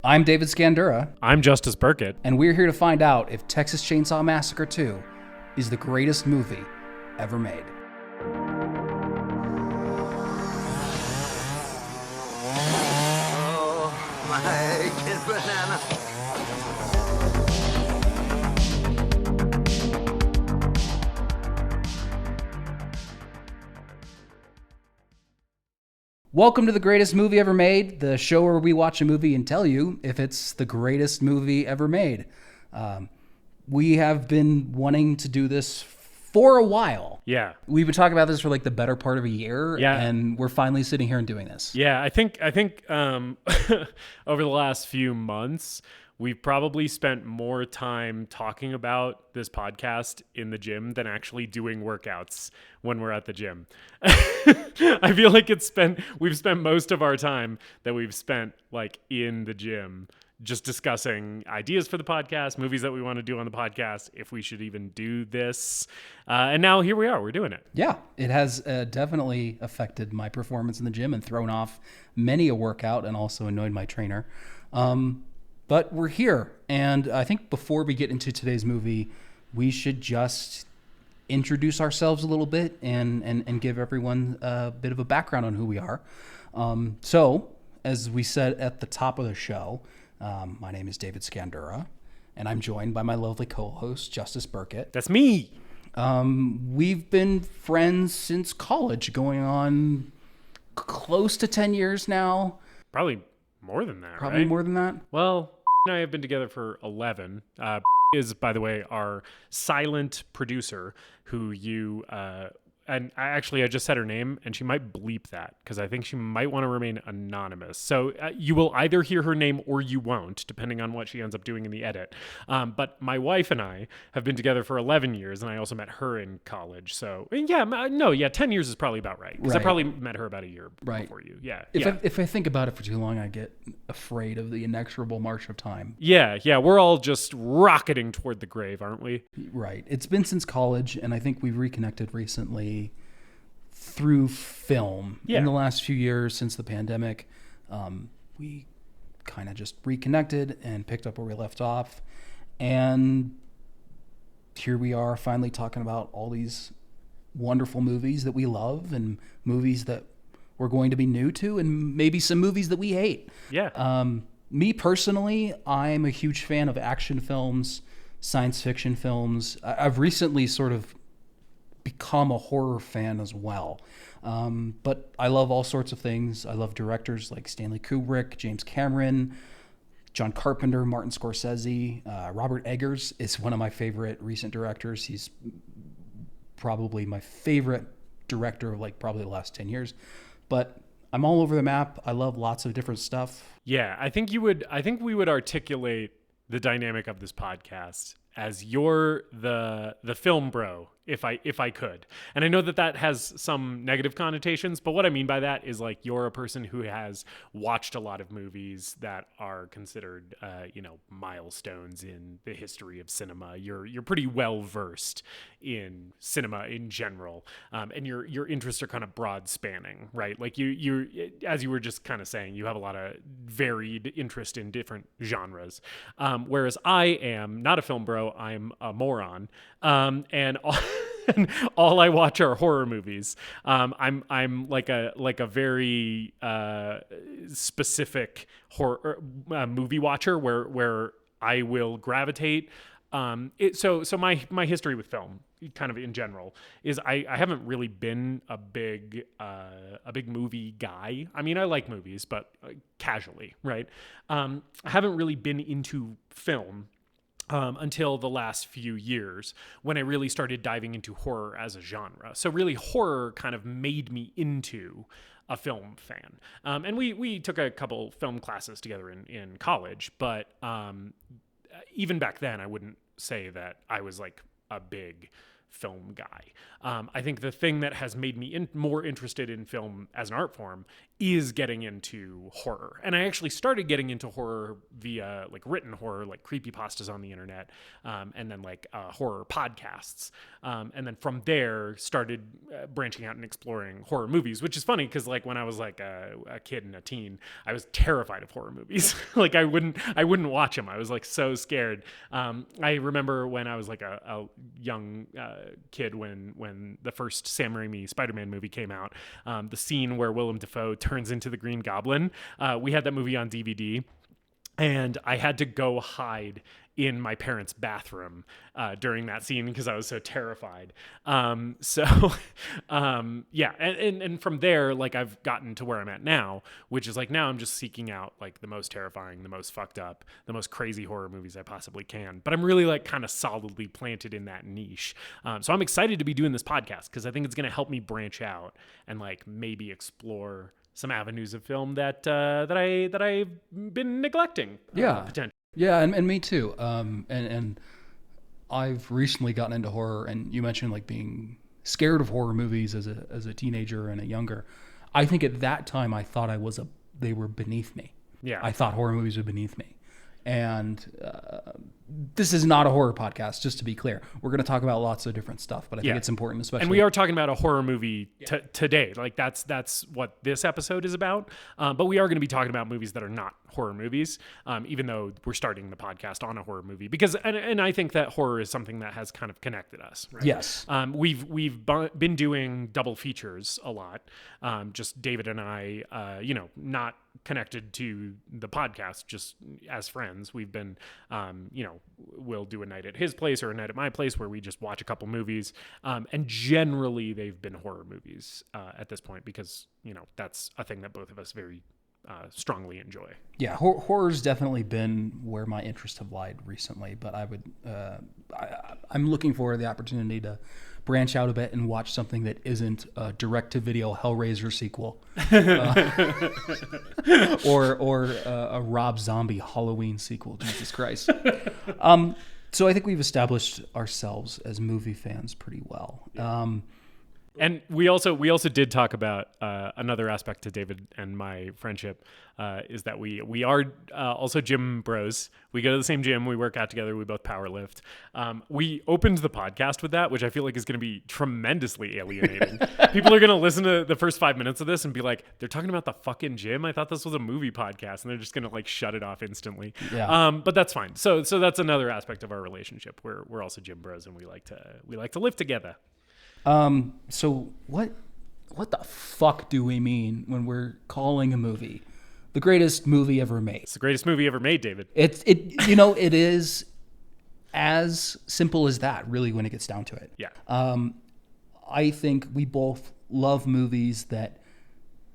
I'm David Scandura. I'm Justus Burkitt. And we're here to find out if Texas Chainsaw Massacre 2 is the greatest movie ever made. Oh, my kid banana. Welcome to the greatest movie ever made, the show where we watch a movie and tell you if it's the greatest movie ever made. We have been wanting to do this for a while. Yeah. We've been talking about this for like the better part of a year, Yeah. and we're finally sitting here and doing this. Yeah, I think over the last few months, we've probably spent more time talking about this podcast in the gym than actually doing workouts when we're at the gym. I feel like we've spent most of our time that we've spent like in the gym just discussing ideas for the podcast, movies that we want to do on the podcast, if we should even do this. And now here we are, we're doing it. Yeah, it has definitely affected my performance in the gym and thrown off many a workout and also annoyed my trainer. But we're here, and I think before we get into today's movie, we should just introduce ourselves a little bit and give everyone a bit of a background on who we are. So, as we said at the top of the show, my name is David Scandura, and I'm joined by my lovely co-host, Justus Burkitt. That's me. We've been friends since college, going on close to 10 years now. Probably more than that, Probably right? more than that. Well, and I have been together for 11. Is, by the way, our silent producer who you... and I just said her name, and she might bleep that because I think she might want to remain anonymous. So you will either hear her name or you won't, depending on what she ends up doing in the edit. But my wife and I have been together for 11 years, and I also met her in college. So, 10 years is probably about right. Because I probably met her about a year before you. Yeah. If I think about it for too long, I get afraid of the inexorable march of time. Yeah. We're all just rocketing toward the grave, aren't we? Right. It's been since college, and I think we've reconnected recently through film. In the last few years since the pandemic. We kind of just reconnected and picked up where we left off, and here we are finally talking about all these wonderful movies that we love and movies that we're going to be new to, and maybe some movies that we hate. Me personally, I'm a huge fan of action films, science fiction films. I've recently sort of become a horror fan as well. But I love all sorts of things. I love directors like Stanley Kubrick, James Cameron, John Carpenter, Martin Scorsese. Robert Eggers is one of my favorite recent directors. He's probably my favorite director of like probably the last 10 years. But I'm all over the map. I love lots of different stuff. Yeah, I think we would articulate the dynamic of this podcast as you're the film bro, if I could. And I know that has some negative connotations, but what I mean by that is like you're a person who has watched a lot of movies that are considered milestones in the history of cinema. You're pretty well versed in cinema in general, and your interests are kind of broad spanning, right? Like you as you were just kind of saying, you have a lot of varied interest in different genres, whereas I am not a film bro. I'm a moron, and all I watch are horror movies. I'm like a very specific horror movie watcher where I will gravitate. So my history with film, kind of in general, is I haven't really been a big movie guy. I mean, I like movies, but casually, right? I haven't really been into film until the last few years, when I really started diving into horror as a genre. So really, horror kind of made me into a film fan. And we took a couple film classes together in college, but even back then, I wouldn't say that I was like a big film guy. I think the thing that has made me more interested in film as an art form is getting into horror. And I actually started getting into horror via like written horror, like creepypastas on the internet, and then like horror podcasts. And then from there started branching out and exploring horror movies, which is funny because like when I was like a kid and a teen, I was terrified of horror movies. Like I wouldn't watch them. I was like so scared. I remember when I was like a young kid when the first Sam Raimi Spider-Man movie came out, the scene where Willem Dafoe turns into the Green Goblin. We had that movie on DVD, and I had to go hide in my parents' bathroom during that scene because I was so terrified. And from there, like I've gotten to where I'm at now, which is like now I'm just seeking out like the most terrifying, the most fucked up, the most crazy horror movies I possibly can. But I'm really like kind of solidly planted in that niche. So I'm excited to be doing this podcast because I think it's going to help me branch out and like maybe explore some avenues of film that I've been neglecting. Potentially. Yeah, and me too. And I've recently gotten into horror, and you mentioned like being scared of horror movies as a teenager and a younger. I think at that time I thought they were beneath me. Yeah, I thought horror movies were beneath me. And this is not a horror podcast, just to be clear. We're going to talk about lots of different stuff, but I think it's important, especially. And we are talking about a horror movie today. Like that's what this episode is about. But we are going to be talking about movies that are not horror movies, even though we're starting the podcast on a horror movie. Because and I think that horror is something that has kind of connected us. Right? Yes. We've been doing double features a lot. Just David and I, not connected to the podcast, just as friends. We've been, we'll do a night at his place or a night at my place where we just watch a couple movies. And generally they've been horror movies at this point because, that's a thing that both of us very strongly enjoy. Yeah, horror's definitely been where my interests have lied recently, but I'm looking for the opportunity to branch out a bit and watch something that isn't a direct-to-video Hellraiser sequel, or a Rob Zombie Halloween sequel. Jesus Christ! So I think we've established ourselves as movie fans pretty well. And we also did talk about another aspect to David and my friendship is that we are also gym bros. We go to the same gym. We work out together. We both power lift. We opened the podcast with that, which I feel like is going to be tremendously alienating. People are going to listen to the first 5 minutes of this and be like, they're talking about the fucking gym? I thought this was a movie podcast. And they're just going to like shut it off instantly. Yeah. But that's fine. So that's another aspect of our relationship. We're also gym bros and we like to lift together. So what the fuck do we mean when we're calling a movie the greatest movie ever made? It's the greatest movie ever made, David. It is as simple as that, really, when it gets down to it. Yeah. I think we both love movies that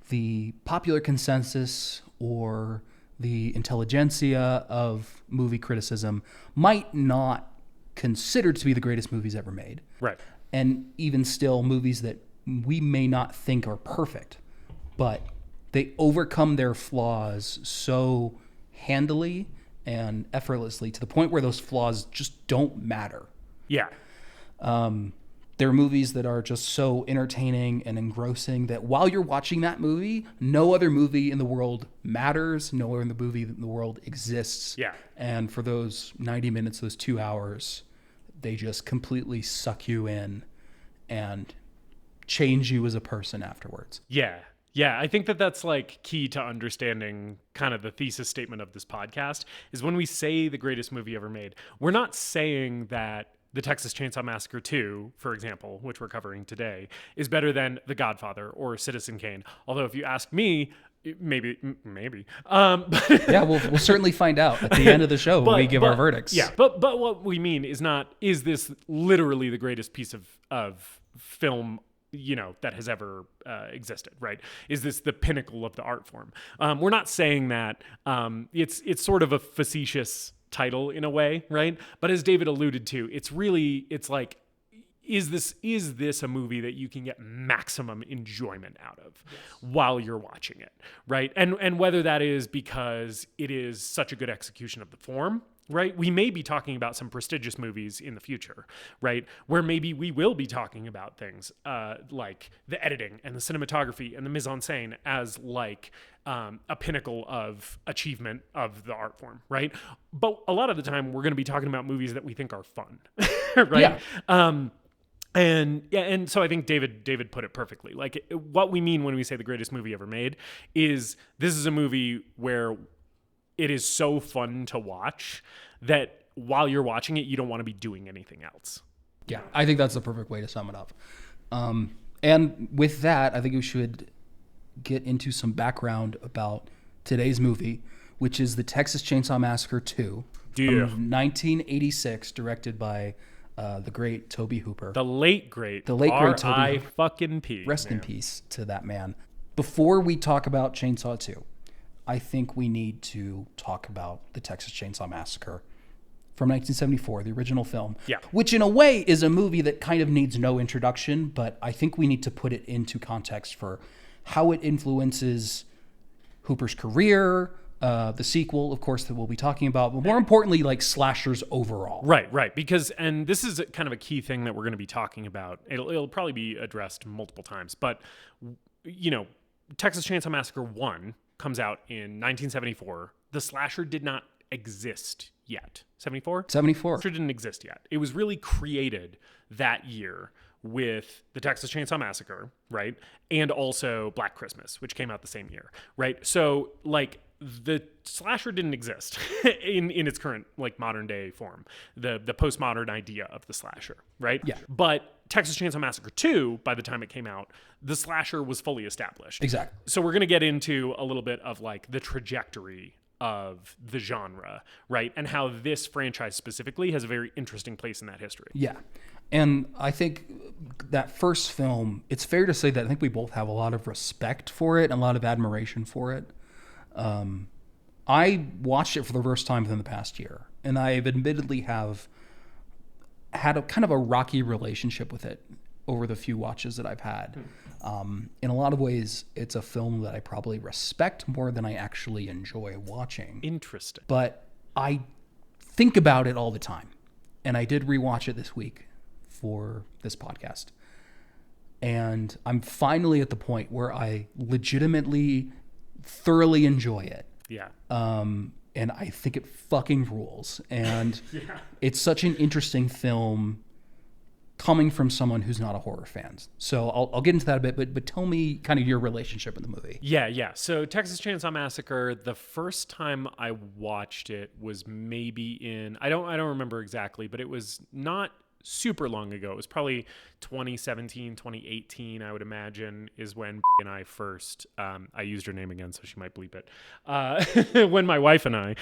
the popular consensus or the intelligentsia of movie criticism might not consider to be the greatest movies ever made. Right. And even still, movies that we may not think are perfect, but they overcome their flaws so handily and effortlessly to the point where those flaws just don't matter. Yeah. They're movies that are just so entertaining and engrossing that while you're watching that movie, no other movie in the world matters. No other movie in the world exists. Yeah. And for those 90 minutes, those 2 hours, they just completely suck you in and change you as a person afterwards. Yeah. Yeah. I think that's like key to understanding kind of the thesis statement of this podcast is when we say the greatest movie ever made, we're not saying that the Texas Chainsaw Massacre 2, for example, which we're covering today, is better than The Godfather or Citizen Kane. Although if you ask me, maybe. Yeah, we'll certainly find out at the end of the show when we give our verdicts. Yeah, but what we mean is this literally the greatest piece of film, that has ever existed, right? Is this the pinnacle of the art form? We're not saying that. It's sort of a facetious title in a way, right? But as David alluded to, it's like, is this a movie that you can get maximum enjoyment out of while you're watching it, right? And whether that is because it is such a good execution of the form, right? We may be talking about some prestigious movies in the future, right? Where maybe we will be talking about things like the editing and the cinematography and the mise-en-scène as like a pinnacle of achievement of the art form, right? But a lot of the time, we're going to be talking about movies that we think are fun, right? Yeah. And so I think David put it perfectly. Like, what we mean when we say the greatest movie ever made is this is a movie where it is so fun to watch that while you're watching it, you don't want to be doing anything else. Yeah, I think that's the perfect way to sum it up. And with that, I think we should get into some background about today's movie, which is the Texas Chainsaw Massacre 2 from 1986, directed by the great Tobe Hooper. The late great Tobe Hooper. Rest in peace to that man. Before we talk about Chainsaw 2, I think we need to talk about the Texas Chainsaw Massacre from 1974, the original film. Yeah. Which in a way is a movie that kind of needs no introduction, but I think we need to put it into context for how it influences Hooper's career, the sequel, of course, that we'll be talking about, but more importantly, like slashers overall. Right. Because, and this is kind of a key thing that we're going to be talking about. It'll probably be addressed multiple times, but, you know, Texas Chainsaw Massacre 1 comes out in 1974. The slasher did not exist yet. 74? 74. Slasher didn't exist yet. It was really created that year with the Texas Chainsaw Massacre, right? And also Black Christmas, which came out the same year, right? So, like, the slasher didn't exist in its current, like, modern day form, the postmodern idea of the slasher, right? Yeah. But Texas Chainsaw Massacre 2, by the time it came out, the slasher was fully established. Exactly. So we're going to get into a little bit of, like, the trajectory of the genre, right? And how this franchise specifically has a very interesting place in that history. Yeah. And I think that first film, it's fair to say that I think we both have a lot of respect for it and a lot of admiration for it. I watched it for the first time within the past year, and I admittedly have had a kind of a rocky relationship with it over the few watches that I've had. In a lot of ways, it's a film that I probably respect more than I actually enjoy watching. Interesting. But I think about it all the time, and I did rewatch it this week for this podcast. And I'm finally at the point where I legitimately thoroughly enjoy it. Yeah. And I think it fucking rules. And it's such an interesting film coming from someone who's not a horror fan. So I'll get into that a bit, but tell me kind of your relationship with the movie. Yeah. So Texas Chainsaw Massacre, the first time I watched it was maybe in, I don't remember exactly, but it was not super long ago. It was probably 2017, 2018, I would imagine, is when and I first, I used her name again, so she might bleep it. When my wife and I,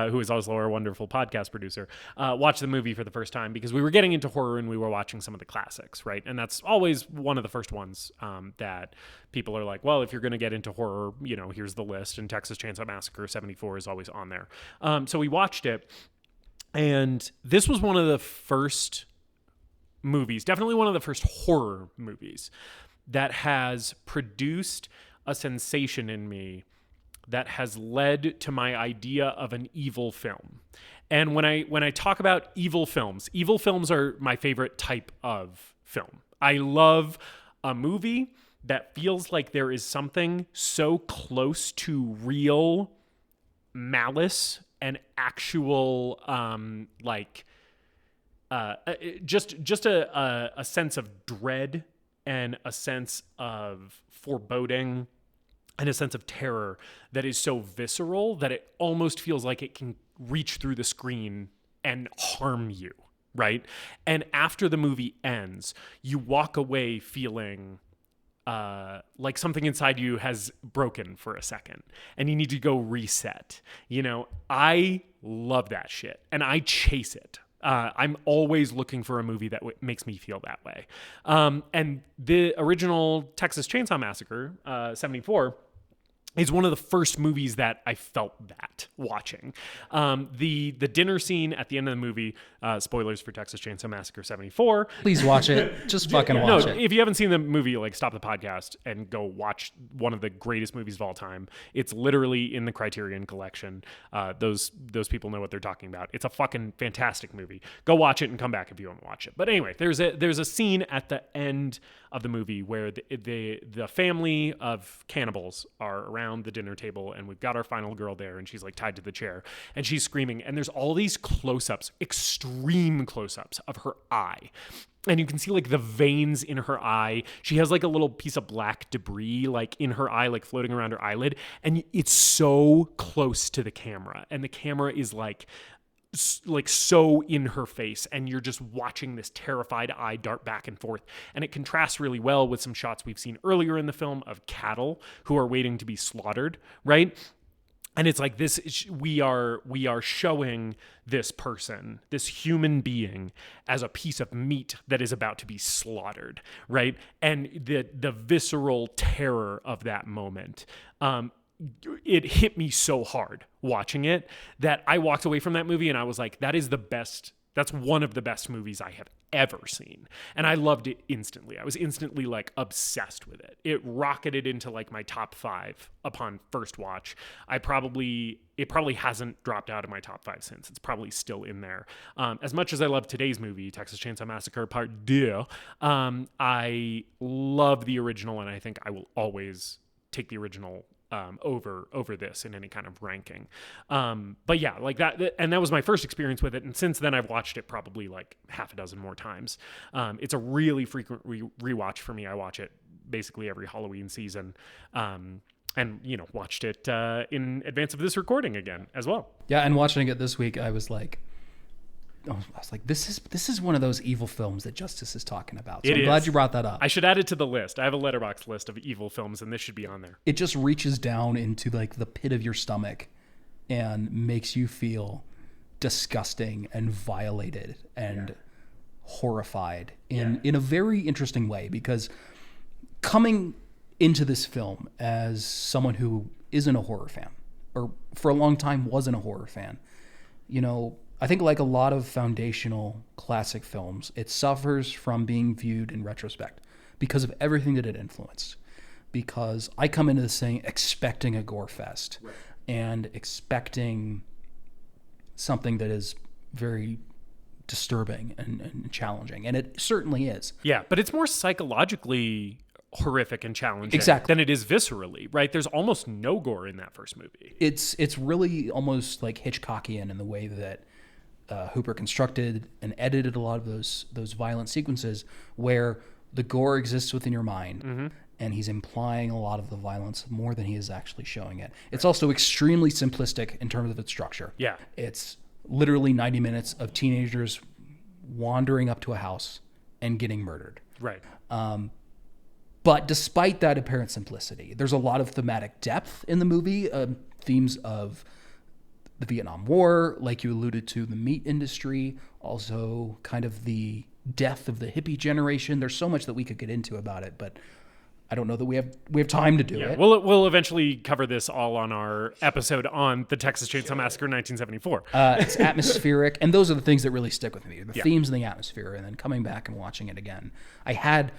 who is also our wonderful podcast producer, watched the movie for the first time because we were getting into horror and we were watching some of the classics, right? And that's always one of the first ones that people are like, well, if you're going to get into horror, you know, here's the list. And Texas Chainsaw Massacre 74 is always on there. So we watched it. And this was one of the first movies, definitely one of the first horror movies that has produced a sensation in me that has led to my idea of an evil film. And when I talk about evil films are my favorite type of film. I love a movie that feels like there is something so close to real malice and actual just a sense of dread and a sense of foreboding and a sense of terror that is so visceral that it almost feels like it can reach through the screen and harm you, right? And after the movie ends, you walk away feeling like something inside you has broken for a second and you need to go reset. You know, I love that shit and I chase it. I'm always looking for a movie that makes me feel that way. And the original Texas Chainsaw Massacre, 74, is one of the first movies that I felt that watching. The dinner scene at the end of the movie, spoilers for Texas Chainsaw Massacre 74. Please watch it. Just fucking watch it. If you haven't seen the movie, like, stop the podcast and go watch one of the greatest movies of all time. It's literally in the Criterion Collection. Those people know what they're talking about. It's a fucking fantastic movie. Go watch it and come back if you want to watch it. But anyway, there's a scene at the end of the movie where the family of cannibals are around the dinner table, and we've got our final girl there, and she's like tied to the chair, and she's screaming, and there's all these close-ups, extreme close-ups of her eye, and you can see like the veins in her eye. She has like a little piece of black debris like in her eye, like floating around her eyelid, and it's so close to the camera, and the camera is like so in her face, and you're just watching this terrified eye dart back and forth, and it contrasts really well with some shots we've seen earlier in the film of cattle who are waiting to be slaughtered, right? And it's like this, we are showing this person, this human being, as a piece of meat that is about to be slaughtered, right? And the visceral terror of that moment, it hit me so hard watching it that I walked away from that movie and I was like, that's one of the best movies I have ever seen. And I loved it instantly. I was instantly like obsessed with it. It rocketed into like my top 5 upon first watch. It probably hasn't dropped out of my top 5 since. It's probably still in there. As much as I love today's movie, Texas Chainsaw Massacre Part 2, I love the original, and I think I will always take the original over this in any kind of ranking. But yeah, like that, and that was my first experience with it. And since then I've watched it probably like half a dozen more times. It's a really frequent rewatch for me. I watch it basically every Halloween season. And, watched it in advance of this recording again as well. Yeah. And watching it this week, I was like, this is one of those evil films that Justus is talking about. So I'm glad you brought that up. I should add it to the list. I have a Letterboxd list of evil films, and this should be on there. It just reaches down into like the pit of your stomach and makes you feel disgusting and violated and horrified in a very interesting way, because coming into this film as someone who isn't a horror fan, or for a long time wasn't a horror fan, I think like a lot of foundational classic films, it suffers from being viewed in retrospect because of everything that it influenced. Because I come into this thing expecting a gore fest and expecting something that is very disturbing and challenging. And it certainly is. Yeah, but it's more psychologically horrific and challenging than it is viscerally, right? There's almost no gore in that first movie. It's really almost like Hitchcockian in the way that Hooper constructed and edited a lot of those violent sequences where the gore exists within your mind, and he's implying a lot of the violence more than he is actually showing it. It's also extremely simplistic in terms of its structure. Yeah. It's literally 90 minutes of teenagers wandering up to a house and getting murdered. Right. But despite that apparent simplicity, there's a lot of thematic depth in the movie, themes of the Vietnam War, like you alluded to, the meat industry, also kind of the death of the hippie generation. There's so much that we could get into about it, but I don't know that we have time to do it. We'll eventually cover this all on our episode on the Texas Chainsaw Massacre 1974. It's atmospheric, and those are the things that really stick with me, the themes and the atmosphere, and then coming back and watching it again. I had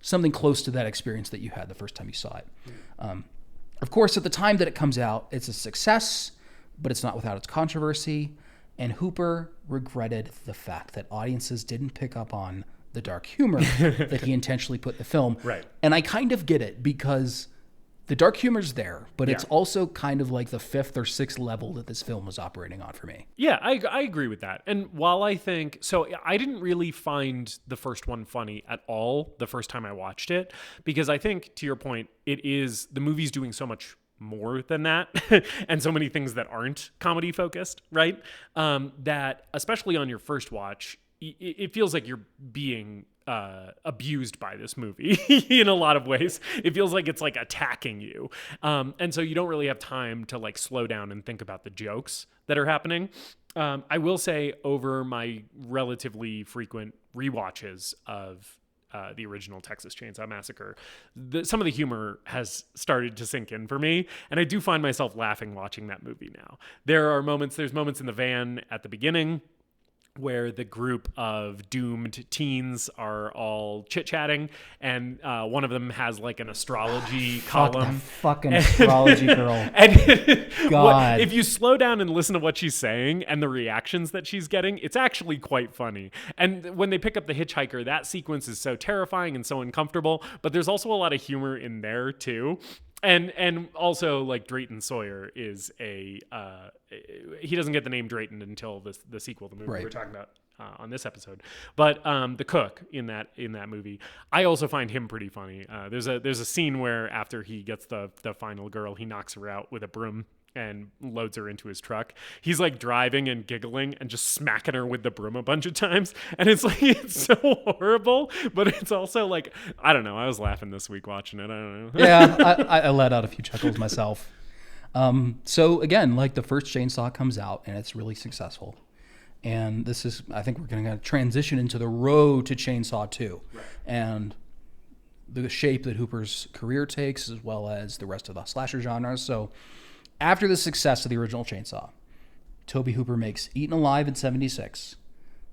something close to that experience that you had the first time you saw it. Of course, at the time that it comes out, it's a success, but it's not without its controversy. And Hooper regretted the fact that audiences didn't pick up on the dark humor that he intentionally put in the film. Right. And I kind of get it, because the dark humor's there, but it's also kind of like the 5th or 6th level that this film was operating on for me. Yeah, I agree with that. And while I think, so I didn't really find the first one funny at all the first time I watched it, because I think, to your point, the movie's doing so much more than that and so many things that aren't comedy focused, right? That especially on your first watch, it feels like you're being abused by this movie in a lot of ways. It feels like it's like attacking you. And so you don't really have time to like slow down and think about the jokes that are happening. I will say, over my relatively frequent rewatches of the original Texas Chainsaw Massacre, some of the humor has started to sink in for me, and I do find myself laughing watching that movie now. There's moments in the van at the beginning where the group of doomed teens are all chit-chatting, and one of them has like an astrology column. That fucking astrology girl. And God. if you slow down and listen to what she's saying and the reactions that she's getting, it's actually quite funny. And when they pick up the hitchhiker, that sequence is so terrifying and so uncomfortable, but there's also a lot of humor in there too. And also, like, Drayton Sawyer is he doesn't get the name Drayton until the sequel, the movie we're talking about on this episode. But the cook in that movie, I also find him pretty funny. There's a scene where after he gets the final girl, he knocks her out with a broom and loads her into his truck. He's like driving and giggling and just smacking her with the broom a bunch of times. And it's like, it's so horrible, but it's also like, I don't know. I was laughing this week watching it. I don't know. Yeah, I let out a few chuckles myself. So again, like the first Chainsaw comes out and it's really successful. And this is, I think we're going to transition into the road to Chainsaw 2. Right. And the shape that Hooper's career takes, as well as the rest of the slasher genre. So after the success of the original Chainsaw, Tobe Hooper makes Eaten Alive in 1976,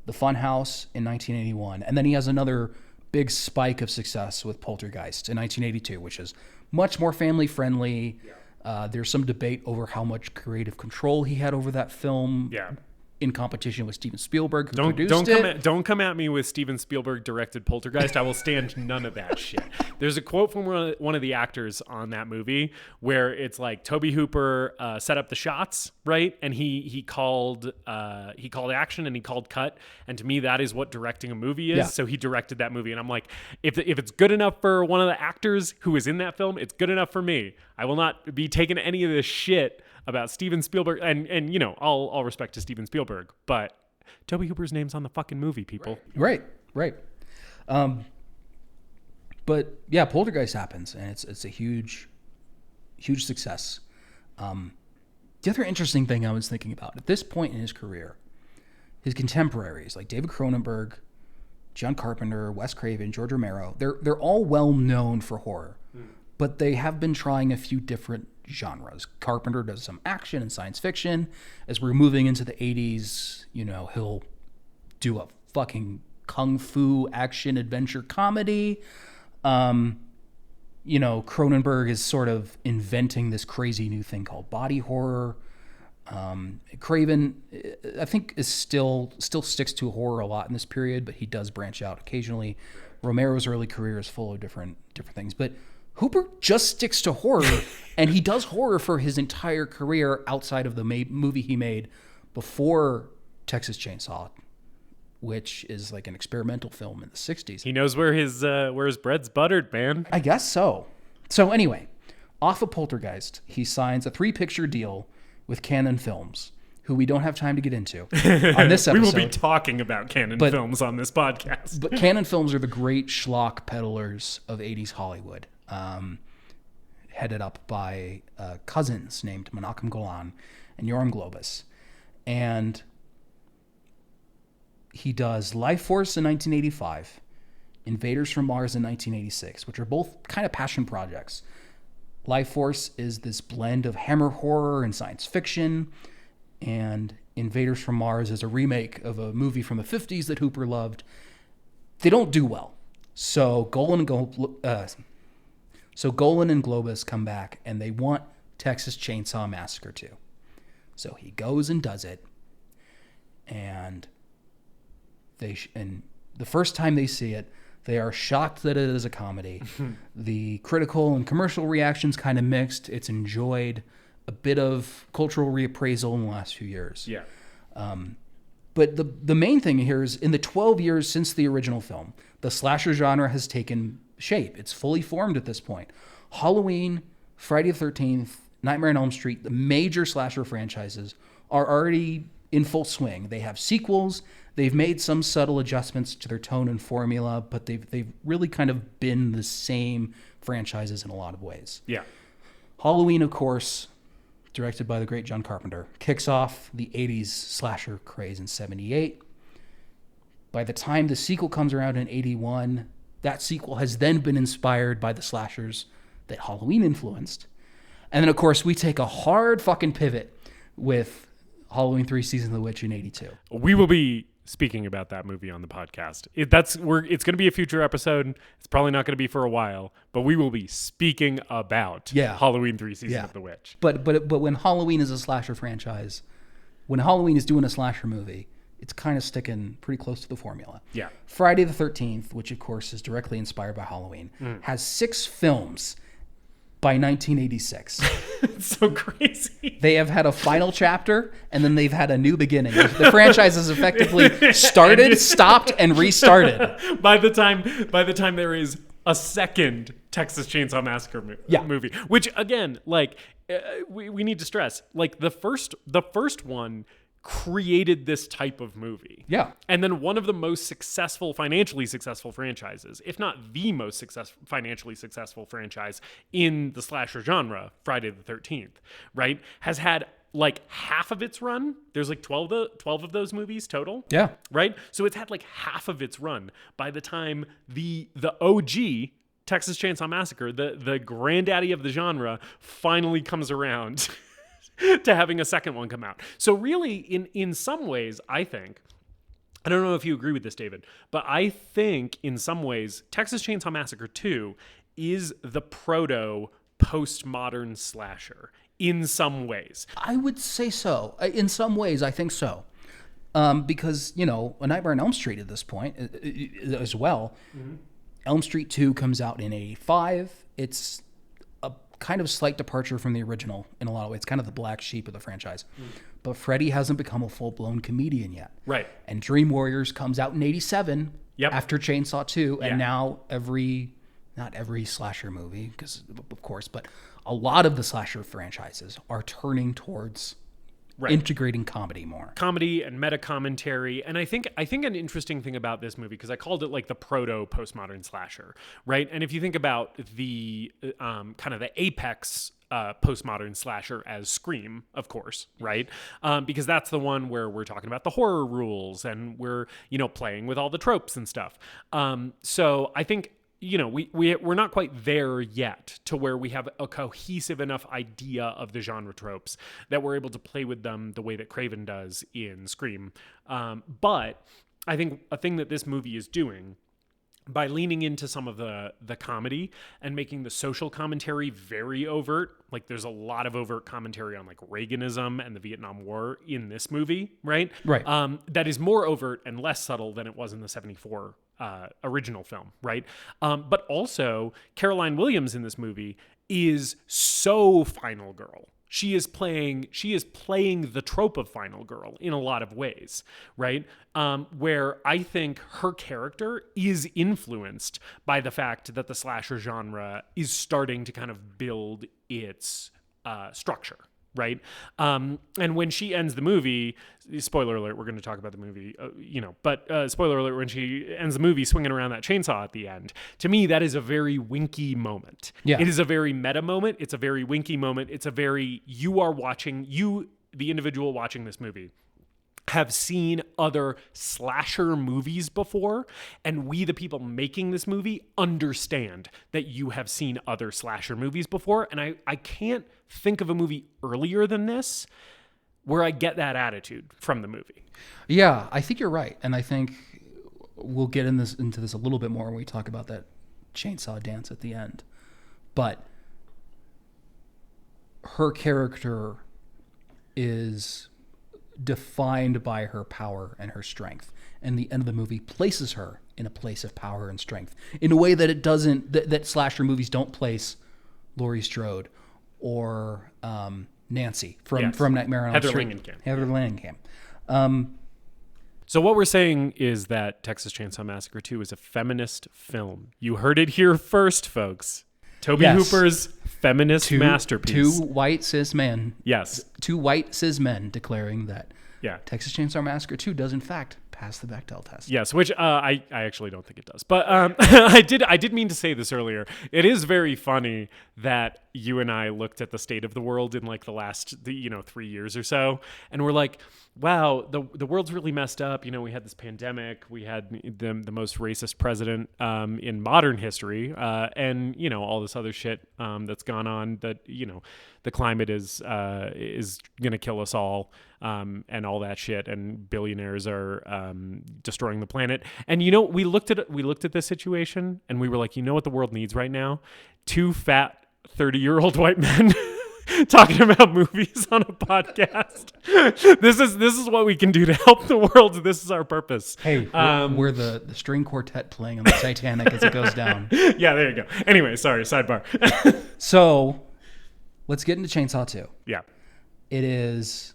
The Funhouse in 1981, and then he has another big spike of success with Poltergeist in 1982, which is much more family-friendly. Yeah. There's some debate over how much creative control he had over that film. Yeah. In competition with Steven Spielberg, who produced it. Don't come at me with Steven Spielberg directed Poltergeist. I will stand none of that shit. There's a quote from one of the actors on that movie where it's like Tobe Hooper set up the shots, right? And he called action and he called cut. And to me, that is what directing a movie is. Yeah. So he directed that movie, and I'm like, if it's good enough for one of the actors who is in that film, it's good enough for me. I will not be taking any of this shit about Steven Spielberg, and you know, all respect to Steven Spielberg, but Tobe Hooper's name's on the fucking movie, people. Right. But yeah, Poltergeist happens, and it's a huge success. The other interesting thing I was thinking about, at this point in his career, his contemporaries like David Cronenberg, John Carpenter, Wes Craven, George Romero, they're all well known for horror, but they have been trying a few different genres. Carpenter does some action and science fiction. As we're moving into the 80s, you know, he'll do a fucking kung fu action adventure comedy. You know, Cronenberg is sort of inventing this crazy new thing called body horror. Craven, I think, is still sticks to horror a lot in this period, but he does branch out occasionally. Romero's early career is full of different things, but Hooper just sticks to horror, and he does horror for his entire career outside of the movie he made before Texas Chainsaw, which is like an experimental film in the 60s. He knows where his bread's buttered, man. I guess so. So anyway, off of Poltergeist, he signs a 3-picture deal with Cannon Films, who we don't have time to get into on this episode. We will be talking about Cannon Films on this podcast. But Cannon Films are the great schlock peddlers of 80s Hollywood. Headed up by cousins named Menachem Golan and Yoram Globus. And he does Life Force in 1985, Invaders from Mars in 1986, which are both kind of passion projects. Life Force is this blend of hammer horror and science fiction, and Invaders from Mars is a remake of a movie from the 50s that Hooper loved. They don't do well. So Golan and Globus come back, and they want Texas Chainsaw Massacre 2. So he goes and does it, and the first time they see it, they are shocked that it is a comedy. The critical and commercial reactions kind of mixed. It's enjoyed. A bit of cultural reappraisal in the last few years. Yeah. But the main thing here is in the 12 years since the original film, the slasher genre has taken shape. It's fully formed at this point. Halloween, Friday the 13th, Nightmare on Elm Street, the major slasher franchises are already in full swing. They have sequels. They've made some subtle adjustments to their tone and formula, but they've really kind of been the same franchises in a lot of ways. Yeah. Halloween, of course, directed by the great John Carpenter, kicks off the 80s slasher craze in 78. By the time the sequel comes around in 81, That sequel has then been inspired by the slashers that Halloween influenced. And then, of course, we take a hard fucking pivot with Halloween 3 Season of the Witch in 82. We will be speaking about that movie on the podcast. It's going to be a future episode. It's probably not going to be for a while, but we will be speaking about Halloween 3 Season of the Witch. But when Halloween is a slasher franchise, when Halloween is doing a slasher movie, it's kind of sticking pretty close to the formula. Yeah. Friday the 13th, which of course is directly inspired by Halloween, has 6 films by 1986. It's so crazy. They have had a final chapter, and then they've had a new beginning. The franchise has effectively started, stopped, and restarted. By the time there is a second Texas Chainsaw Massacre movie, which again, like we need to stress, like the first one created this type of movie. Yeah. And then one of the most financially successful franchises, if not the most financially successful franchise in the slasher genre, Friday the 13th, right, has had like half of its run. There's like 12 of those movies total. Yeah. Right? So it's had like half of its run by the time the OG Texas Chainsaw Massacre, the granddaddy of the genre, finally comes around to having a second one come out. So really, in some ways, I think, I don't know if you agree with this, David, but I think in some ways, Texas Chainsaw Massacre 2 is the proto postmodern slasher in some ways. I would say so. In some ways, I think so. Because, A Nightmare on Elm Street at this point as well. Mm-hmm. Elm Street 2 comes out in 85. It's kind of slight departure from the original in a lot of ways. It's kind of the black sheep of the franchise. But Freddy hasn't become a full-blown comedian yet. Right. And Dream Warriors comes out in 87 after Chainsaw 2. And now not every slasher movie, because of course, but a lot of the slasher franchises are turning towards integrating comedy more. Comedy and meta commentary. And I think an interesting thing about this movie, because I called it like the proto postmodern slasher, right? And if you think about the kind of the apex postmodern slasher as Scream, of course, right? Because that's the one where we're talking about the horror rules and we're, playing with all the tropes and stuff. So I think, we're not quite there yet to where we have a cohesive enough idea of the genre tropes that we're able to play with them the way that Craven does in Scream. But I think a thing that this movie is doing, by leaning into some of the comedy and making the social commentary very overt, like there's a lot of overt commentary on like Reaganism and the Vietnam War in this movie, right? Right. That is more overt and less subtle than it was in the 74 original film, right? But also Caroline Williams in this movie is so Final Girl. She is playing the trope of Final Girl in a lot of ways, right? Where I think her character is influenced by the fact that the slasher genre is starting to kind of build its structure, right? And when she ends the movie, spoiler alert, we're going to talk about the movie, but spoiler alert, when she ends the movie swinging around that chainsaw at the end, to me, that is a very winky moment. Yeah. It is a very meta moment. It's a very winky moment. It's a very, the individual watching this movie, have seen other slasher movies before, and we, the people making this movie, understand that you have seen other slasher movies before. And I can't think of a movie earlier than this where I get that attitude from the movie. Yeah, I think you're right. And I think we'll get into this a little bit more when we talk about that chainsaw dance at the end. But her character is defined by her power and her strength, and the end of the movie places her in a place of power and strength in a way that it doesn't, that slasher movies don't place Laurie Strode or Nancy from Nightmare on Elm Street. Heather Langenkamp. So what we're saying is that Texas Chainsaw Massacre 2 is a feminist film. You heard it here first, folks. Tobe Hooper's feminist masterpiece. Two white cis men. Yes. Two white cis men declaring that Texas Chainsaw Massacre 2 does in fact pass the Bechdel test. Yes, which I actually don't think it does. But I did mean to say this earlier. It is very funny that you and I looked at the state of the world in like the last 3 years or so, and we're like, wow, the world's really messed up. We had this pandemic, we had the most racist president in modern history, and all this other shit that's gone on. That the climate is gonna kill us all, and all that shit, and billionaires are destroying the planet. And we looked at this situation, and we were like, what the world needs right now? 2 fat 30-year-old white men talking about movies on a podcast. This is what we can do to help the world. This is our purpose. Hey, we're the string quartet playing on the Titanic as it goes down. Yeah, there you go. Anyway, sorry, sidebar. So let's get into Chainsaw 2. Yeah. It is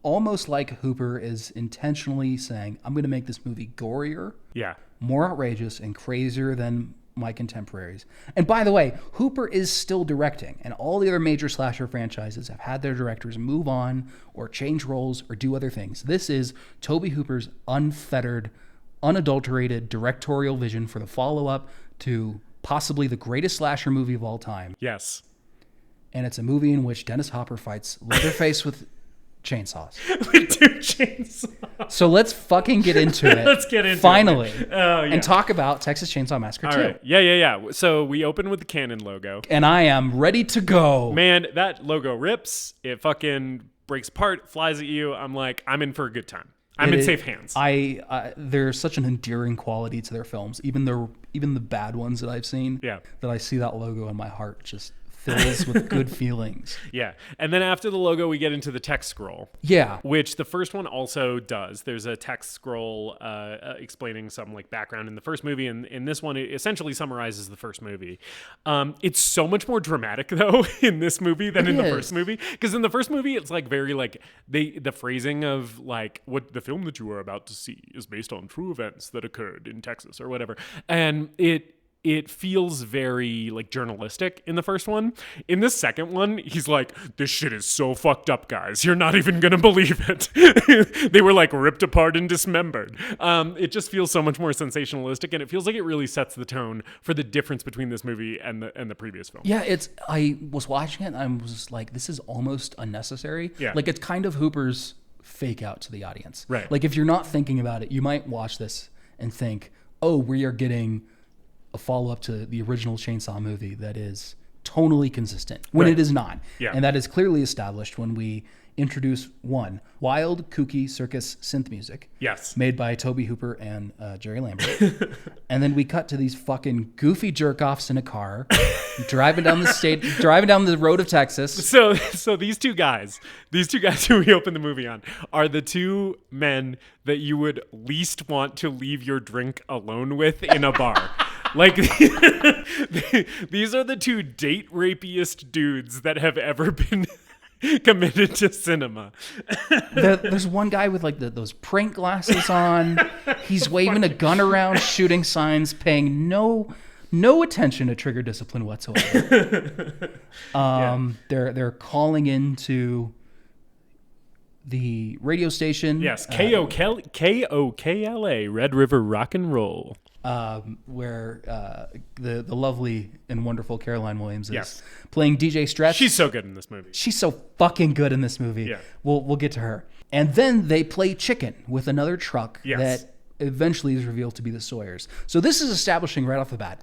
almost like Hooper is intentionally saying, I'm going to make this movie gorier, more outrageous, and crazier than my contemporaries. And by the way, Hooper is still directing, and all the other major slasher franchises have had their directors move on or change roles or do other things. This is Tobe Hooper's unfettered, unadulterated directorial vision for the follow-up to possibly the greatest slasher movie of all time. Yes. And it's a movie in which Dennis Hopper fights Leatherface with chainsaws. With 2 chainsaws. So let's fucking get into it. Let's get into finally, it. Finally. And talk about Texas Chainsaw Massacre 2. Right. Yeah. So we open with the Canon logo. And I am ready to go. Man, that logo rips. It fucking breaks apart, flies at you. I'm like, I'm in for a good time. I'm in safe hands. There's such an endearing quality to their films, even the bad ones that I've seen. Yeah. That I see that logo and my heart just fills with good feelings. Yeah. And then after the logo, we get into the text scroll. Yeah. Which the first one also does. There's a text scroll explaining some like background in the first movie. And in this one, it essentially summarizes the first movie. It's so much more dramatic, though, in this movie than in the first movie. Because in the first movie, it's like very like the phrasing of like what the film that you are about to see is based on true events that occurred in Texas or whatever. And it feels very like journalistic in the first one. In the second one, he's like, this shit is so fucked up, guys. You're not even going to believe it. They were like ripped apart and dismembered. It just feels so much more sensationalistic, and it feels like it really sets the tone for the difference between this movie and the previous film. Yeah, I was watching it and I was like, this is almost unnecessary. Yeah. Like it's kind of Hooper's fake out to the audience. Right. Like if you're not thinking about it, you might watch this and think, oh, we are getting a follow-up to the original Chainsaw movie that is tonally consistent when it is not. Yeah. And that is clearly established when we introduce wild, kooky circus synth music. Yes. Made by Tobe Hooper and Jerry Lambert. And then we cut to these fucking goofy jerk-offs in a car driving down the road of Texas. So these two guys who we open the movie on are the 2 men that you would least want to leave your drink alone with in a bar. Like, these are the 2 date rapiest dudes that have ever been committed to cinema. There's one guy with like those prank glasses on. He's waving a gun around, shooting signs, paying no attention to trigger discipline whatsoever. They're calling into the radio station. Yes, KOKLA, Red River Rock and Roll. Where the lovely and wonderful Caroline Williams is playing DJ Stretch. She's so good in this movie. She's so fucking good in this movie. Yeah. We'll get to her. And then they play chicken with another truck that eventually is revealed to be the Sawyers. So this is establishing right off the bat,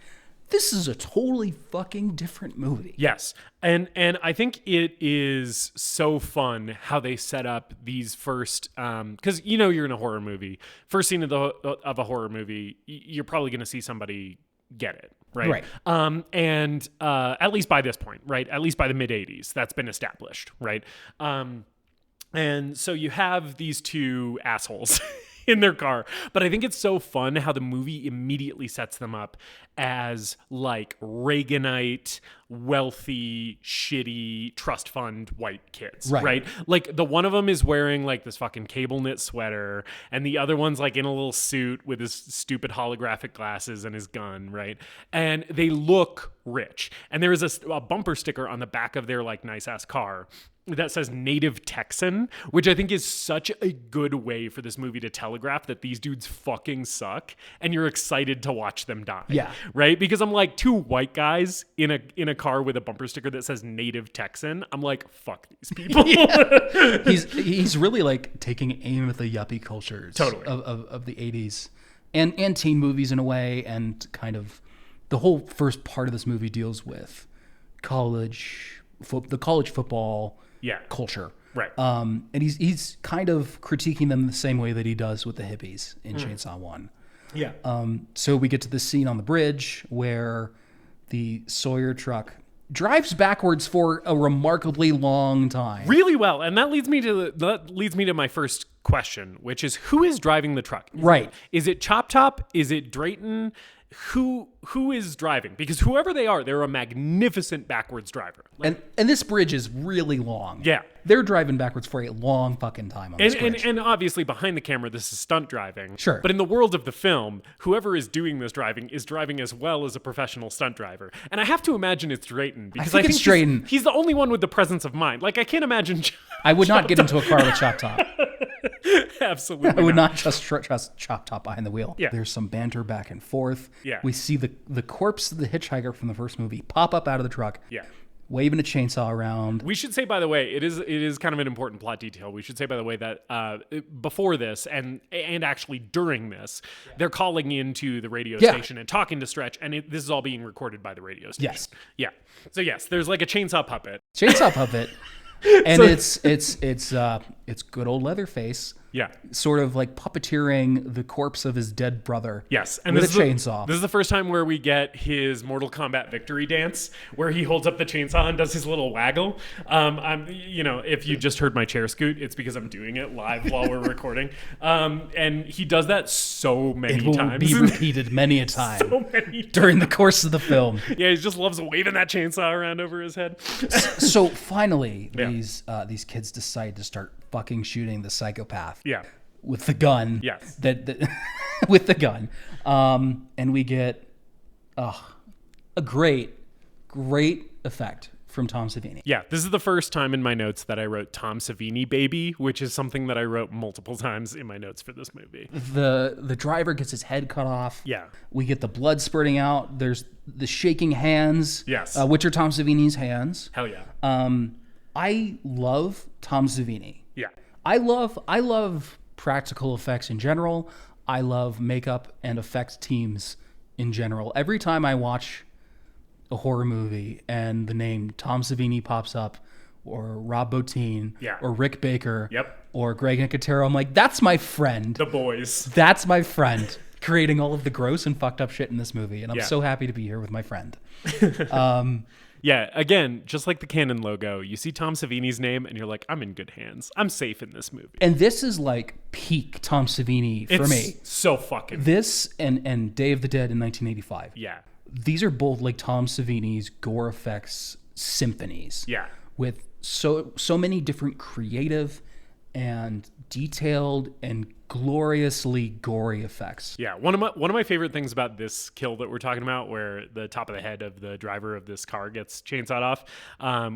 this is a totally fucking different movie. Yes. And I think it is so fun how they set up these first, because you're in a horror movie. First scene of a horror movie, you're probably going to see somebody get it, right? And at least by this point, right? At least by the mid 80s, that's been established, right? And so you have these 2 assholes in their car. But I think it's so fun how the movie immediately sets them up as like Reaganite, wealthy, shitty, trust fund white kids, right? Like the one of them is wearing like this fucking cable knit sweater, and the other one's like in a little suit with his stupid holographic glasses and his gun, right? And they look rich. And there is a bumper sticker on the back of their like nice ass car that says native Texan, which I think is such a good way for this movie to telegraph that these dudes fucking suck and you're excited to watch them die. Yeah. Right? Because I'm like, two white guys in a car with a bumper sticker that says native Texan. I'm like, fuck these people. He's really like taking aim at the yuppie cultures Totally. of the 80s and teen movies in a way, and kind of the whole first part of this movie deals with the college football culture. Right. And he's kind of critiquing them the same way that he does with the hippies in Chainsaw 1. Yeah. So we get to the scene on the bridge where the Sawyer truck drives backwards for a remarkably long time. Really well. And that leads me to my first question, which is, who is driving the truck? Right. Is it Chop Top? Is it Drayton? Who is driving? Because whoever they are, they're a magnificent backwards driver. And this bridge is really long. Yeah. They're driving backwards for a long fucking time on this bridge. And obviously behind the camera, this is stunt driving. Sure. But in the world of the film, whoever is doing this driving is driving as well as a professional stunt driver. And I have to imagine it's Drayton. Because I think it's Drayton. He's the only one with the presence of mind. Like, I can't imagine... I would not get into a car with Chop Top. Absolutely I would not just trust Chop Top behind the wheel. Yeah. There's some banter back and forth. Yeah. We see the corpse of the hitchhiker from the first movie pop up out of the truck. Yeah. Waving a chainsaw around. We should say, by the way, it is kind of an important plot detail. We should say, by the way, that before this and actually during this, they're calling into the radio station and talking to Stretch, and this is all being recorded by the radio station. Yes. Yeah. So yes, there's like a chainsaw puppet. Chainsaw puppet. And it's good old Leatherface. Yeah. Sort of like puppeteering the corpse of his dead brother. Yes. And with a this is chainsaw. This is the first time where we get his Mortal Kombat victory dance, where he holds up the chainsaw and does his little waggle. If you just heard my chair scoot, it's because I'm doing it live while we're recording. And he does that so many times. It will be repeated many a time. So many times. During the course of the film. Yeah, he just loves waving that chainsaw around over his head. So finally, these kids decide to start fucking shooting the psychopath. Yeah. With the gun. Yes. With the gun. And we get a great effect from Tom Savini. Yeah, this is the first time in my notes that I wrote Tom Savini baby, which is something that I wrote multiple times in my notes for this movie. The driver gets his head cut off. Yeah. We get the blood spurting out. There's the shaking hands. Yes. Which are Tom Savini's hands. Hell yeah. I love Tom Savini. Yeah. I love practical effects in general. I love makeup and effects teams in general. Every time I watch a horror movie and the name Tom Savini pops up, or Rob Bottin, or Rick Baker, or Greg Nicotero, I'm like, that's my friend. The boys. That's my friend creating all of the gross and fucked up shit in this movie. And I'm so happy to be here with my friend. Yeah, again, just like the Canon logo, you see Tom Savini's name and you're like, I'm in good hands. I'm safe in this movie. And this is like peak Tom Savini for me. So fucking. This and Day of the Dead in 1985. Yeah. These are both like Tom Savini's gore effects symphonies. Yeah. With so many different creative and detailed and gloriously gory effects. Yeah, one of my favorite things about this kill that we're talking about, where the top of the head of the driver of this car gets chainsawed off,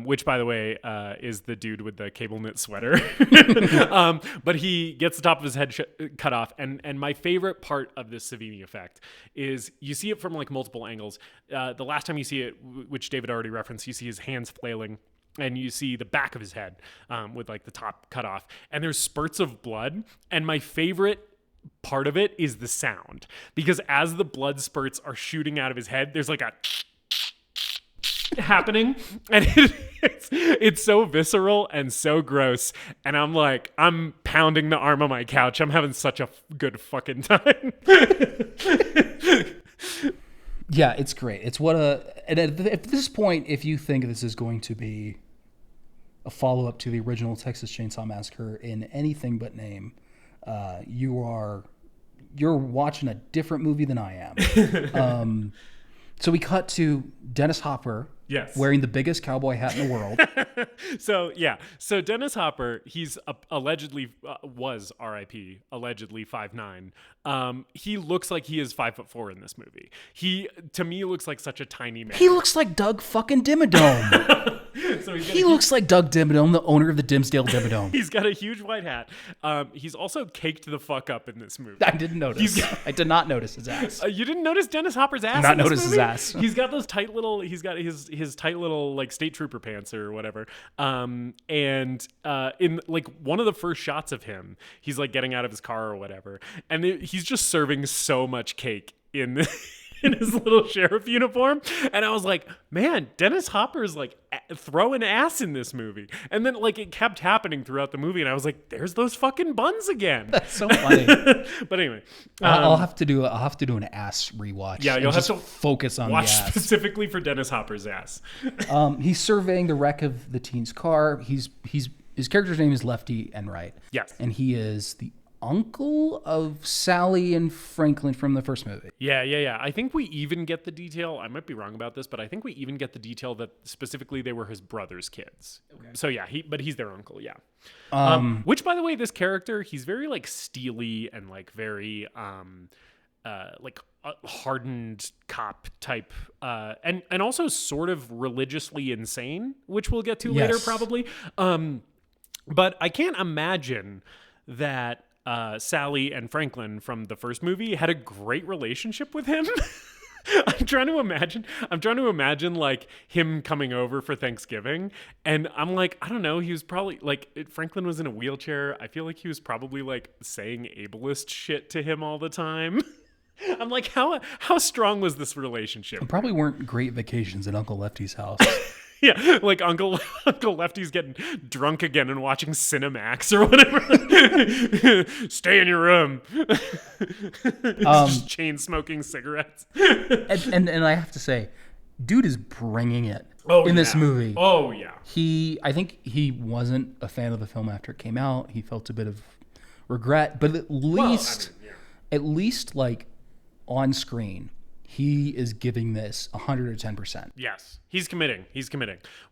which, by the way, is the dude with the cable knit sweater. But he gets the top of his head cut off, and my favorite part of this Savini effect is you see it from like multiple angles. The last time you see it, which David already referenced, you see his hands flailing. And you see the back of his head with like the top cut off. And there's spurts of blood. And my favorite part of it is the sound. Because as the blood spurts are shooting out of his head, there's like a happening. And it's so visceral and so gross. And I'm pounding the arm on my couch. I'm having such a good fucking time. Yeah, it's great. It's and at this point, if you think this is going to be a follow-up to the original Texas Chainsaw Massacre in anything but name, you're watching a different movie than I am. So we cut to Dennis Hopper Yes. Wearing the biggest cowboy hat in the world. So Dennis Hopper, he's allegedly was R.I.P. allegedly 5'9". He looks like he is 5'4" in this movie. He, to me, looks like such a tiny man. He looks like Doug fucking Dimmadome. He looks like Doug Dimmadome, the owner of the Dimsdale Dimmadome. He's got a huge white hat. He's also caked the fuck up in this movie. I didn't notice. I did not notice his ass. You didn't notice Dennis Hopper's ass? Not notice his ass. He's got those tight little. He's got his tight little like state trooper pants or whatever. And in like one of the first shots of him, he's like getting out of his car or whatever, and he's just serving so much cake in his little sheriff uniform. And I was like, man, Dennis Hopper's like throwing ass in this movie. And then like it kept happening throughout the movie, and I was like, there's those fucking buns again. That's so funny. But anyway, I'll have to do an ass rewatch. Yeah, you'll have to focus on watch the ass. specifically for Dennis Hopper's ass. He's surveying the wreck of the teen's car. His character's name is Lefty Enright. Yes. And he is the uncle of Sally and Franklin from the first movie. Yeah. I think we even get the detail. I might be wrong about this, but I think we even get the detail that specifically they were his brother's kids. Okay. So yeah, he's their uncle. Yeah. Which, by the way, this character, he's very like steely and like very like a hardened cop type, and also sort of religiously insane, which we'll get to later probably. But I can't imagine that Sally and Franklin from the first movie had a great relationship with him. I'm trying to imagine like him coming over for Thanksgiving, and I'm like, I don't know, he was probably like, Franklin was in a wheelchair. I feel like he was probably like saying ableist shit to him all the time. I'm like, how strong was this relationship? It probably weren't great vacations at Uncle Lefty's house. Yeah, like Uncle Lefty's getting drunk again and watching Cinemax or whatever. Stay in your room. Just chain smoking cigarettes. and I have to say, dude is bringing it in this movie. Oh yeah. I think he wasn't a fan of the film after it came out. He felt a bit of regret, but at least like on screen, he is giving this 110%. Yes, he's committing.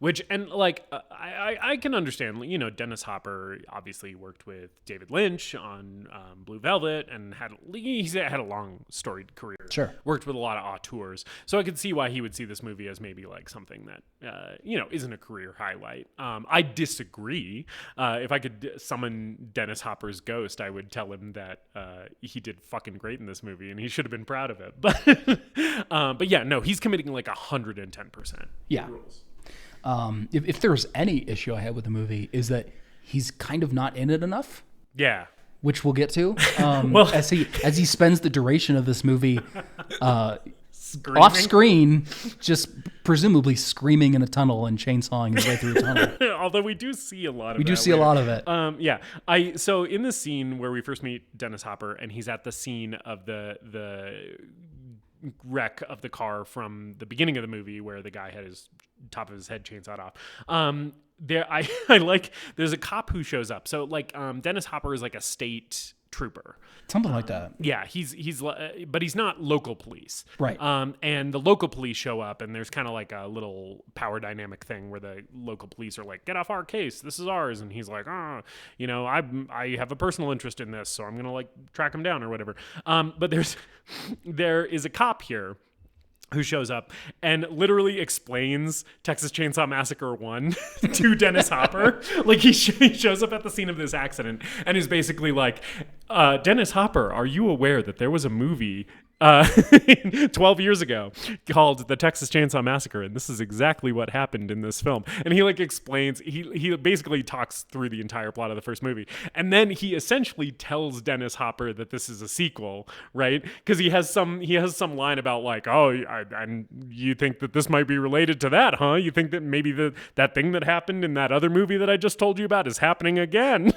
Which, and like, I can understand, you know, Dennis Hopper obviously worked with David Lynch on Blue Velvet and he's had a long storied career. Sure. Worked with a lot of auteurs. So I could see why he would see this movie as maybe like something that, you know, isn't a career highlight. I disagree. If I could summon Dennis Hopper's ghost, I would tell him that he did fucking great in this movie and he should have been proud of it. But yeah, no, he's committing like 110%. Yeah. If there's any issue I have with the movie is that he's kind of not in it enough. Yeah. Which we'll get to. Well, as he spends the duration of this movie off screen, just presumably screaming in a tunnel and chainsawing his way through a tunnel. Although we do see a lot of a lot of it. Yeah. So in the scene where we first meet Dennis Hopper and he's at the scene of the wreck of the car from the beginning of the movie where the guy had his top of his head chainsawed off. I like, there's a cop who shows up. So like, Dennis Hopper is like a state trooper. Something like that. Yeah, but he's not local police. Right. And the local police show up, and there's kind of like a little power dynamic thing where the local police are like, "Get off our case. This is ours." And he's like, you know, I have a personal interest in this, so I'm gonna like track him down or whatever. But there is a cop here who shows up and literally explains Texas Chainsaw Massacre 1 to Dennis Hopper. Like he shows up at the scene of this accident and is basically like, Dennis Hopper, are you aware that there was a movie 12 years ago called The Texas Chainsaw Massacre, and this is exactly what happened in this film. And he like explains, he basically talks through the entire plot of the first movie, and then he essentially tells Dennis Hopper that this is a sequel, right? Because he has some line about like, and you think that this might be related to that, huh? You think that maybe that thing that happened in that other movie that I just told you about is happening again?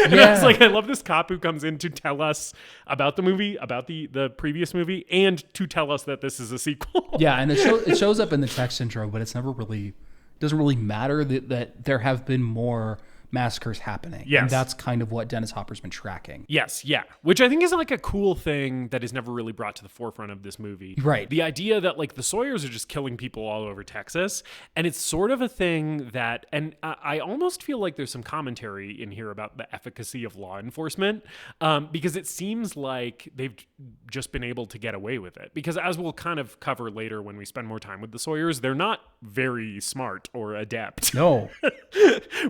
And I was like, I love this cop who comes in to tell us about the movie, about the previous movie, and to tell us that this is a sequel. Yeah, and it shows up in the text intro, but it's doesn't really matter that there have been more massacres happening. Yes. And that's kind of what Dennis Hopper's been tracking. Yes, yeah. Which I think is like a cool thing that is never really brought to the forefront of this movie. Right. The idea that like the Sawyers are just killing people all over Texas. And it's sort of a thing that, and I almost feel like there's some commentary in here about the efficacy of law enforcement, because it seems like they've just been able to get away with it. Because as we'll kind of cover later when we spend more time with the Sawyers, they're not very smart or adept. No.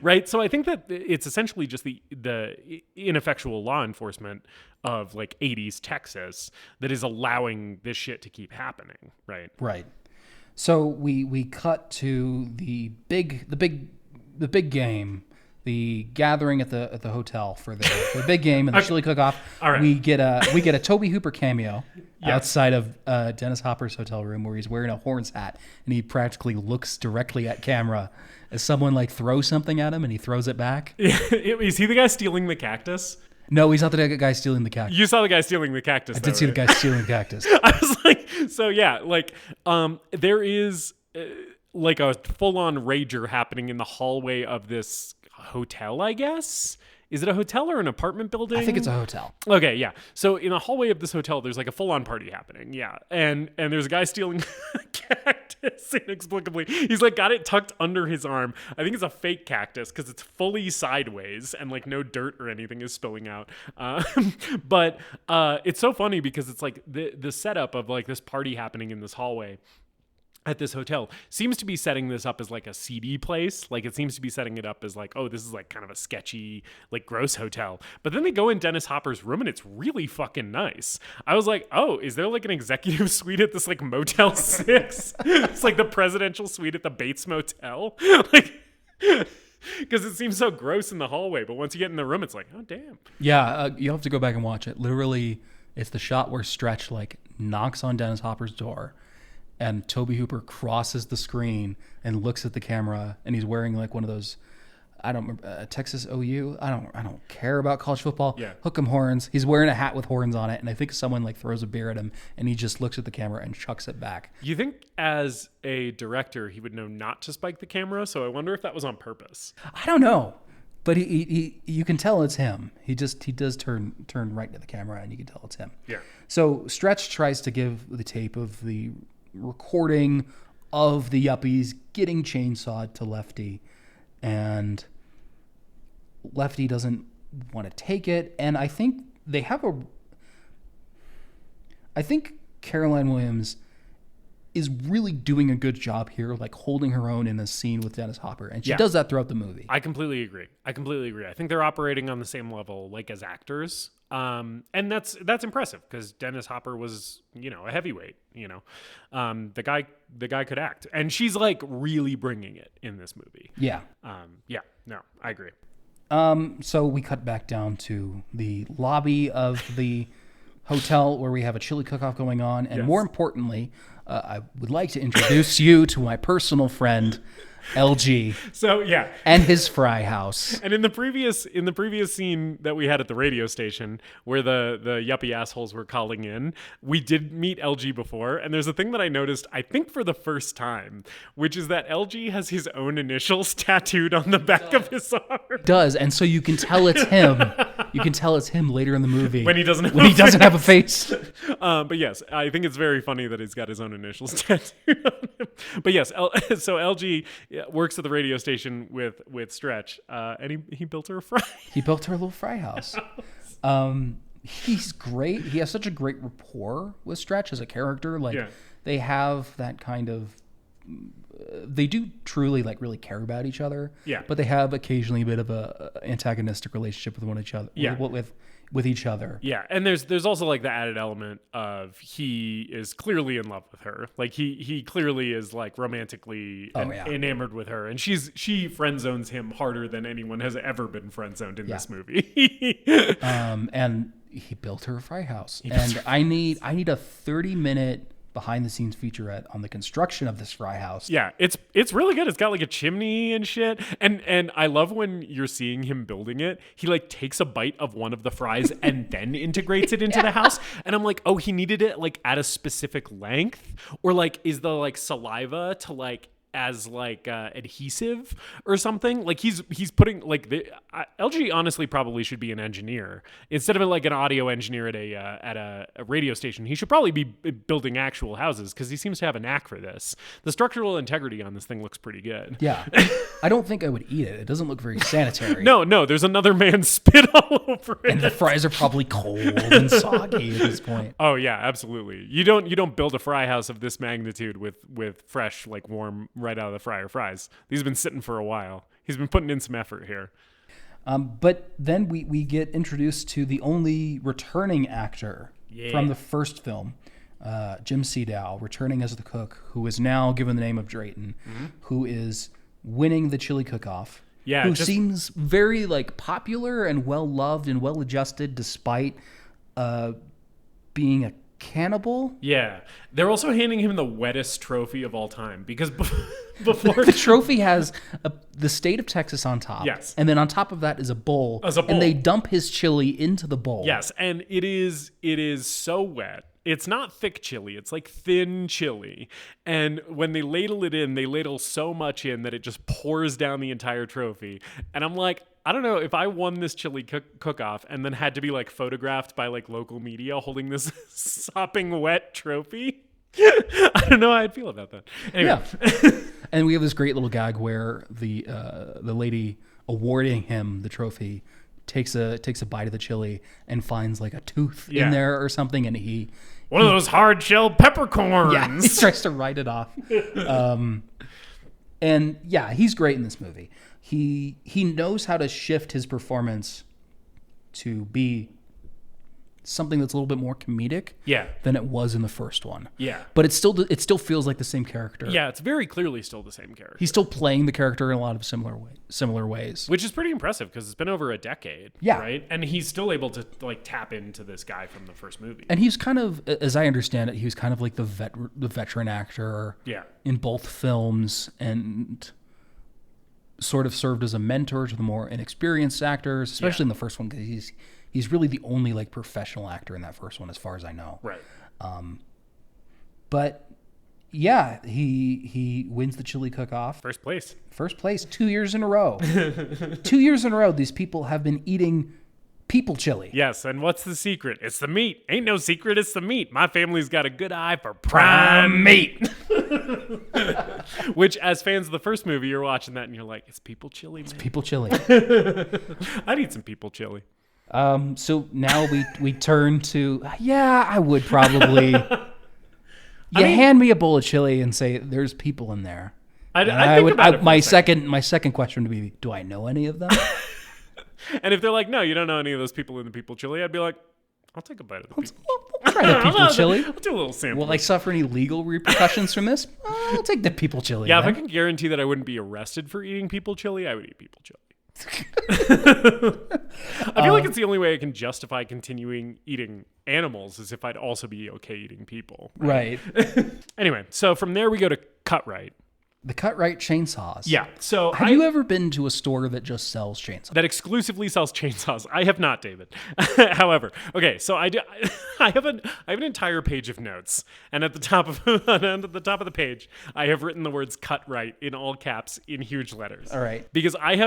Right? So I think that it's essentially just the ineffectual law enforcement of like 80s Texas that is allowing this shit to keep happening, right? Right. So we cut to the big game, the gathering at the hotel for the big game and the chili cook-off. All right. We get a Tobe Hooper cameo outside of Dennis Hopper's hotel room where he's wearing a horns hat and he practically looks directly at camera as someone like throws something at him and he throws it back. Is he the guy stealing the cactus? No, he's not the guy stealing the cactus. You saw the guy stealing the cactus. I did see the guy stealing the cactus. I was like, so yeah, like there is like a full-on rager happening in the hallway of this hotel, I guess. Is it a hotel or an apartment building? I think it's a hotel. Okay, yeah. So in the hallway of this hotel, there's like a full-on party happening. Yeah. And there's a guy stealing a cactus inexplicably. He's like got it tucked under his arm. I think it's a fake cactus because it's fully sideways and like no dirt or anything is spilling out. But it's so funny because it's like the setup of like this party happening in this hallway at this hotel seems to be setting this up as like a seedy place. Like it seems to be setting it up as like, oh, this is like kind of a sketchy, like gross hotel. But then they go in Dennis Hopper's room and it's really fucking nice. I was like, oh, is there like an executive suite at this like Motel 6? It's like the presidential suite at the Bates Motel. Like, because it seems so gross in the hallway. But once you get in the room, it's like, oh, damn. Yeah, you'll have to go back and watch it. Literally, it's the shot where Stretch like knocks on Dennis Hopper's door. And Tobe Hooper crosses the screen and looks at the camera, and he's wearing like one of those, I don't remember, Texas OU. I don't care about college football. Yeah. Hook 'em horns. He's wearing a hat with horns on it, and I think someone like throws a beer at him, and he just looks at the camera and chucks it back. You think as a director he would know not to spike the camera? So I wonder if that was on purpose. I don't know, but he you can tell it's him. He does turn right to the camera, and you can tell it's him. Yeah. So Stretch tries to give the tape of the recording of the yuppies getting chainsawed to Lefty, and Lefty doesn't want to take it. And I think Caroline Williams is really doing a good job here, like holding her own in this scene with Dennis Hopper, and she does that throughout the movie. I completely agree. I think they're operating on the same level, like as actors. And that's impressive because Dennis Hopper was, a heavyweight, the guy could act, and she's like really bringing it in this movie. Yeah. No, I agree. So we cut back down to the lobby of the hotel where we have a chili cook-off going on. And more importantly, I would like to introduce you to my personal friend, LG. So yeah, and his fry house. And in the previous scene that we had at the radio station where the yuppie assholes were calling in, we did meet LG before, and there's a thing that I noticed, I think for the first time, which is that LG has his own initials tattooed on the back of his arm. Does, and so you can tell it's him. You can tell it's him later in the movie when he doesn't have a face. But yes, I think it's very funny that he's got his own initials tattooed on him. But yes, so LG works at the radio station with Stretch, and he built her a fry. He built her a little fry house. He's great. He has such a great rapport with Stretch as a character. Like they have that kind of. They do truly like really care about each other. Yeah. But they have occasionally a bit of a antagonistic relationship with one each other. Yeah. With each other. Yeah, and there's also like the added element of he is clearly in love with her. Like he clearly is like romantically enamored with her, and she friend zones him harder than anyone has ever been friend zoned in this movie. And he built her a fry house, and I need a 30-minute behind the scenes featurette on the construction of this fry house. Yeah, it's really good. It's got like a chimney and shit. And I love when you're seeing him building it, he like takes a bite of one of the fries and then integrates it into the house. And I'm like, oh, he needed it like at a specific length, or like is the like saliva to like as like adhesive or something. Like he's putting like LG honestly probably should be an engineer instead of like an audio engineer at a radio station. He should probably be building actual houses because he seems to have a knack for this. The structural integrity on this thing looks pretty good. Yeah. I don't think I would eat it. It doesn't look very sanitary. No, there's another man's spit all over it. And the fries are probably cold and soggy at this point. Oh yeah, absolutely. You don't build a fry house of this magnitude with fresh, like warm, right out of the fryer fries. These have been sitting for a while. He's been putting in some effort here. But then we get introduced to the only returning actor from the first film, Jim Siedow, returning as the cook, who is now given the name of Drayton, who is winning the chili cook-off. Yeah, who seems very like popular and well loved and well adjusted despite being a cannibal. Yeah, they're also handing him the wettest trophy of all time because before the trophy has the state of Texas on top. Yes, and then on top of that is a bowl. And they dump his chili into the bowl. Yes, and it is so wet. It's not thick chili. It's like thin chili. And when they ladle it in, they ladle so much in that it just pours down the entire trophy. And I'm like, I don't know, if I won this chili cook-off and then had to be like photographed by like local media holding this sopping wet trophy, I don't know how I'd feel about that. Anyway. Yeah. And we have this great little gag where the lady awarding him the trophy takes a bite of the chili and finds like a tooth in there or something, and one of those hard shell peppercorns. Yeah, he tries to write it off. And yeah, he's great in this movie. He knows how to shift his performance to be something that's a little bit more comedic than it was in the first one. Yeah. But it still feels like the same character. Yeah, it's very clearly still the same character. He's still playing the character in a lot of similar ways. Which is pretty impressive because it's been over a decade, right? And he's still able to like tap into this guy from the first movie. And he's kind of, as I understand it, he was kind of like the veteran actor in both films and sort of served as a mentor to the more inexperienced actors, especially in the first one because he's really the only like professional actor in that first one, as far as I know. Right. But yeah, he wins the chili cook-off. First place. 2 years in a row. 2 years in a row, these people have been eating people chili. Yes, and what's the secret? It's the meat. Ain't no secret, it's the meat. My family's got a good eye for prime meat. Which, as fans of the first movie, you're watching that and you're like, it's people chili, man. It's people chili. I'd eat some people chili. So now we turn to, I would probably. Hand me a bowl of chili and say there's people in there. My second question would be, do I know any of them? And if they're like, no, you don't know any of those people in the people chili, I'd be like, I'll take a bite of the people. I'll try the people chili. I'll do a little sample. Will I suffer any legal repercussions from this? I'll take the people chili. Yeah, then. If I can guarantee that I wouldn't be arrested for eating people chili, I would eat people chili. I feel like it's the only way I can justify continuing eating animals is if I'd also be okay eating people. Right. Anyway, so from there we go to Cut-Rite. The Cut-Rite chainsaws. Yeah. So have you ever been to a store that just sells chainsaws? That exclusively sells chainsaws? I have not, David. However, okay, so I have an entire page of notes, and at the top of the page, I have written the words "Cut-Rite" in all caps in huge letters. All right. Because I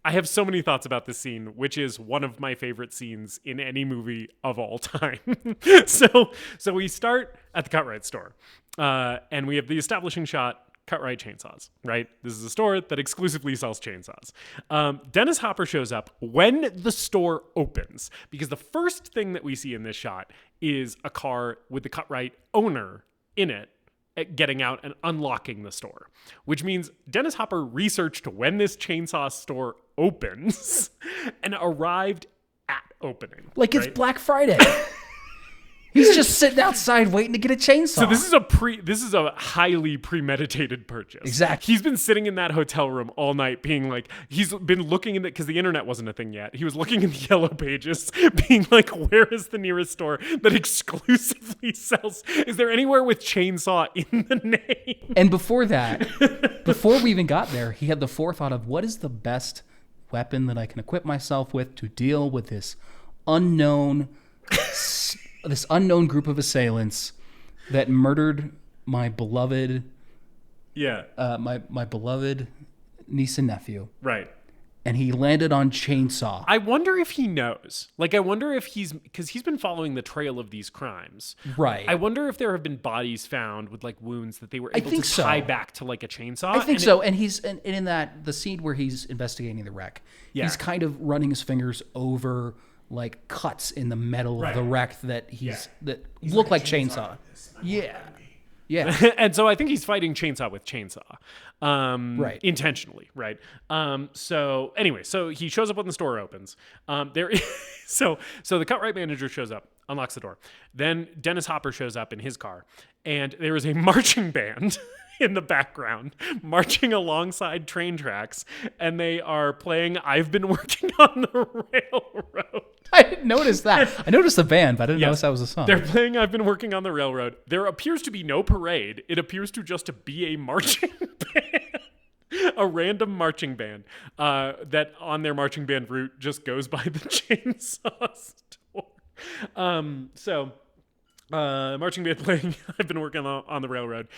have so many thoughts about this scene, which is one of my favorite scenes in any movie of all time. So we start at the Cut-Rite store. And we have the establishing shot, Cut-Rite chainsaws, right? This is a store that exclusively sells chainsaws. Dennis Hopper shows up when the store opens, because the first thing that we see in this shot is a car with the Cut-Rite owner in it getting out and unlocking the store, which means Dennis Hopper researched when this chainsaw store opens and arrived at opening. Like it's Black Friday. He's just sitting outside waiting to get a chainsaw. So this is a highly premeditated purchase. Exactly. He's been sitting in that hotel room all night being like, he's been looking in because the internet wasn't a thing yet. He was looking in the yellow pages being like, where is the nearest store that exclusively sells? Is there anywhere with chainsaw in the name? And before that, before we even got there, he had the forethought of what is the best weapon that I can equip myself with to deal with this unknown group of assailants that murdered my beloved Yeah. My beloved niece and nephew. Right. And he landed on Chainsaw. I wonder if he knows. Like, I wonder if because he's been following the trail of these crimes. Right. I wonder if there have been bodies found with like wounds that they were able to tie back to like a chainsaw. I think so. And he's in the scene where he's investigating the wreck. Yeah. He's kind of running his fingers over like cuts in the metal of the wreck that that look like chainsaw. Yeah. Yeah. And so I think he's fighting chainsaw with chainsaw. Right. Intentionally, right? So anyway, so he shows up when the store opens. So the cut-right manager shows up, unlocks the door. Then Dennis Hopper shows up in his car, and there is a marching band in the background marching alongside train tracks, and they are playing "I've Been Working on the Railroad." I didn't notice that. I noticed the band, but I didn't notice that was a song. They're playing "I've Been Working on the Railroad." There appears to be no parade. It appears to just be a marching band, a random marching band that on their marching band route just goes by the chainsaw store. Marching band playing "I've Been Working on the Railroad."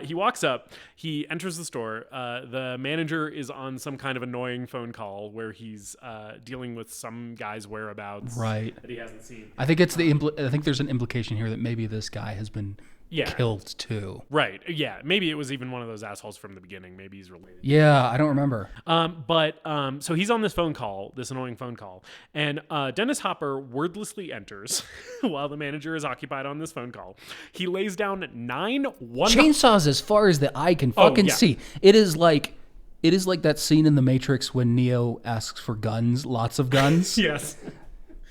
He walks up, he enters the store. The manager is on some kind of annoying phone call where he's dealing with some guy's whereabouts that he hasn't seen. I think I think there's an implication here that maybe this guy has been killed too. Right. Yeah. Maybe it was even one of those assholes from the beginning. Maybe he's related. Yeah, I don't remember. So he's on this phone call, this annoying phone call, and Dennis Hopper wordlessly enters while the manager is occupied on this phone call. He lays down chainsaws as far as the eye can fucking see. It is like that scene in The Matrix when Neo asks for guns, lots of guns. Yes.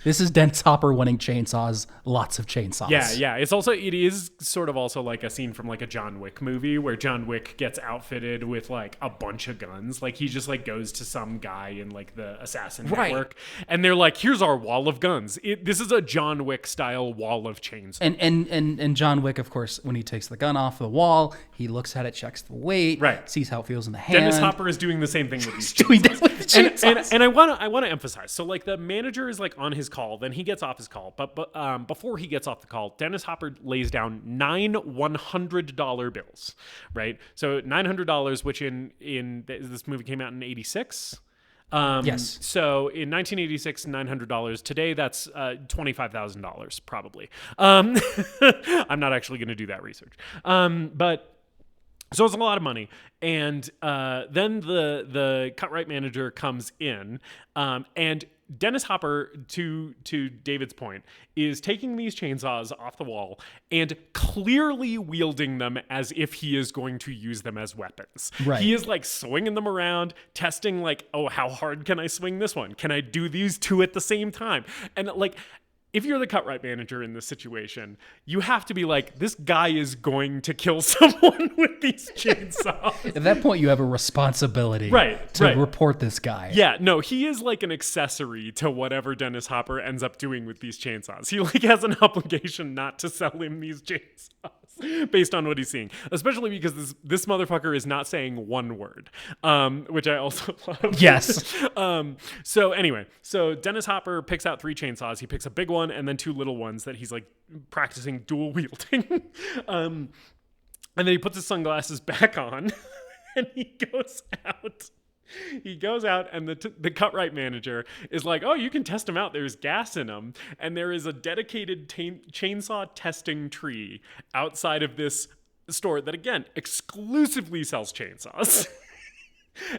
This is Dennis Hopper wanting chainsaws, lots of chainsaws. Yeah. It is sort of also like a scene from like a John Wick movie where John Wick gets outfitted with like a bunch of guns. Like he just like goes to some guy in like the assassin network, and they're like, "Here's our wall of guns." This is a John Wick style wall of chainsaws. And John Wick, of course, when he takes the gun off the wall, he looks at it, checks the weight, sees how it feels in the hand. Dennis Hopper is doing the same thing with these chainsaws. And I want to emphasize. So like the manager is like on his call, then he gets off his call. But before he gets off the call, Dennis Hopper lays down 9 $100 bills, right? So $900, which in this movie came out in 86. Yes. So in 1986, $900. Today, that's $25,000 probably. I'm not actually going to do that research. But so it's a lot of money. And then the cut-right manager comes in, and Dennis Hopper, to David's point, is taking these chainsaws off the wall and clearly wielding them as if he is going to use them as weapons. Right. He is like swinging them around, testing like, oh, how hard can I swing this one? Can I do these two at the same time? And like, if you're the cut-right manager in this situation, you have to be like, this guy is going to kill someone with these chainsaws. At that point, you have a responsibility to report this guy. Yeah, no, he is like an accessory to whatever Dennis Hopper ends up doing with these chainsaws. He like has an obligation not to sell him these chainsaws based on what he's seeing, especially because this motherfucker is not saying one word, which I also love. Yes. So anyway, so Dennis Hopper picks out 3 chainsaws. He picks a big one and then 2 little ones that he's like practicing dual wielding. And then he puts his sunglasses back on and he goes out. He goes out, and the cut-right manager is like, "Oh, you can test them out. There's gas in them." And there is a dedicated chainsaw testing tree outside of this store that, again, exclusively sells chainsaws.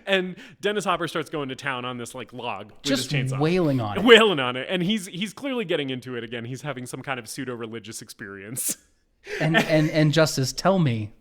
And Dennis Hopper starts going to town on this like log with just his chainsaw. wailing on it. And he's clearly getting into it again. He's having some kind of pseudo-religious experience. And Justus, tell me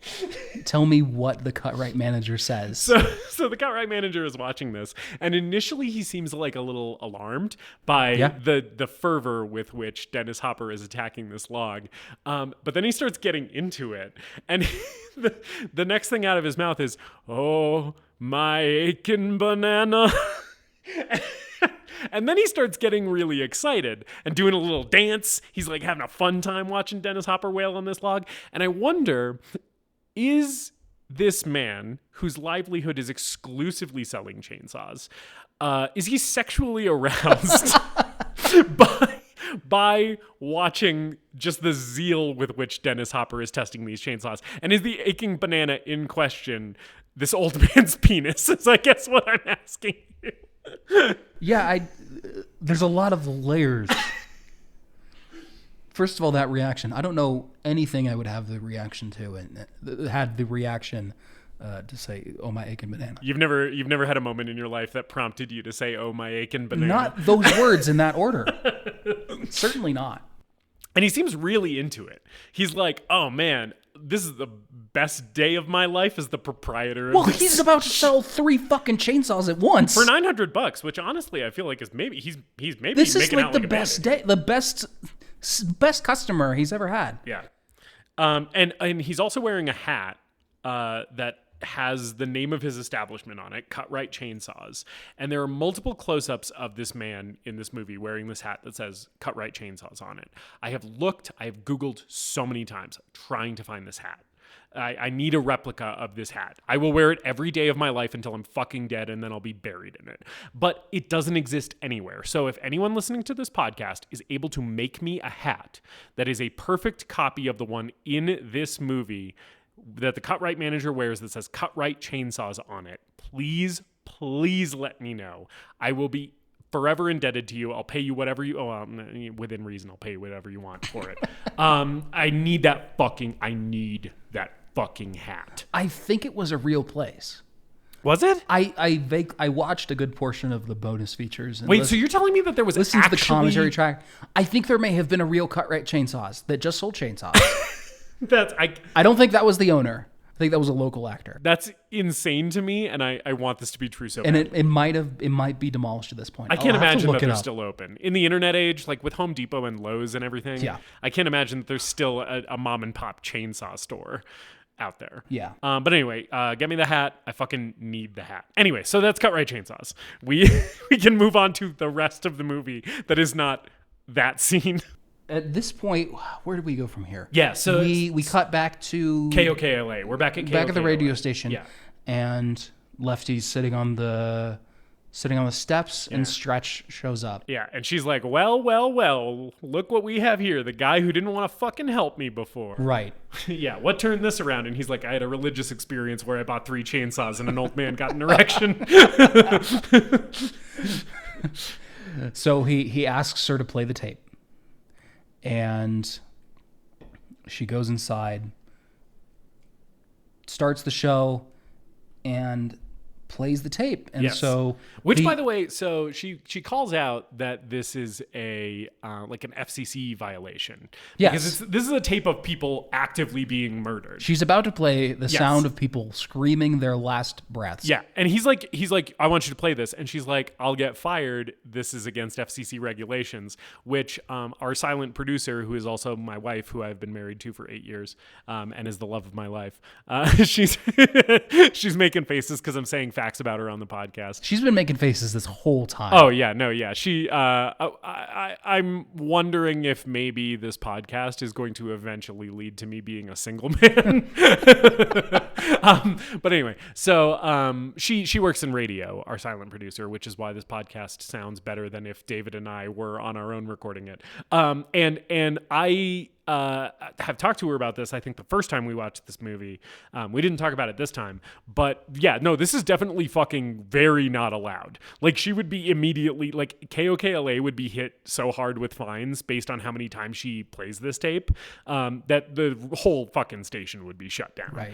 what the cut-right manager says. So the cut-right manager is watching this, and initially he seems like a little alarmed by the fervor with which Dennis Hopper is attacking this log. But then he starts getting into it, and the next thing out of his mouth is, "Oh, my aching banana." And then he starts getting really excited and doing a little dance. He's like having a fun time watching Dennis Hopper wail on this log. And I wonder, is this man whose livelihood is exclusively selling chainsaws, is he sexually aroused by watching just the zeal with which Dennis Hopper is testing these chainsaws. And is the aching banana in question this old man's penis? Is I guess what I'm asking you. Yeah, there's a lot of layers. First of all, that reaction. I don't know anything I would have the reaction to, and had the reaction to say, "Oh, my aching banana." You've never had a moment in your life that prompted you to say, "Oh, my aching banana." Not those words in that order. Certainly not. And he seems really into it. He's like, "Oh man, this is the best day of my life as the proprietor." Well, he's about to sell 3 fucking chainsaws at once for $900, which honestly I feel like is maybe he's maybe this is making like out the like best day, the best customer he's ever had. Yeah. And he's also wearing a hat that has the name of his establishment on it, Cut Right Chainsaws. And there are multiple close-ups of this man in this movie wearing this hat that says Cut Right Chainsaws on it. I have Googled so many times trying to find this hat. I need a replica of this hat. I will wear it every day of my life until I'm fucking dead, and then I'll be buried in it. But it doesn't exist anywhere. So if anyone listening to this podcast is able to make me a hat that is a perfect copy of the one in this movie that the Cut Right manager wears that says Cut Right Chainsaws on it, please let me know. I will be forever indebted to you. I'll pay you whatever within reason, I'll pay you whatever you want for it. I need that fucking hat. I think it was a real place. Was it? I watched a good portion of the bonus features. And so you're telling me that there was listened to the commentary track. I think there may have been a real Cut Right Chainsaws that just sold chainsaws. I don't think that was the owner. I think that was a local actor. That's insane to me, and I want this to be true so bad. And it might be demolished at this point. I can't imagine that they're still open. In the internet age, like with Home Depot and Lowe's and everything, yeah. I can't imagine that there's still a mom and pop chainsaw store out there. Yeah. But anyway, get me the hat. I fucking need the hat. Anyway, so that's Cut Right Chainsaws. We can move on to the rest of the movie that is not that scene. At this point, where do we go from here? Yeah, so we cut back to KOKLA. We're back at KOKLA. Back at the radio station. Yeah. And Lefty's sitting on the steps, and Stretch shows up. Yeah, and she's like, well, look what we have here. The guy who didn't want to fucking help me before. Right. Yeah, what turned this around? And he's like, I had a religious experience where I bought 3 chainsaws and an old man got an erection. So he asks her to play the tape. And she goes inside, starts the show, and plays the tape. And so, which by the way, so she calls out that this is a like an FCC violation. Yes, because this is a tape of people actively being murdered. She's about to play the sound of people screaming their last breaths. Yeah, and he's like, I want you to play this, and she's like, I'll get fired. This is against FCC regulations. Which our silent producer, who is also my wife, who I've been married to for 8 years, and is the love of my life, she's making faces because I'm saying facts about her on the podcast. She's been making faces this whole time. Oh yeah, no, yeah. She I'm wondering if maybe this podcast is going to eventually lead to me being a single man. But anyway, so she works in radio, our silent producer, which is why this podcast sounds better than if David and I were on our own recording it. And I have talked to her about this. I think the first time we watched this movie, we didn't talk about it this time, but yeah, no, this is definitely fucking very not allowed. Like she would be immediately like KOKLA would be hit so hard with fines based on how many times she plays this tape, that the whole fucking station would be shut down. Right.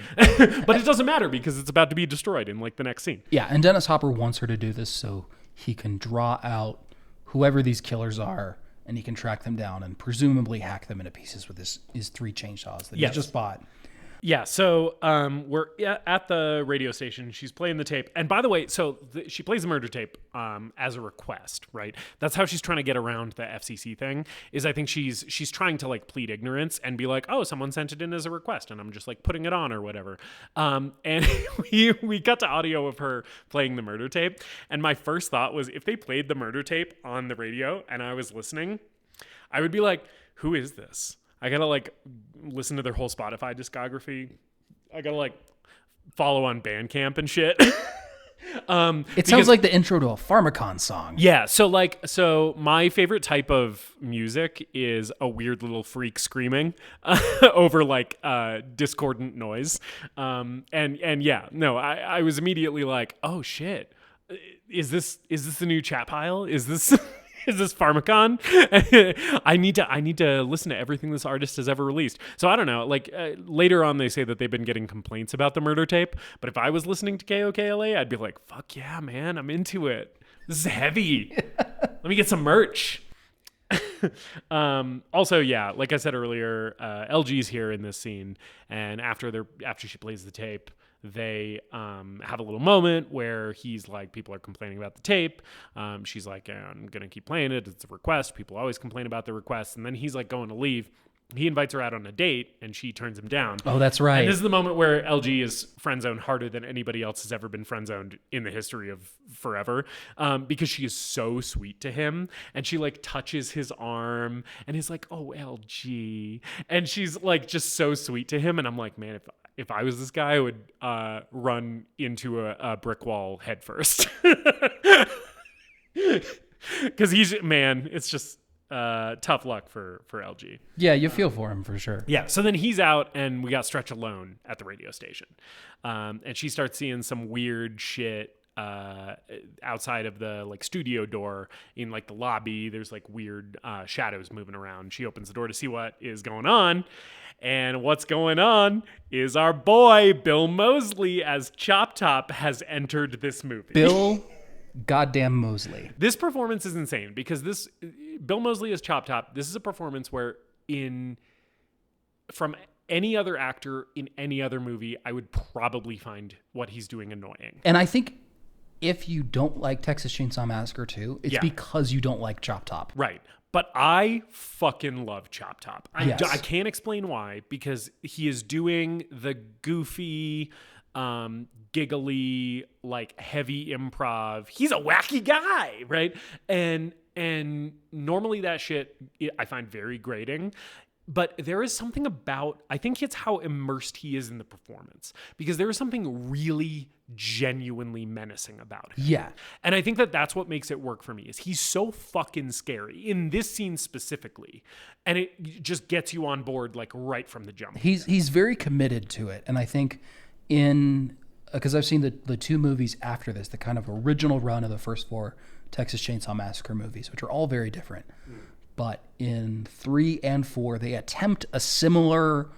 But it doesn't matter because it's about to be destroyed in like the next scene. Yeah. And Dennis Hopper wants her to do this so he can draw out whoever these killers are, and he can track them down and presumably hack them into pieces with his 3 chainsaws that he just bought. Yeah, so we're at the radio station. She's playing the tape. And by the way, so she plays the murder tape as a request, right? That's how she's trying to get around the FCC thing, is I think she's trying to like plead ignorance and be like, oh, someone sent it in as a request and I'm just like putting it on or whatever. And we got to audio of her playing the murder tape. And my first thought was if they played the murder tape on the radio and I was listening, I would be like, who is this? I gotta like listen to their whole Spotify discography. I gotta like follow on Bandcamp and shit. It sounds like the intro to a Pharmacon song. Yeah, so my favorite type of music is a weird little freak screaming over like discordant noise. And yeah, no, I was immediately like, oh shit, is this the new chat pile? Is this is this Pharmacon? I need to listen to everything this artist has ever released. So I don't know. Like later on, they say that they've been getting complaints about the murder tape. But if I was listening to KOKLA, I'd be like, "Fuck yeah, man! I'm into it. This is heavy. Let me get some merch." Also, yeah, like I said earlier, LG's here in this scene, and after she plays the tape, they have a little moment where he's like, people are complaining about the tape. She's like, I'm going to keep playing it. It's a request. People always complain about the request. And then he's like going to leave. He invites her out on a date and she turns him down. Oh, that's right. And this is the moment where LG is friend-zoned harder than anybody else has ever been friend-zoned in the history of forever, because she is so sweet to him. And she like touches his arm and he's like, oh, LG. And she's like just so sweet to him. And I'm like, man, if I was this guy, I would run into a brick wall head first. Because it's just tough luck for LG. Yeah, you feel for him for sure. Yeah, so then he's out and we got Stretch alone at the radio station. And she starts seeing some weird shit outside of the like studio door in like the lobby. There's like weird shadows moving around. She opens the door to see what is going on. And what's going on is our boy, Bill Moseley, as Chop Top, has entered this movie. Bill goddamn Moseley. This performance is insane because Bill Moseley as Chop Top, this is a performance where from any other actor in any other movie, I would probably find what he's doing annoying. And I think if you don't like Texas Chainsaw Massacre 2, it's because you don't like Chop Top. Right. But I fucking love Chop Top. I can't explain why, because he is doing the goofy, giggly, like heavy improv. He's a wacky guy, right? And normally that shit I find very grating. But there is something about, I think it's how immersed he is in the performance, because there is something really genuinely menacing about him. Yeah. And I think that that's what makes it work for me, is he's so fucking scary in this scene specifically. And it just gets you on board like right from the jump. He's very committed to it. And I think because I've seen the two movies after this, the kind of original run of the first 4 Texas Chainsaw Massacre movies, which are all very different. But in 3 and 4, they attempt a similar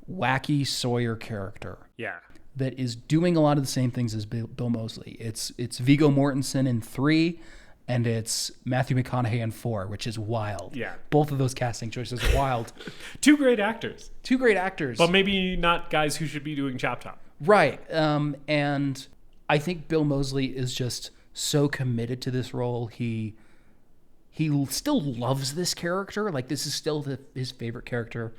wacky Sawyer character. Yeah. That is doing a lot of the same things as Bill Moseley. It's Viggo Mortensen in 3, and it's Matthew McConaughey in 4, which is wild. Yeah. Both of those casting choices are wild. Two great actors. But maybe not guys who should be doing Chop Top. Right. And I think Bill Moseley is just so committed to this role. He still loves this character. Like, this is still his favorite character.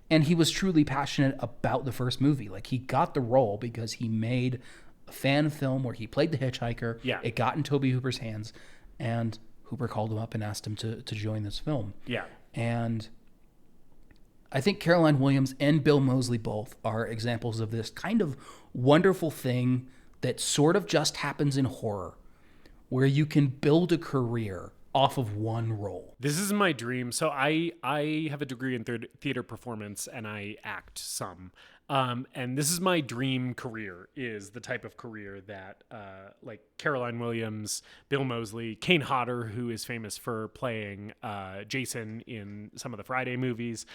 And he was truly passionate about the first movie. Like, he got the role because he made a fan film where he played the hitchhiker. Yeah. It got in Tobe Hooper's hands. And Hooper called him up and asked him to join this film. Yeah. And I think Caroline Williams and Bill Moseley both are examples of this kind of wonderful thing that sort of just happens in horror, where you can build a career off of one role. This is my dream. So I have a degree in theater performance and I act some. And this is my dream career, is the type of career that like Caroline Williams, Bill Moseley, Kane Hodder, who is famous for playing Jason in some of the Friday movies,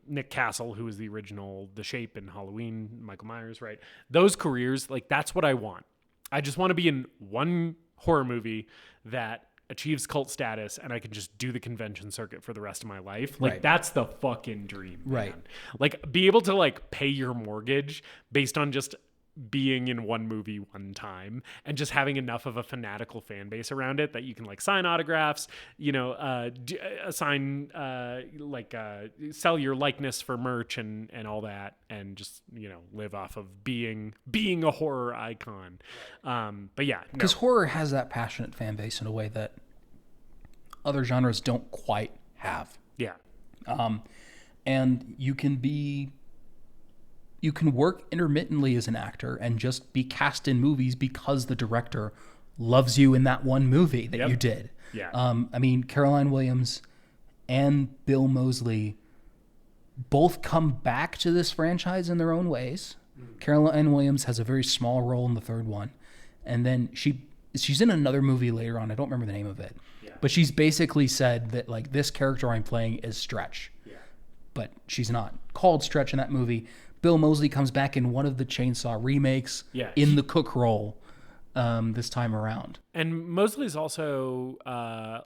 Nick Castle, who is the original The Shape in Halloween, Michael Myers, right? Those careers, like, that's what I want. I just want to be in one horror movie that achieves cult status and I can just do the convention circuit for the rest of my life. Like, that's the fucking dream, man. Right. Like, be able to like pay your mortgage based on just being in one movie one time and just having enough of a fanatical fan base around it that you can like sign autographs, sell your likeness for merch and all that, and just, live off of being a horror icon. But yeah, because horror has that passionate fan base in a way that other genres don't quite have. Yeah. And you can you can work intermittently as an actor and just be cast in movies because the director loves you in that one movie that you did. Yeah. I mean, Caroline Williams and Bill Moseley both come back to this franchise in their own ways. Caroline Williams has a very small role in the third one. And then she's in another movie later on. I don't remember the name of it. Yeah. But she's basically said that, like, this character I'm playing is Stretch. Yeah. But she's not called Stretch in that movie. Bill Moseley comes back in one of the Chainsaw remakes in the cook role this time around. And Moseley's also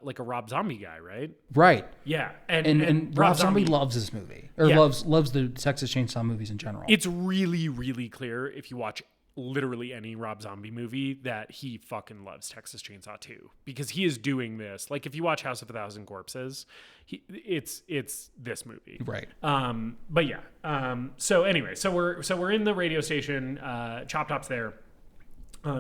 like a Rob Zombie guy, right? Right. Yeah. And Rob Zombie loves this movie. Or loves the Texas Chainsaw movies in general. It's really, really clear if you watch literally any Rob Zombie movie that he fucking loves Texas Chainsaw 2, because he is doing this. Like, if you watch House of a Thousand Corpses, it's this movie. Right. But yeah. So anyway, so we're in the radio station. Chop Top's there.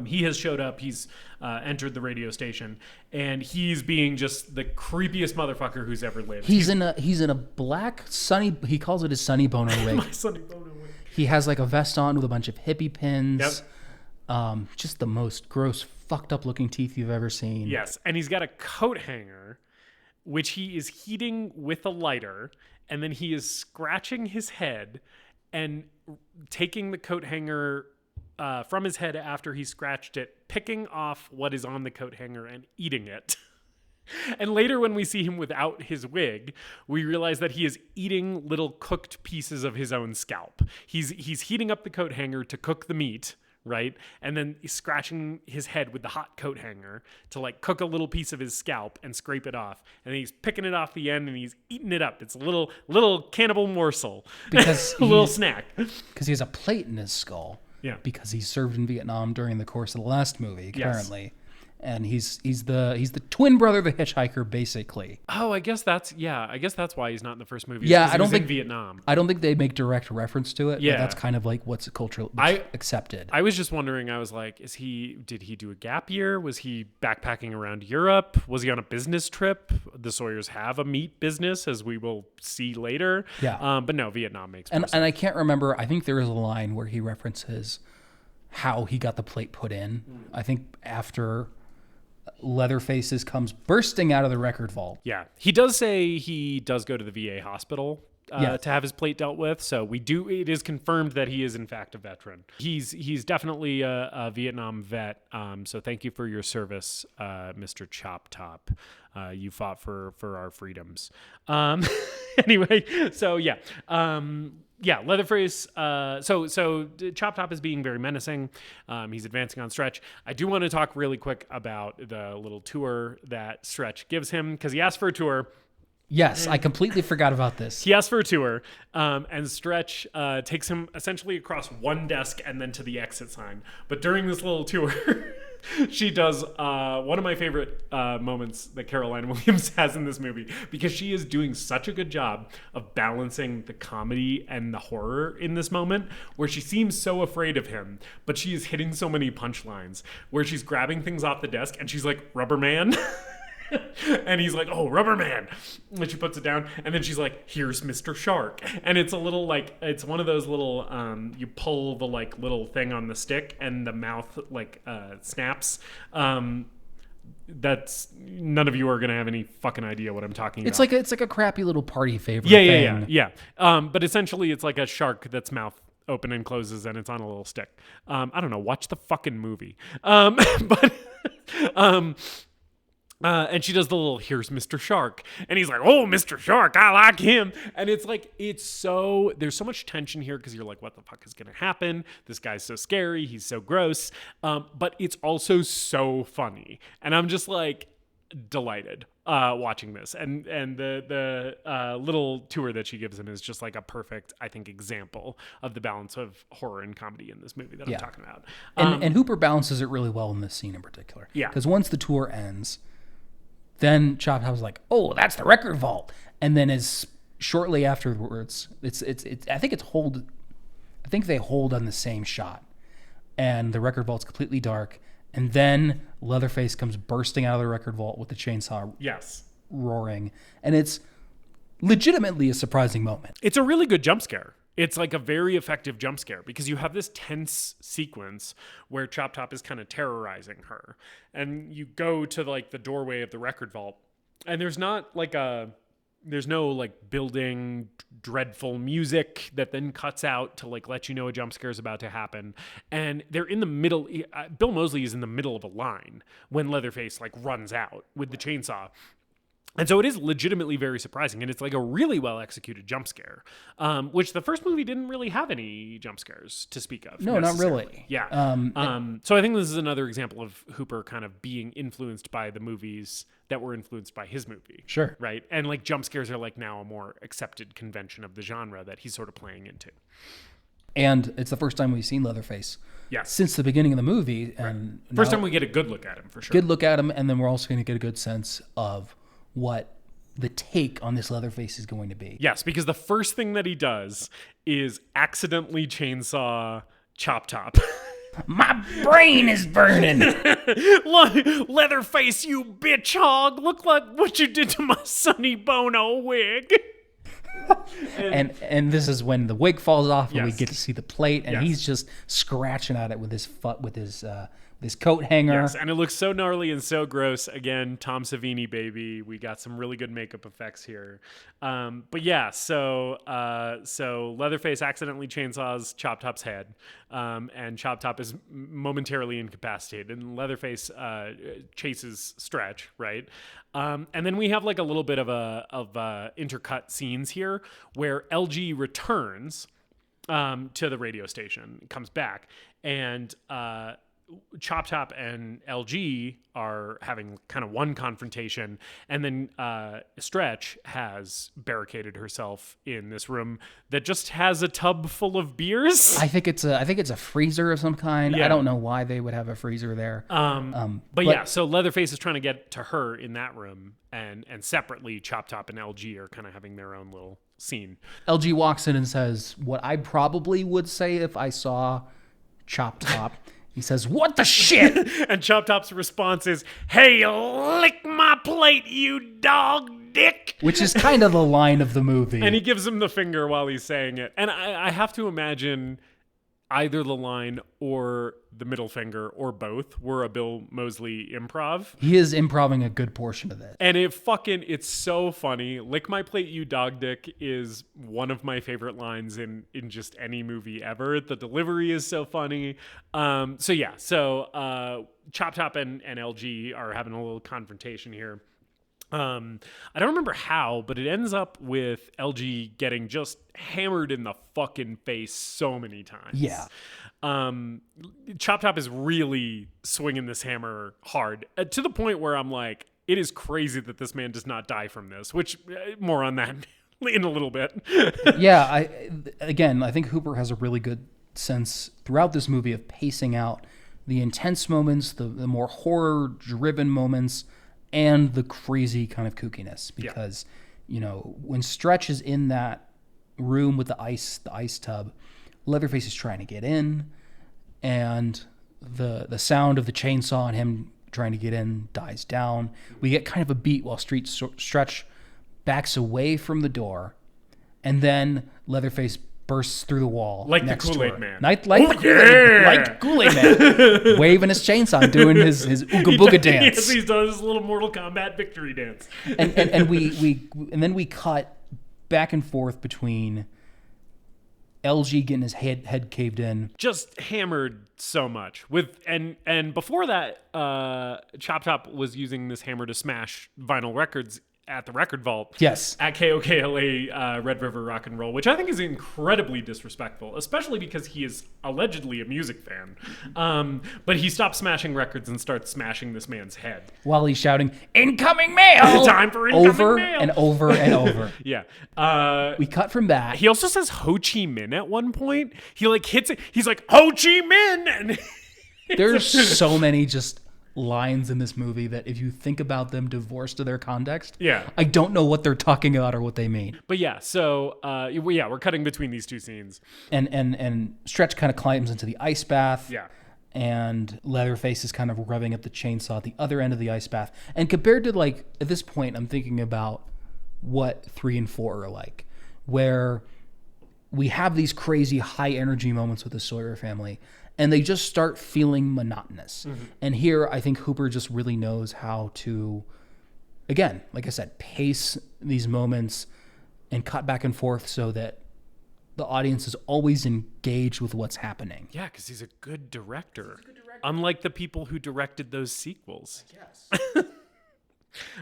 He has showed up. He's entered the radio station, and he's being just the creepiest motherfucker who's ever lived. He's in a black sunny. He calls it his Sonny Bono wig. My Sonny Bono wig. He has like a vest on with a bunch of hippie pins. Yep. Just the most gross, fucked up looking teeth you've ever seen. Yes, and he's got a coat hanger, which he is heating with a lighter, and then he is scratching his head and taking the coat hanger from his head after he scratched it, picking off what is on the coat hanger and eating it. And later, when we see him without his wig, we realize that he is eating little cooked pieces of his own scalp. He's heating up the coat hanger to cook the meat, right? And then he's scratching his head with the hot coat hanger to like cook a little piece of his scalp and scrape it off. And then he's picking it off the end and he's eating it up. It's a little cannibal morsel, because a little snack. Because he has a plate in his skull. Yeah. Because he served in Vietnam during the course of the last movie, apparently. Yes. And he's the twin brother of the hitchhiker, basically. Oh, I guess that's why he's not in the first movie. Yeah, I don't think in Vietnam. I don't think they make direct reference to it. Yeah, but that's kind of like what's culturally accepted. I was just wondering. I was like, did he do a gap year? Was he backpacking around Europe? Was he on a business trip? The Sawyers have a meat business, as we will see later. Yeah. But no, Vietnam makes more sense. And I can't remember. I think there is a line where he references how he got the plate put in. I think after Leatherface's comes bursting out of the record vault. Yeah. He does say he does go to the VA hospital to have his plate dealt with. So it is confirmed that he is in fact a veteran. He's definitely a Vietnam vet. So thank you for your service, Mr. Chop Top. You fought for our freedoms. Anyway, so yeah. Yeah, Leatherface. So Chop Top is being very menacing. He's advancing on Stretch. I do want to talk really quick about the little tour that Stretch gives him, because he asked for a tour. Yes, I completely forgot about this. He asked for a tour, and Stretch takes him essentially across one desk and then to the exit sign. But during this little tour, she does one of my favorite moments that Caroline Williams has in this movie, because she is doing such a good job of balancing the comedy and the horror in this moment, where she seems so afraid of him, but she is hitting so many punchlines where she's grabbing things off the desk and she's like, "Rubber man." And he's like, "Oh, Rubber man." And she puts it down, and then she's like, "Here's Mr. Shark." And it's a little like, it's one of those little, you pull the like little thing on the stick and the mouth like snaps. That's, none of you are gonna have any fucking idea what I'm talking about. It's like a crappy little party favor thing. Yeah. But essentially it's like a shark that's mouth open and closes and it's on a little stick. I don't know, watch the fucking movie. And she does the little, "Here's Mr. Shark." And he's like, "Oh, Mr. Shark, I like him." And it's like, there's so much tension here, because you're like, what the fuck is going to happen? This guy's so scary. He's so gross. But it's also so funny. And I'm just like delighted watching this. And the little tour that she gives him is just like a perfect, I think, example of the balance of horror and comedy in this movie that I'm talking about. And Hooper balances it really well in this scene in particular. Yeah. Because once the tour ends, then Chop Top was like, "Oh, that's the record vault." And then as shortly afterwards, I think they hold on the same shot, and the record vault's completely dark. And then Leatherface comes bursting out of the record vault with the chainsaw roaring. And it's legitimately a surprising moment. It's a really good jump scare. It's like a very effective jump scare because you have this tense sequence where Chop Top is kind of terrorizing her. And you go to like the doorway of the record vault, and there's no like building dreadful music that then cuts out to like let you know a jump scare is about to happen. And they're in the middle. Bill Moseley is in the middle of a line when Leatherface like runs out with the chainsaw. And so it is legitimately very surprising, and it's like a really well-executed jump scare, which the first movie didn't really have any jump scares to speak of. No, not really. Yeah. So I think this is another example of Hooper kind of being influenced by the movies that were influenced by his movie. Sure. Right? And like jump scares are like now a more accepted convention of the genre that he's sort of playing into. And it's the first time we've seen Leatherface since the beginning of the movie. And first time we get a good look at him, for sure. Good look at him, and then we're also going to get a good sense of what the take on this Leatherface is going to be. Yes, because the first thing that he does is accidentally chainsaw Chop Top. My brain is burning. Leatherface, you bitch hog. Look like what you did to my Sonny Bono wig. and this is when the wig falls off and we get to see the plate, and he's just scratching at it with his this coat hanger. Yes, and it looks so gnarly and so gross. Again, Tom Savini, baby. We got some really good makeup effects here. But yeah, so Leatherface accidentally chainsaws Chop Top's head, and Chop Top is momentarily incapacitated, and Leatherface chases Stretch, right? And then we have like a little bit of intercut scenes here where LG returns to the radio station, comes back, and Chop Top and LG are having kind of one confrontation, and then Stretch has barricaded herself in this room that just has a tub full of beers. I think it's a freezer of some kind. Yeah. I don't know why they would have a freezer there. But yeah, so Leatherface is trying to get to her in that room, and separately Chop Top and LG are kind of having their own little scene. LG walks in and says what I probably would say if I saw Chop Top. He says, "What the shit?" And Chop Top's response is, "Hey, lick my plate, you dog dick." Which is kind of the line of the movie. And he gives him the finger while he's saying it. And I have to imagine either the line or the middle finger or both were a Bill Moseley improv. He is improving a good portion of it. And it's so funny. Lick my plate, you dog dick is one of my favorite lines in just any movie ever. The delivery is so funny. So Chop Top and LG are having a little confrontation here. I don't remember how, but it ends up with LG getting just hammered in the fucking face so many times. Yeah. Chop Top is really swinging this hammer hard to the point where I'm like, it is crazy that this man does not die from this, which more on that in a little bit. Yeah. I think Hooper has a really good sense throughout this movie of pacing out the intense moments, the more horror driven moments, and the crazy kind of kookiness, because, when Stretch is in that room with the ice tub, Leatherface is trying to get in, and the sound of the chainsaw and him trying to get in dies down. We get kind of a beat while Stretch backs away from the door, and then Leatherface bursts through the wall. Like the Kool-Aid Man. Like the Kool-Aid Man. Waving his chainsaw, doing his Ooga Booga dance. Yes, he's done his little Mortal Kombat victory dance. And then we cut back and forth between LG getting his head caved in. Just hammered so much. And before that, Chop Top was using this hammer to smash vinyl records at the record vault. Yes. At KOKLA Red River Rock and Roll, which I think is incredibly disrespectful, especially because he is allegedly a music fan. But he stops smashing records and starts smashing this man's head. While he's shouting, "Incoming mail!" Time for incoming over mail! And over and over. Yeah. We cut from that. He also says Ho Chi Minh at one point. He like hits it. He's like, Ho Chi Minh! And there's so many just lines in this movie that if you think about them divorced to their context, I don't know what they're talking about or what they mean. But we're cutting between these two scenes. And Stretch kind of climbs into the ice bath. Yeah. And Leatherface is kind of revving up the chainsaw at the other end of the ice bath. And compared to at this point, I'm thinking about what 3 and 4 are like, where we have these crazy high energy moments with the Sawyer family, and they just start feeling monotonous. And here, I think Hooper just really knows how to, again, like I said, pace these moments and cut back and forth so that the audience is always engaged with what's happening. Yeah, because he's a good director. Unlike the people who directed those sequels. I guess.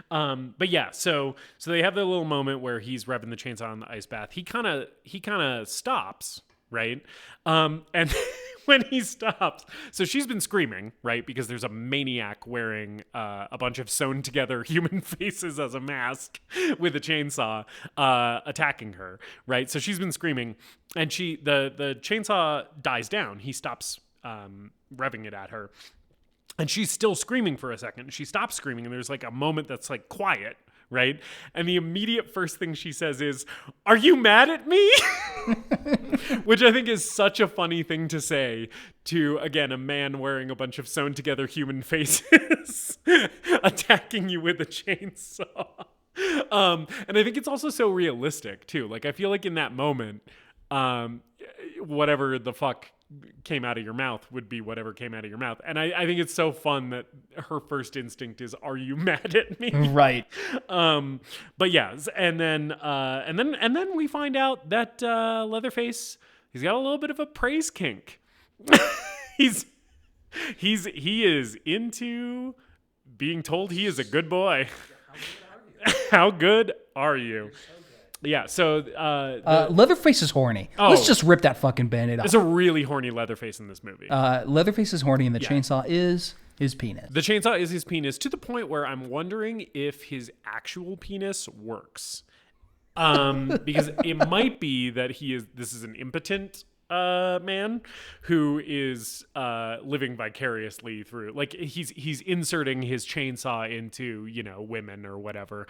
But yeah, so they have the little moment where he's revving the chainsaw in the ice bath. He kind of stops, right? And when he stops, so she's been screaming, right? Because there's a maniac wearing a bunch of sewn together human faces as a mask with a chainsaw attacking her, right? So she's been screaming, and the chainsaw dies down. He stops revving it at her. And she's still screaming for a second. She stops screaming, and there's like a moment that's like quiet, right? And the immediate first thing she says is, "Are you mad at me?" Which I think is such a funny thing to say to, again, a man wearing a bunch of sewn together human faces attacking you with a chainsaw. And I think it's also so realistic too. Like, I feel like in that moment, whatever the fuck came out of your mouth would be whatever came out of your mouth. And I think it's so fun that her first instinct is, "Are you mad at me?" Right. But yeah, and then we find out that Leatherface, he's got a little bit of a praise kink. he is into being told he is a good boy. How good are you? Yeah, so Leatherface is horny. Let's just rip that fucking Band-Aid off. There's a really horny Leatherface in this movie. Leatherface is horny, and the chainsaw is his penis. The chainsaw is his penis, to the point where I'm wondering if his actual penis works. Because it might be that this is an impotent man who is living vicariously through, like, he's inserting his chainsaw into, women or whatever,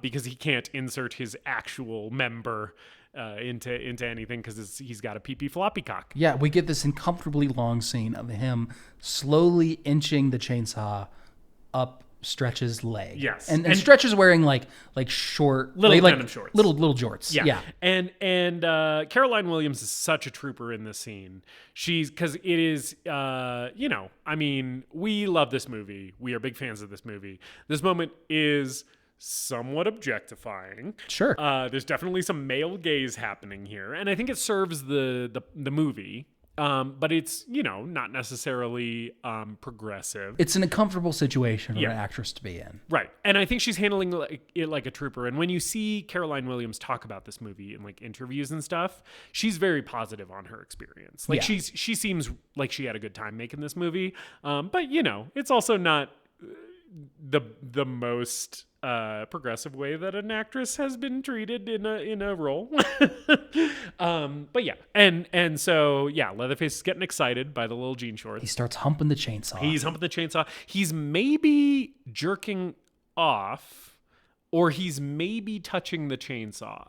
because he can't insert his actual member into anything because he's got a pee-pee floppy cock. Yeah, we get this uncomfortably long scene of him slowly inching the chainsaw up Stretch's leg. Yes. And Stretch is wearing like short little like denim shorts. Little jorts. Yeah. And Caroline Williams is such a trooper in this scene. Because it is we love this movie. We are big fans of this movie. This moment is somewhat objectifying. Sure. There's definitely some male gaze happening here, and I think it serves the movie. But it's, not necessarily progressive. It's an uncomfortable situation for an actress to be in. Right. And I think she's handling it like a trooper. And when you see Caroline Williams talk about this movie in like interviews and stuff, she's very positive on her experience. Like she seems like she had a good time making this movie. But it's also not the most progressive way that an actress has been treated in a role. But yeah, and so yeah, Leatherface is getting excited by the little jean shorts. He starts humping the chainsaw. He's maybe jerking off, or he's maybe touching the chainsaw.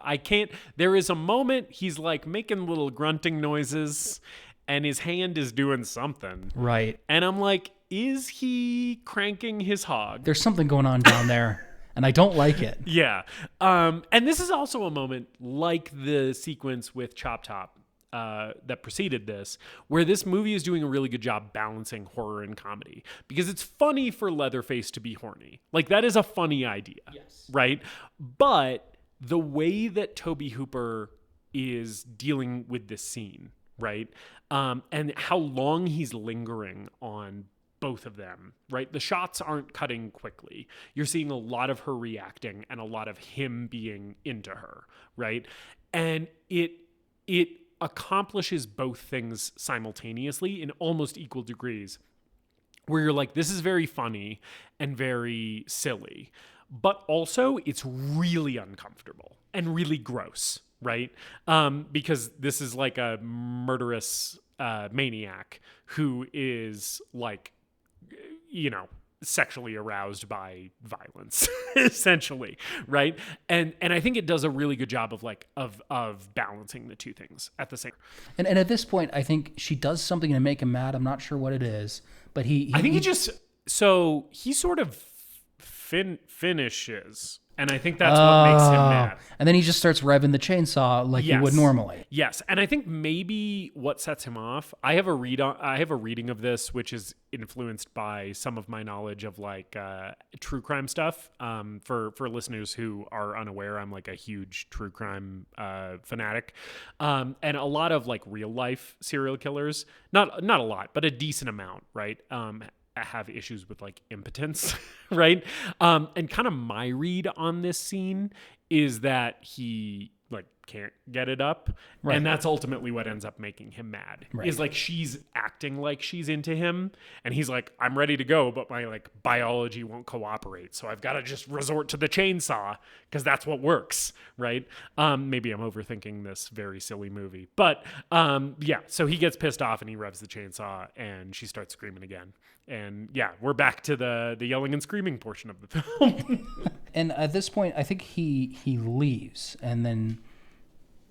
There is a moment he's like making little grunting noises, and his hand is doing something. Right. And I'm like, is he cranking his hog? There's something going on down there. And I don't like it. Yeah. And this is also a moment like the sequence with Chop Top that preceded this, where this movie is doing a really good job balancing horror and comedy. Because it's funny for Leatherface to be horny. Like, that is a funny idea. Yes. Right? But the way that Tobe Hooper is dealing with this scene, right? And how long he's lingering on both of them, right? The shots aren't cutting quickly. You're seeing a lot of her reacting and a lot of him being into her, right? And it accomplishes both things simultaneously in almost equal degrees, where you're like, this is very funny and very silly, but also it's really uncomfortable and really gross, right? Because this is like a murderous maniac who is like, sexually aroused by violence, essentially, right? And I think it does a really good job of balancing the two things at the same. And at this point, I think she does something to make him mad. I'm not sure what it is, but he sort of finishes. And I think that's what makes him mad. And then he just starts revving the chainsaw like he would normally. Yes, and I think maybe what sets him off. I have a reading of this, which is influenced by some of my knowledge of like true crime stuff. For listeners who are unaware, I'm like a huge true crime fanatic, and a lot of like real life serial killers. Not a lot, but a decent amount, right? Have issues with like impotence, right? And kind of my read on this scene is that he like can't get it up, right. And that's ultimately what ends up making him mad. Right. Is like she's acting like she's into him, and he's like, I'm ready to go, but my like biology won't cooperate, so I've got to just resort to the chainsaw because that's what works, right? Maybe I'm overthinking this very silly movie, but yeah. So he gets pissed off and he revs the chainsaw, and she starts screaming again. And yeah, we're back to the yelling and screaming portion of the film. And at this point, I think he leaves, and then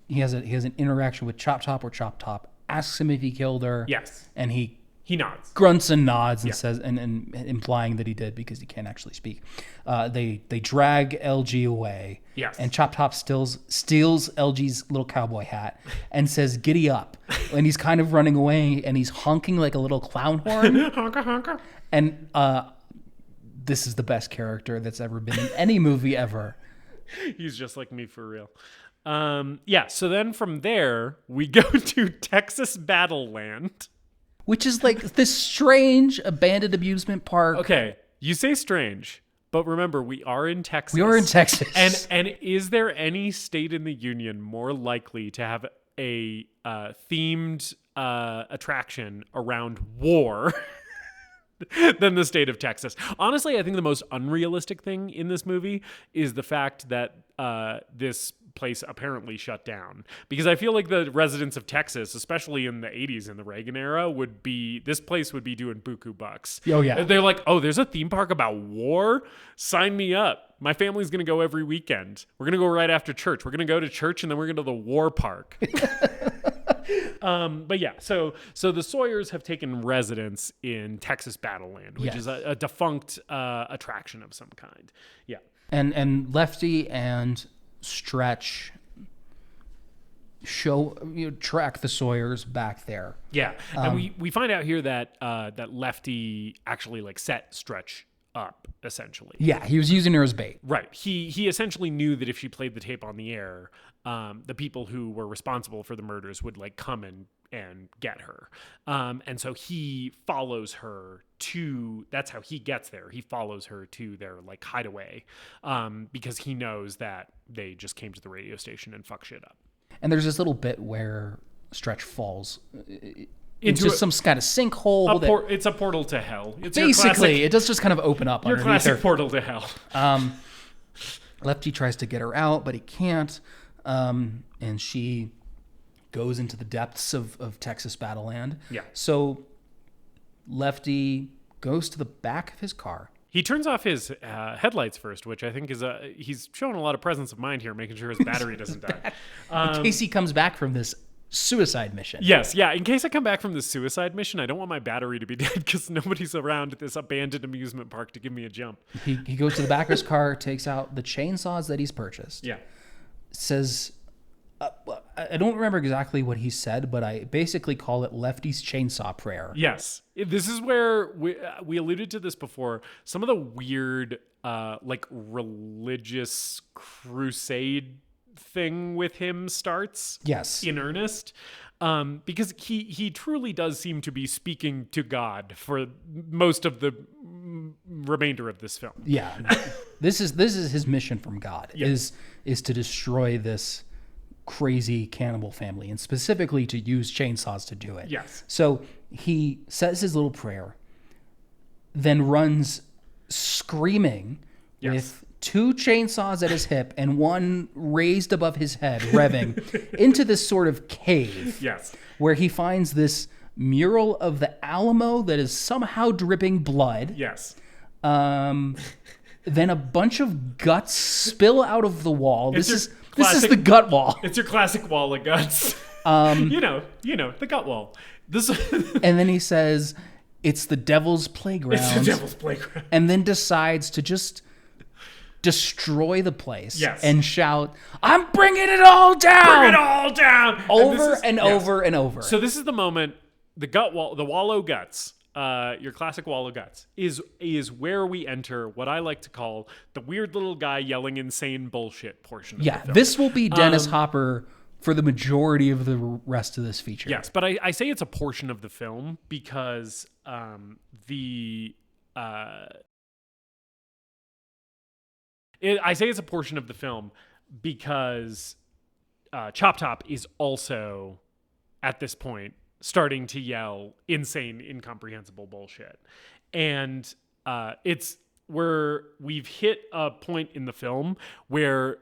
he has an interaction with Chop Top, where Chop Top asks him if he killed her. Yes, and he nods, grunts and nods, and says, and implying that he did because he can't actually speak. They drag LG away. Yes, and Chop Top steals LG's little cowboy hat and says, "Giddy up!" And he's kind of running away, and he's honking like a little clown horn. Honka honka. And this is the best character that's ever been in any movie ever. He's just like me for real. Yeah. So then from there we go to Texas Battleland, which is like this strange abandoned amusement park. Okay, you say strange, but remember, we are in Texas. We are in Texas. And is there any state in the union more likely to have a themed attraction around war than the state of Texas? Honestly, I think the most unrealistic thing in this movie is the fact that this place apparently shut down, because I feel like the residents of Texas, especially in the 80s in the Reagan era, this place would be doing buku bucks. Oh yeah. They're like, oh, there's a theme park about war? Sign me up. My family's going to go every weekend. We're going to go right after church. We're going to go to church, and then we're going to the war park. But yeah, so the Sawyers have taken residence in Texas Battleland, which is a defunct attraction of some kind. Yeah. And Lefty and Stretch track the Sawyers back there. Yeah, and we find out here that that Lefty actually like set Stretch up, essentially. Yeah, he was using her as bait. Right. He essentially knew that if she played the tape on the air, the people who were responsible for the murders would like come and get her. And so he follows her that's how he gets there. He follows her to their like hideaway, because he knows that they just came to the radio station and fuck shit up. And there's this little bit where Stretch falls into some kind of sinkhole. It's a portal to hell. It's basically, it does just kind of open up. Your classic portal to hell. Lefty tries to get her out, but he can't. And she goes into the depths of Texas Battleland. Yeah. So Lefty goes to the back of his car. He turns off his headlights first, which I think is he's showing a lot of presence of mind here, making sure his battery doesn't die. In case he comes back from this suicide mission. Yes, yeah. In case I come back from this suicide mission, I don't want my battery to be dead because nobody's around at this abandoned amusement park to give me a jump. He goes to the back of his car, takes out the chainsaws that he's purchased. Yeah. Says, I don't remember exactly what he said, but I basically call it Lefty's chainsaw prayer. Yes. This is where we alluded to this before. Some of the weird, like religious crusade thing with him starts. Yes. In earnest. Because he truly does seem to be speaking to God for most of the remainder of this film. Yeah. This is his mission from God. Yes. Is to destroy this crazy cannibal family, and specifically to use chainsaws to do it. Yes. So he says his little prayer, then runs screaming with two chainsaws at his hip and one raised above his head, revving, into this sort of cave. Yes. Where he finds this mural of the Alamo that is somehow dripping blood. Yes. Then a bunch of guts spill out of the wall. This is the gut wall. It's your classic wall of guts. You know, the gut wall. And then he says, "It's the devil's playground." It's the devil's playground. And then decides to just destroy the place Yes. and shout, "I'm bringing it all down!" Bring it all down! Over and over and over. So this is the moment, the wallow guts, your classic wallow guts, is where we enter what I like to call the weird little guy yelling insane bullshit portion of the film. This will be Dennis Hopper for the majority of the rest of this feature. Yes, but I say it's a portion of the film because I say it's a portion of the film because Chop Top is also, at this point, starting to yell insane, incomprehensible bullshit. And it's where we've hit a point in the film where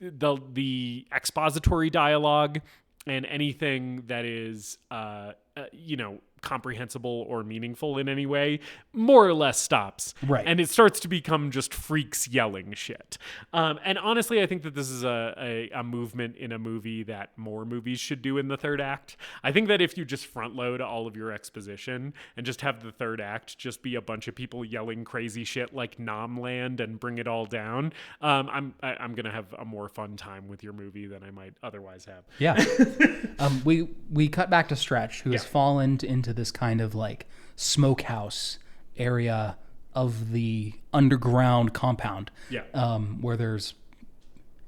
the expository dialogue and anything that is, comprehensible or meaningful in any way more or less stops. Right. And it starts to become just freaks yelling shit. And honestly, I think that this is a movement in a movie that more movies should do in the third act. I think that if you just front load all of your exposition and just have the third act just be a bunch of people yelling crazy shit like Nom Land and bring it all down, I'm going to have a more fun time with your movie than I might otherwise have. Yeah. We cut back to Stretch, who has fallen into this kind of like smokehouse area of the underground compound. Where there's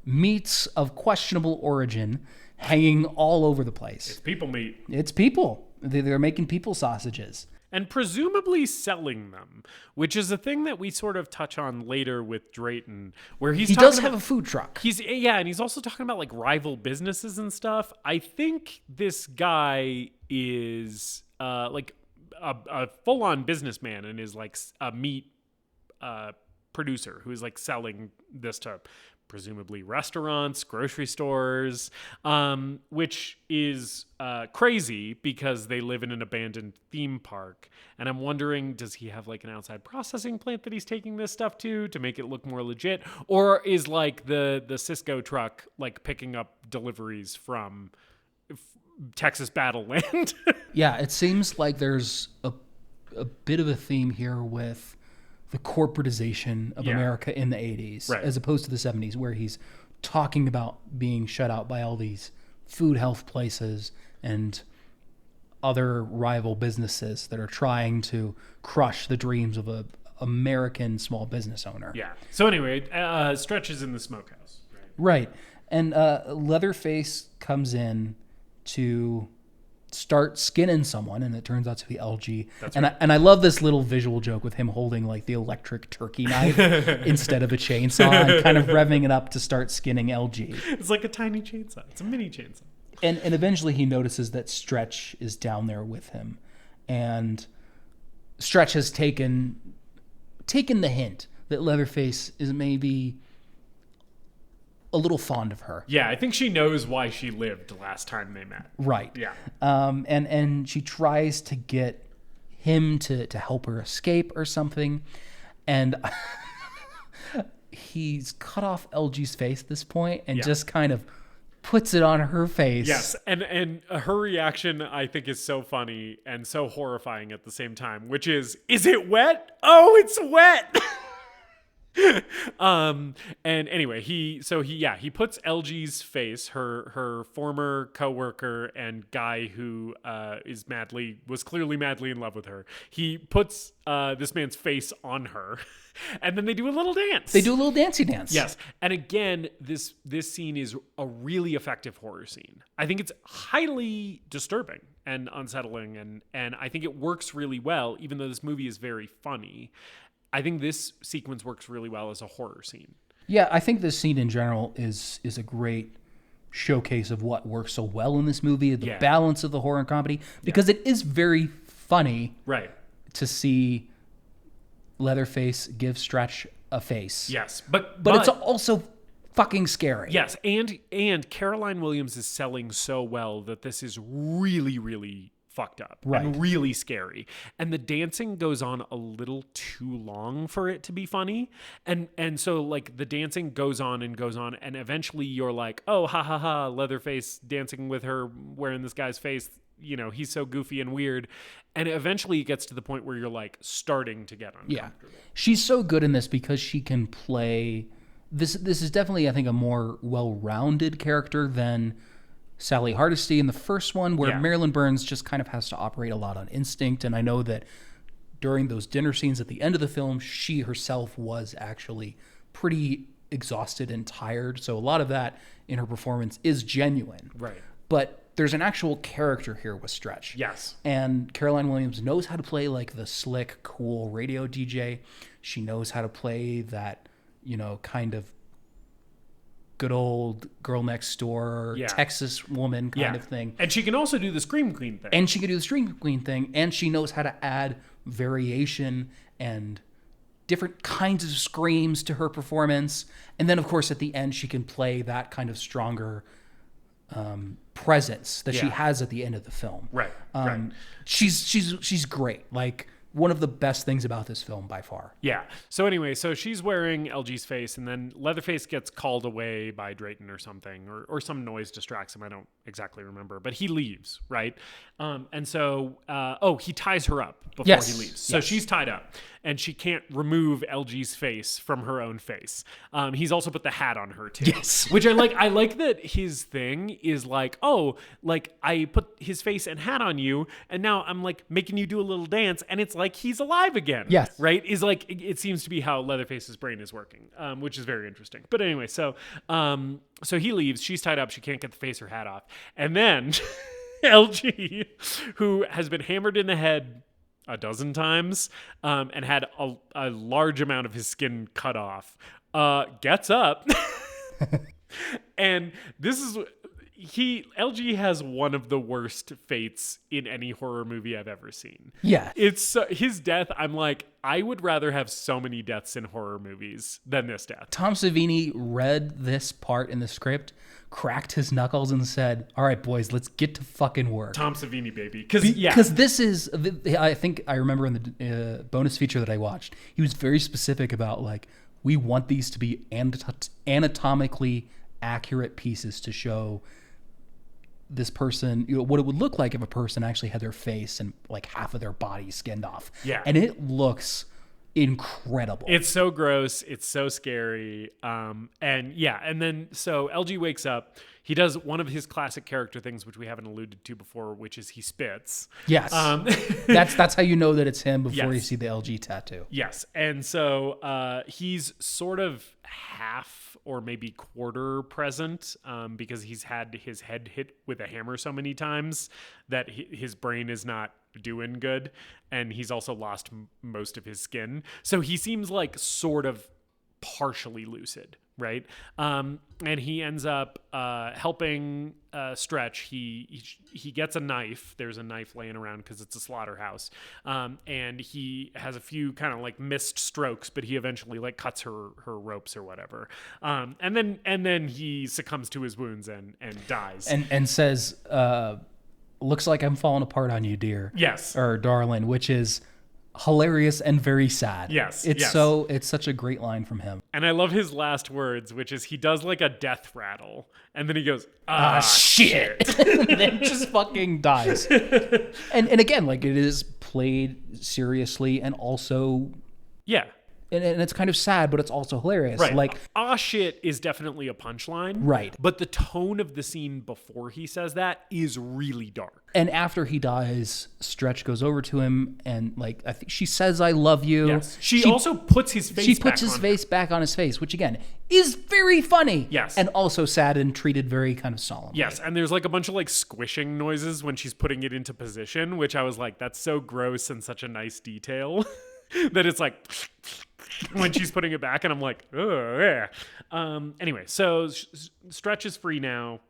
meats of questionable origin hanging all over the place. It's people meat. It's people. They're making people sausages. And presumably selling them, which is a thing that we sort of touch on later with Drayton, where he does have a food truck. And he's also talking about like rival businesses and stuff. I think this guy is like a full-on businessman and is like a meat producer who is like selling this to presumably restaurants, grocery stores, which is crazy because they live in an abandoned theme park. And I'm wondering, does he have like an outside processing plant that he's taking this stuff to make it look more legit? Or is like the Cisco truck like picking up deliveries from Texas Battleland? Yeah, it seems like there's a bit of a theme here with the corporatization of America in the 80s, as opposed to the 70s, where he's talking about being shut out by all these food health places and other rival businesses that are trying to crush the dreams of a American small business owner. Yeah. So anyway, Stretch is in the smokehouse. Right. And Leatherface comes in to start skinning someone, and it turns out to be LG. And I love this little visual joke with him holding like the electric turkey knife instead of a chainsaw and kind of revving it up to start skinning LG. It's like a tiny chainsaw. It's a mini chainsaw. And eventually he notices that Stretch is down there with him, and Stretch has taken the hint that Leatherface is maybe a little fond of her. Yeah, I think she knows why she lived last time they met. Right. Yeah. And she tries to get him to help her escape or something. And he's cut off LG's face at this point and just kind of puts it on her face. Yes, and her reaction I think is so funny and so horrifying at the same time, which is it wet? Oh, it's wet. And anyway, he puts LG's face, her former coworker and guy who was clearly madly in love with her. He puts this man's face on her, and then they do a little dance. They do a little dancey dance. Yes, and again, this scene is a really effective horror scene. I think it's highly disturbing and unsettling, and I think it works really well, even though this movie is very funny. I think this sequence works really well as a horror scene. Yeah, I think this scene in general is a great showcase of what works so well in this movie, the balance of the horror and comedy, because it is very funny to see Leatherface give Stretch a face. Yes, but it's also fucking scary. Yes, and Caroline Williams is selling so well that this is really, really fucked up and really scary, and the dancing goes on a little too long for it to be funny, and so like the dancing goes on, and eventually you're like, oh, ha ha ha, Leatherface dancing with her wearing this guy's face, he's so goofy and weird, and eventually it gets to the point where you're like starting to get uncomfortable. She's so good in this because she can play this is definitely, I think, a more well-rounded character than Sally Hardesty in the first one, where Marilyn Burns just kind of has to operate a lot on instinct. And I know that during those dinner scenes at the end of the film, she herself was actually pretty exhausted and tired. So a lot of that in her performance is genuine. Right. But there's an actual character here with Stretch. Yes. And Caroline Williams knows how to play like the slick, cool radio DJ. She knows how to play that, kind of good old girl next door, Texas woman kind of thing. And she can also do the Scream Queen thing. And she knows how to add variation and different kinds of screams to her performance. And then, of course, at the end, she can play that kind of stronger presence that she has at the end of the film. Right. She's great. Like, one of the best things about this film by far. Yeah. So anyway, she's wearing LG's face, and then Leatherface gets called away by Drayton or something, or some noise distracts him. I don't exactly remember, but he leaves, right? And so, he ties her up before he leaves. So she's tied up, and she can't remove LG's face from her own face. He's also put the hat on her too. Yes. Which I like. I like that his thing is like, I put his face and hat on you, and now I'm like making you do a little dance, and it's like he's alive again. Yes. Right? Is like, it seems to be how Leatherface's brain is working, which is very interesting. But anyway, so he leaves, she's tied up, she can't get the face or hat off. And then LG, who has been hammered in the head a dozen times, and had a large amount of his skin cut off, gets up. And this is... LG has one of the worst fates in any horror movie I've ever seen. Yeah. It's his death. I'm like, I would rather have so many deaths in horror movies than this death. Tom Savini read this part in the script, cracked his knuckles and said, all right, boys, let's get to fucking work. Tom Savini, baby. Because this is, I think I remember in the bonus feature that I watched, he was very specific about like, we want these to be anatomically accurate pieces to show this person, what it would look like if a person actually had their face and like half of their body skinned off. Yeah. And it looks incredible. It's so gross. It's so scary. And then so LG wakes up. He does one of his classic character things, which we haven't alluded to before, which is he spits. Yes. That's how you know that it's him before you see the LG tattoo. Yes. And so he's sort of half or maybe quarter present, because he's had his head hit with a hammer so many times that his brain is not doing good. And he's also lost most of his skin. So he seems like sort of partially lucid, right? And he ends up helping Stretch. He gets a knife. There's a knife laying around because it's a slaughterhouse. And he has a few kind of like missed strokes, but he eventually like cuts her ropes or whatever. And then he succumbs to his wounds and dies. And says, looks like I'm falling apart on you, dear. Yes. Or darling, which is hilarious and very sad. Yes. It's such a great line from him. And I love his last words, which is he does like a death rattle, and then he goes, shit. And then just fucking dies. And again, like, it is played seriously and also and it's kind of sad, but it's also hilarious. Right. Like, shit is definitely a punchline. Right. But the tone of the scene before he says that is really dark. And after he dies, Stretch goes over to him and, like, I think she says, I love you. Yes. She also puts his face back on his face, which again is very funny. Yes. And also sad and treated very kind of solemnly. Yes. And there's like a bunch of like squishing noises when she's putting it into position, which I was like, that's so gross and such a nice detail that it's like when she's putting it back, and I'm like, oh yeah. Anyway, so Stretch is free now.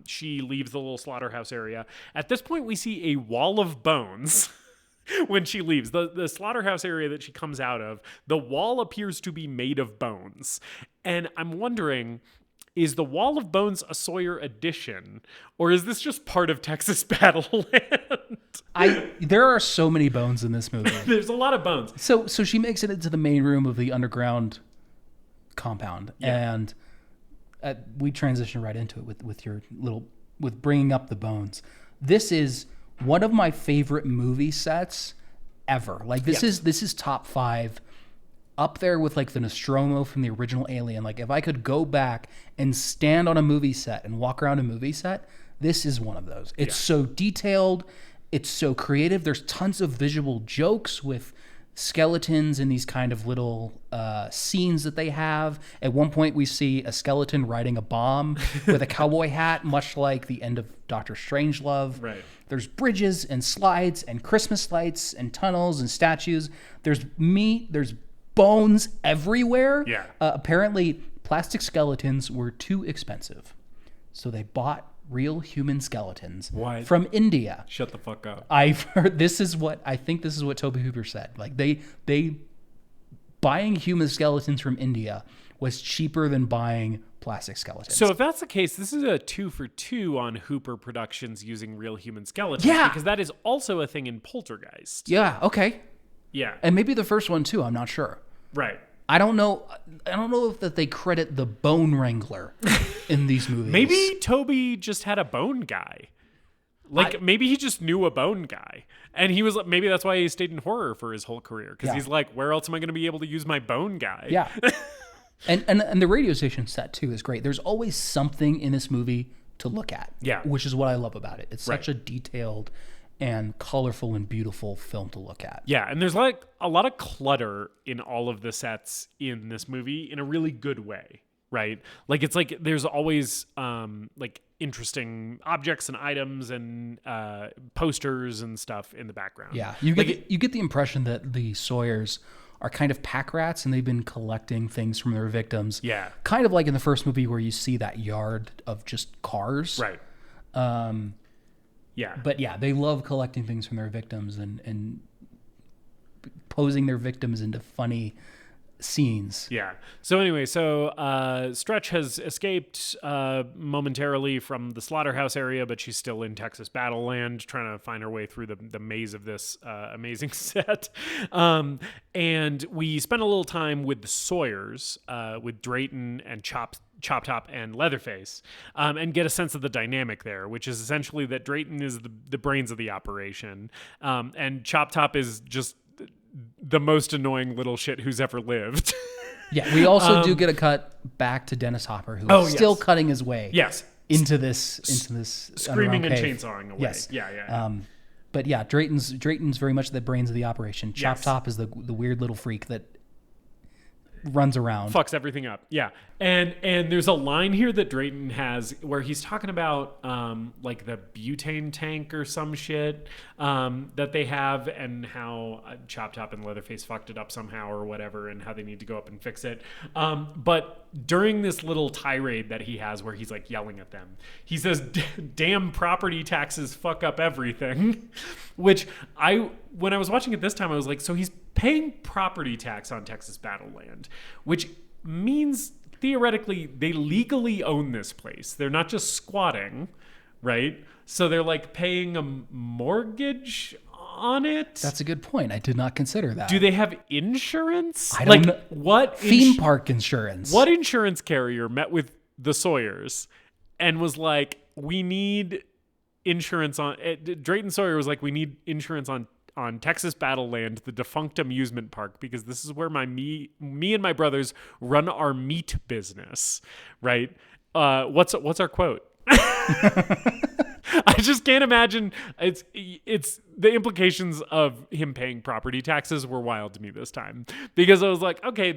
She leaves the little slaughterhouse area. At this point, we see a wall of bones. When she leaves the slaughterhouse area that she comes out of, the wall appears to be made of bones. And I'm wondering, is the Wall of Bones a Sawyer addition, or is this just part of Texas Battleland? There are so many bones in this movie. There's a lot of bones. So she makes it into the main room of the underground compound, and we transition right into it with bringing up the bones. This is one of my favorite movie sets ever. Like, this is top 5 up there with like the Nostromo from the original Alien. Like if I could go back and stand on a movie set and walk around a movie set, this is one of those. It's so detailed. It's so creative. There's tons of visual jokes with skeletons and these kind of little scenes that they have. At one point, we see a skeleton riding a bomb with a cowboy hat, much like the end of Doctor Strangelove. Right. There's bridges and slides and Christmas lights and tunnels and statues. There's meat. There's bones everywhere. Yeah. Apparently, plastic skeletons were too expensive, so they bought real human skeletons from India. Shut the fuck up. I've heard this is what Tobe Hooper said. Like they buying human skeletons from India was cheaper than buying plastic skeletons. So if that's the case, this is a 2 for 2 on Hooper Productions using real human skeletons. Yeah. Because that is also a thing in Poltergeist. Yeah, okay. Yeah. And maybe the first one too, I'm not sure. Right. I don't know if that they credit the Bone Wrangler in these movies. Maybe Toby just had a bone guy. Like maybe he just knew a bone guy. And he was like, maybe that's why he stayed in horror for his whole career. Because he's like, where else am I going to be able to use my bone guy? Yeah. and the radio station set too is great. There's always something in this movie to look at. Yeah. Which is what I love about it. It's such a detailed and colorful and beautiful film to look at. Yeah, and there's like a lot of clutter in all of the sets in this movie in a really good way, right? Like it's like there's always like interesting objects and items and posters and stuff in the background. Yeah, you get the impression that the Sawyers are kind of pack rats and they've been collecting things from their victims. Yeah. Kind of like in the first movie where you see that yard of just cars. Right. Yeah. But yeah, they love collecting things from their victims and posing their victims into funny scenes. Yeah. So anyway, Stretch has escaped momentarily from the slaughterhouse area, but she's still in Texas Battleland trying to find her way through the maze of this amazing set. And we spent a little time with the Sawyers, with Drayton and Chop Top and Leatherface, and get a sense of the dynamic there, which is essentially that Drayton is the brains of the operation, and Chop Top is just the most annoying little shit who's ever lived. Yeah, we also do get a cut back to Dennis Hopper, who is still cutting his way into this screaming and cave. chainsawing away. Yes. Yeah. But yeah, Drayton's very much the brains of the operation. Chop Top is the weird little freak that runs around. Fucks everything up. Yeah. And there's a line here that Drayton has where he's talking about like the butane tank or some shit that they have, and how Chop Top and Leatherface fucked it up somehow or whatever, and how they need to go up and fix it. But during this little tirade that he has where he's like yelling at them, he says, "Damn property taxes fuck up everything," which when I was watching it this time, I was like, so he's paying property tax on Texas Battleland, which means theoretically they legally own this place. They're not just squatting, right? So they're like paying a mortgage on it. That's a good point. I did not consider that. Do they have insurance? I don't know. What theme park insurance? What insurance carrier met with the Sawyers and was like, we need insurance on Drayton Sawyer was like, we need insurance on Texas Battleland, the defunct amusement park, because this is where me and my brothers run our meat business, right? What's our quote? I just can't imagine. It's the implications of him paying property taxes were wild to me this time, because I was like, okay,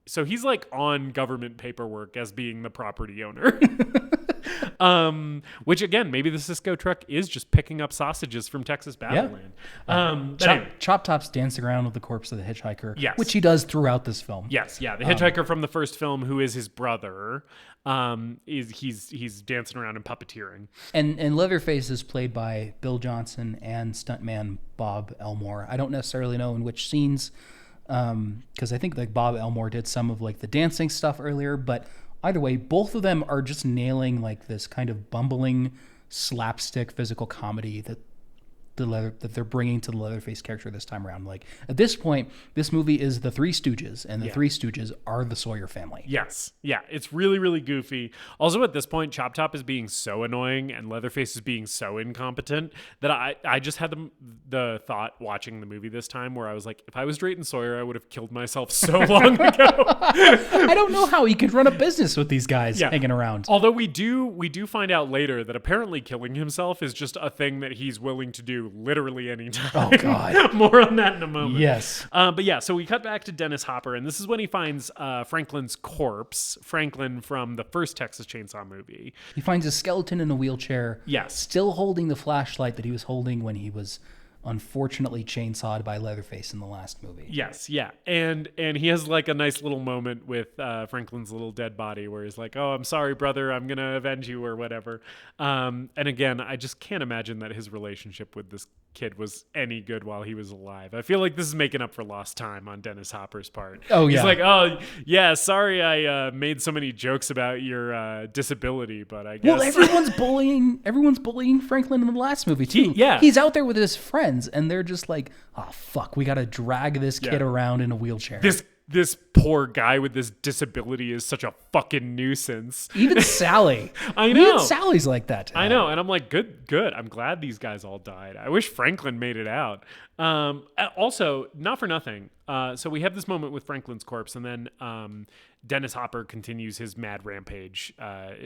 so he's like on government paperwork as being the property owner. Which again, maybe the Cisco truck is just picking up sausages from Texas Battleland. Anyway. Chop Top's dancing around with the corpse of the hitchhiker, yes, which he does throughout this film. Yes, yeah, the hitchhiker from the first film, who is his brother, he's dancing around and puppeteering. And Leatherface is played by Bill Johnson and stuntman Bob Elmore. I don't necessarily know in which scenes, because I think like Bob Elmore did some of like the dancing stuff earlier, but either way, both of them are just nailing like this kind of bumbling slapstick physical comedy that that they're bringing to the Leatherface character this time around. Like at this point, this movie is the Three Stooges, and the Three Stooges are the Sawyer family. Yes. Yeah. It's really, really goofy. Also, at this point, Chop Top is being so annoying and Leatherface is being so incompetent that I just had the thought watching the movie this time where I was like, if I was Drayton Sawyer, I would have killed myself so long ago. I don't know how he could run a business with these guys hanging around. Although we do find out later that apparently killing himself is just a thing that he's willing to do literally anytime. Oh, God. More on that in a moment. Yes. But yeah, so we cut back to Dennis Hopper, and this is when he finds Franklin's corpse, Franklin from the first Texas Chainsaw movie. He finds a skeleton in a wheelchair. Yes. Still holding the flashlight that he was holding when he was unfortunately chainsawed by Leatherface in the last movie. Yes, yeah. And he has like a nice little moment with Franklin's little dead body where he's like, oh, I'm sorry, brother, I'm going to avenge you or whatever. And again, I just can't imagine that his relationship with this kid was any good while he was alive. I feel like this is making up for lost time on Dennis Hopper's part. Oh, yeah. He's like, oh, yeah, sorry I made so many jokes about your disability, but I guess... Well, everyone's bullying Franklin in the last movie, too. He's out there with his friends, and they're just like, oh, fuck, we got to drag this kid around in a wheelchair. This poor guy with this disability is such a fucking nuisance. Even Sally. I know. Even Sally's like that. I know. And I'm like, good. I'm glad these guys all died. I wish Franklin made it out. Also, not for nothing. So we have this moment with Franklin's corpse, and then Dennis Hopper continues his mad rampage,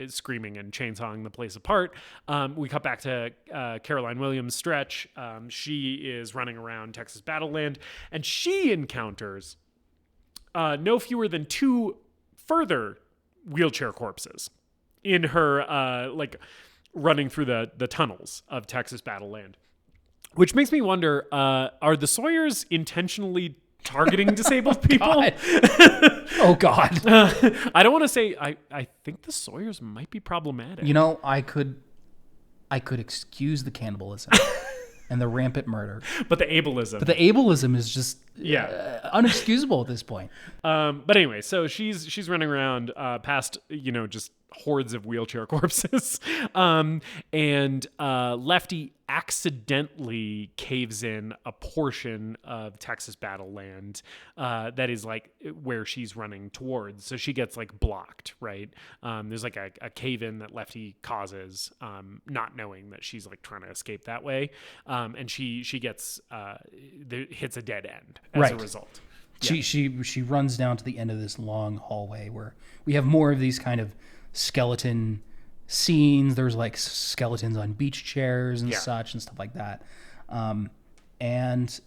screaming and chainsawing the place apart. We cut back to Caroline Williams' stretch. She is running around Texas Battleland, and she encounters no fewer than 2 further wheelchair corpses in her, running through the tunnels of Texas Battleland. Which makes me wonder, are the Sawyers intentionally targeting disabled people? Oh, God. I don't want to say, I think the Sawyers might be problematic. You know, I could excuse the cannibalism and the rampant murder. But the ableism. But the ableism is just unexcusable at this point. But anyway, so she's running around past, just hordes of wheelchair corpses. And Lefty accidentally caves in a portion of Texas Battleland that is like where she's running towards. So she gets like blocked, right? There's like a cave in that Lefty causes, not knowing that she's like trying to escape that way. And she gets hits a dead end as a result. She runs down to the end of this long hallway where we have more of these kind of skeleton scenes. There's like skeletons on beach chairs and such and stuff like that. And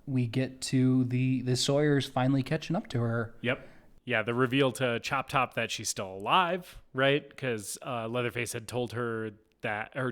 we get to the Sawyers finally catching up to her. Yep. Yeah, the reveal to Chop Top that she's still alive, right? Because Leatherface had told her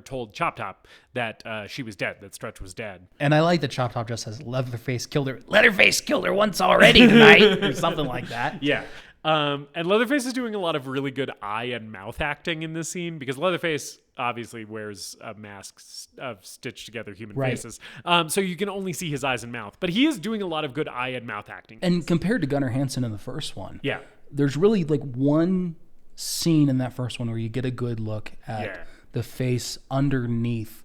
told Chop Top that she was dead, that Stretch was dead. And I like that Chop Top just says Leatherface killed her once already tonight, or something like that. Yeah. And Leatherface is doing a lot of really good eye and mouth acting in this scene because Leatherface obviously wears a mask of stitched together human faces. So you can only see his eyes and mouth, but he is doing a lot of good eye and mouth acting. And compared to Gunnar Hansen in the first one, yeah, there's really like one scene in that first one where you get a good look at the face underneath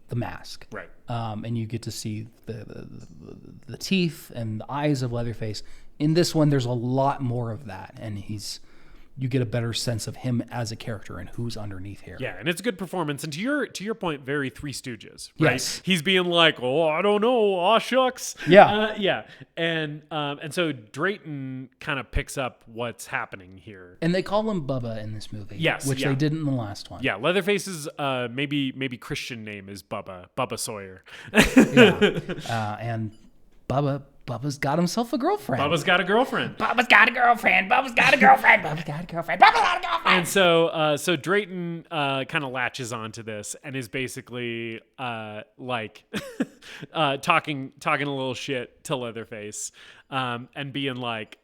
the mask. Right. And you get to see the teeth and the eyes of Leatherface. In this one, there's a lot more of that, and you get a better sense of him as a character and who's underneath here. Yeah, and it's a good performance. And to your point, very Three Stooges, right? Yes. He's being like, oh, I don't know, aw shucks. Yeah. Yeah. And so Drayton kind of picks up what's happening here. And they call him Bubba in this movie. Yes. Which they didn't in the last one. Yeah, Leatherface's maybe Christian name is Bubba Sawyer. Yeah. And Bubba's got himself a girlfriend. Bubba's got a girlfriend. And so Drayton kind of latches onto this and is basically talking a little shit to Leatherface, and being like,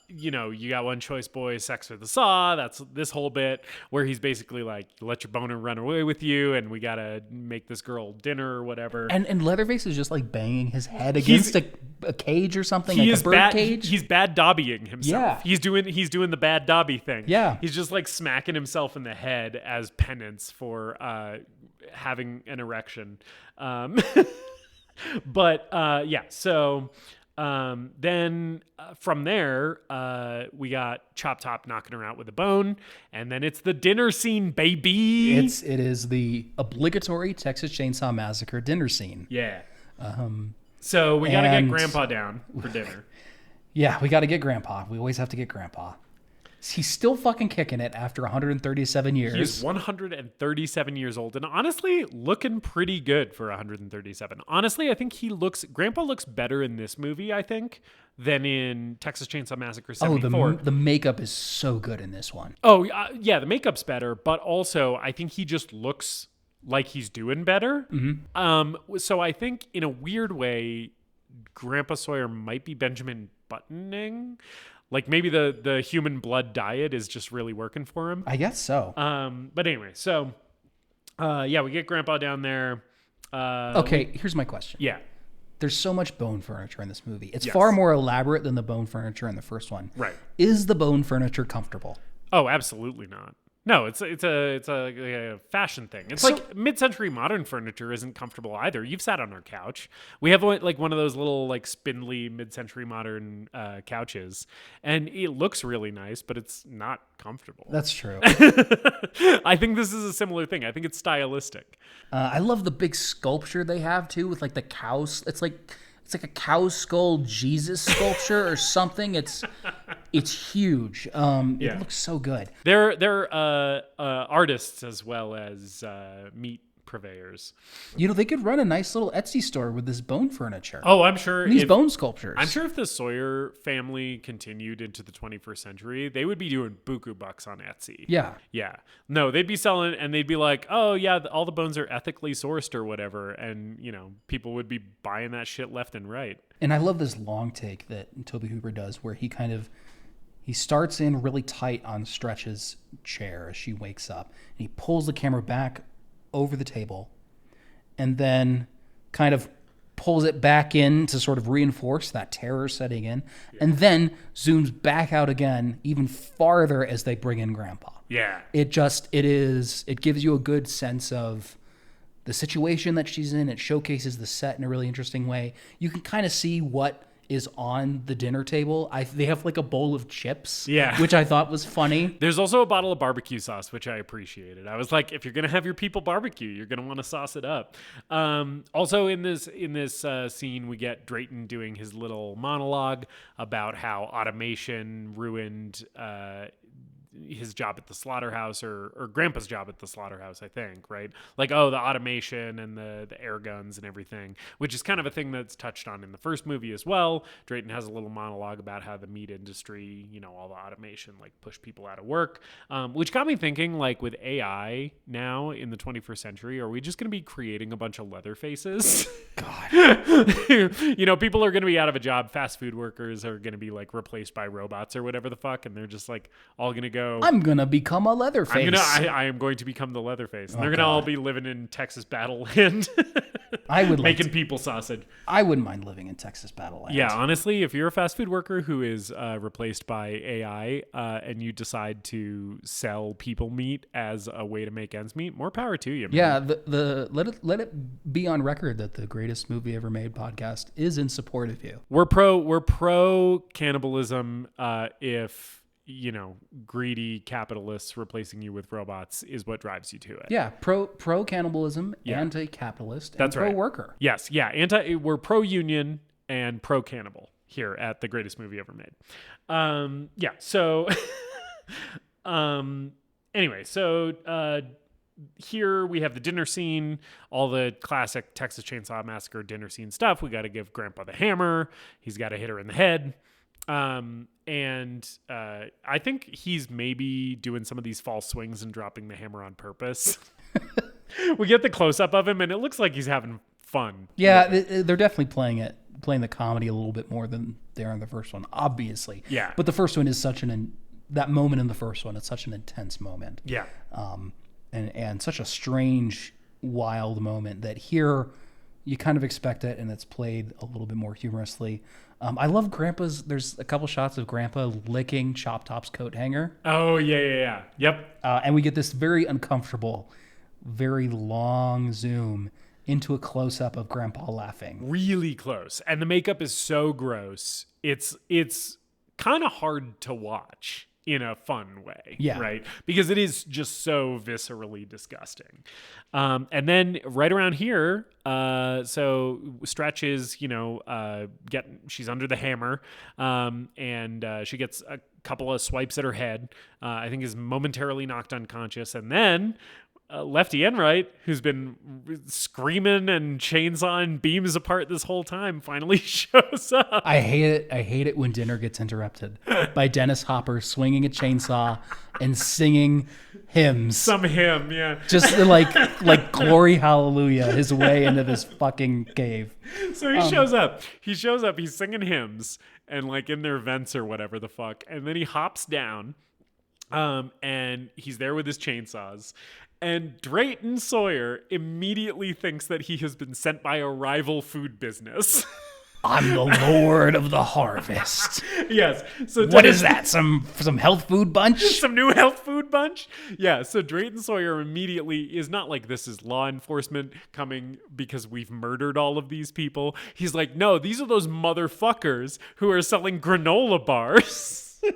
you got one choice, boy, sex with the saw. That's this whole bit where he's basically like, let your boner run away with you, and we gotta make this girl dinner or whatever. And Leatherface is just like banging his head against a cage or something, like a bird cage. He's bad dobbying himself. Yeah. He's doing the bad dobby thing. Yeah. He's just like smacking himself in the head as penance for having an erection. But yeah, so then from there, we got Chop Top knocking her out with a bone, and then it's the dinner scene, baby. It is the obligatory Texas Chainsaw Massacre dinner scene. Yeah. So we got to get and- Grandpa down for dinner. Yeah, we got to get Grandpa. We always have to get Grandpa. He's still fucking kicking it after 137 years. He's 137 years old, and honestly, looking pretty good for 137. Honestly, I think Grandpa looks better in this movie, I think, than in Texas Chainsaw Massacre 74. The makeup is so good in this one. Oh, yeah, the makeup's better, but also I think he just looks like he's doing better. Mm-hmm. So I think in a weird way, Grandpa Sawyer might be Benjamin Buttoning. Like maybe the human blood diet is just really working for him. I guess so. But anyway, so yeah, we get Grandpa down there. Okay, here's my question. Yeah. There's so much bone furniture in this movie. It's Yes. far more elaborate than the bone furniture in the first one. Right. Is the bone furniture comfortable? Oh, absolutely not. No, it's a fashion thing. It's like mid-century modern furniture isn't comfortable either. You've sat on our couch. We have one of those little like spindly mid-century modern couches, and it looks really nice, but it's not comfortable. That's true. I think this is a similar thing. I think it's stylistic. I love the big sculpture they have too, with like the cows. It's like a cow skull Jesus sculpture or something. It's huge. It looks so good. They're artists as well as meat purveyors. You know, they could run a nice little Etsy store with this bone furniture. Oh, I'm sure These bone sculptures. I'm sure if the Sawyer family continued into the 21st century, they would be doing buku bucks on Etsy. Yeah. Yeah. No, they'd be selling and they'd be like, oh, yeah, all the bones are ethically sourced or whatever. And, people would be buying that shit left and right. And I love this long take that Tobe Hooper does where he starts in really tight on Stretch's chair as she wakes up. And he pulls the camera back over the table and then kind of pulls it back in to sort of reinforce that terror setting in, and then zooms back out again even farther as they bring in Grandpa. Yeah. It gives you a good sense of the situation that she's in. It showcases the set in a really interesting way. You can kind of see what is on the dinner table. They have like a bowl of chips, which I thought was funny. There's also a bottle of barbecue sauce, which I appreciated. I was like, if you're gonna have your people barbecue, you're gonna want to sauce it up. Also in this scene, we get Drayton doing his little monologue about how automation ruined his job at the slaughterhouse or Grandpa's job at the slaughterhouse, I think, right? Like, oh, the automation and the air guns and everything, which is kind of a thing that's touched on in the first movie as well. Drayton has a little monologue about how the meat industry, all the automation, like, pushed people out of work, which got me thinking, like, with AI now in the 21st century, are we just going to be creating a bunch of leather faces? God. People are going to be out of a job. Fast food workers are going to be, like, replaced by robots or whatever the fuck, and they're just, like, all going to go, I'm gonna become a Leatherface. I am going to become the Leatherface. And they're gonna all be living in Texas Battleland. I would making people sausage. I wouldn't mind living in Texas Battleland. Yeah, honestly, if you're a fast food worker who is replaced by AI and you decide to sell people meat as a way to make ends meet, more power to you, man. Yeah, let it be on record that the Greatest Movie Ever Made podcast is in support of you. We're pro cannibalism if greedy capitalists replacing you with robots is what drives you to it. Yeah, pro cannibalism, anti-capitalist, That's and pro right. worker. Yes, yeah, we're pro union and pro cannibal here at the Greatest Movie Ever Made. So anyway, so here we have the dinner scene, all the classic Texas Chainsaw Massacre dinner scene stuff. We got to give Grandpa the hammer. He's got to hit her in the head. I think he's maybe doing some of these false swings and dropping the hammer on purpose. We get the close up of him and it looks like he's having fun. Yeah, they're definitely playing it playing the comedy a little bit more than they are in the first one, obviously. Yeah. But the first one is such that moment in the first one, it's such an intense moment. Yeah. And such a strange, wild moment that here you kind of expect it, and it's played a little bit more humorously. I love there's a couple shots of Grandpa licking Chop Top's coat hanger. Oh, yeah. Yep. And we get this very uncomfortable, very long zoom into a close-up of Grandpa laughing. Really close. And the makeup is so gross. It's kind of hard to watch in a fun way, right? Because it is just so viscerally disgusting. And then right around here, so Stretch is, she's under the hammer, and she gets a couple of swipes at her head. I think is momentarily knocked unconscious, and then Lefty Enright, who's been screaming and chainsawing beams apart this whole time, finally shows up. I hate it when dinner gets interrupted by Dennis Hopper swinging a chainsaw and singing hymns. Some hymn, yeah. Just like glory hallelujah his way into this fucking cave. So he shows up. He's singing hymns and like in their vents or whatever the fuck. And then he hops down and he's there with his chainsaws. And Drayton Sawyer immediately thinks that he has been sent by a rival food business. I'm the Lord of the Harvest. Yes. So what is that? Some health food bunch? Some new health food bunch? Yeah. So Drayton Sawyer immediately is not like, this is law enforcement coming because we've murdered all of these people. He's like, no, these are those motherfuckers who are selling granola bars. He's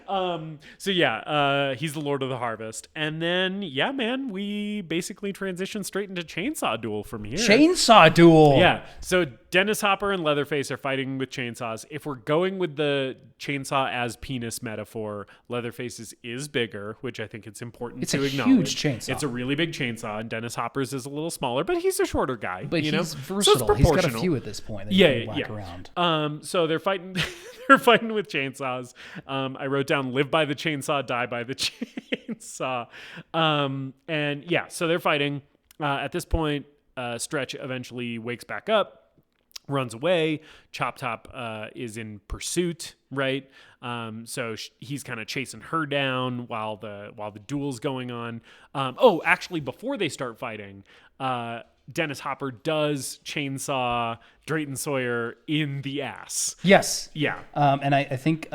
the Lord of the Harvest. And then, man, we basically transition straight into Chainsaw Duel from here. Chainsaw Duel! Yeah. So Dennis Hopper and Leatherface are fighting with chainsaws. If we're going with the chainsaw as penis metaphor, Leatherface's is bigger, which I think it's important to acknowledge. It's a huge chainsaw. It's a really big chainsaw, and Dennis Hopper's is a little smaller, but he's a shorter guy. But he's versatile. So he's got a few at this point that he can whack around. So they're fighting. They're fighting with chainsaws. I wrote down live by the chainsaw, die by the chainsaw. So they're fighting. At this point, Stretch eventually wakes back up, runs away. Chop Top is in pursuit, right? So he's kind of chasing her down while the duel's going on. Actually, before they start fighting, Dennis Hopper does chainsaw Drayton Sawyer in the ass. Yes. Yeah. And I think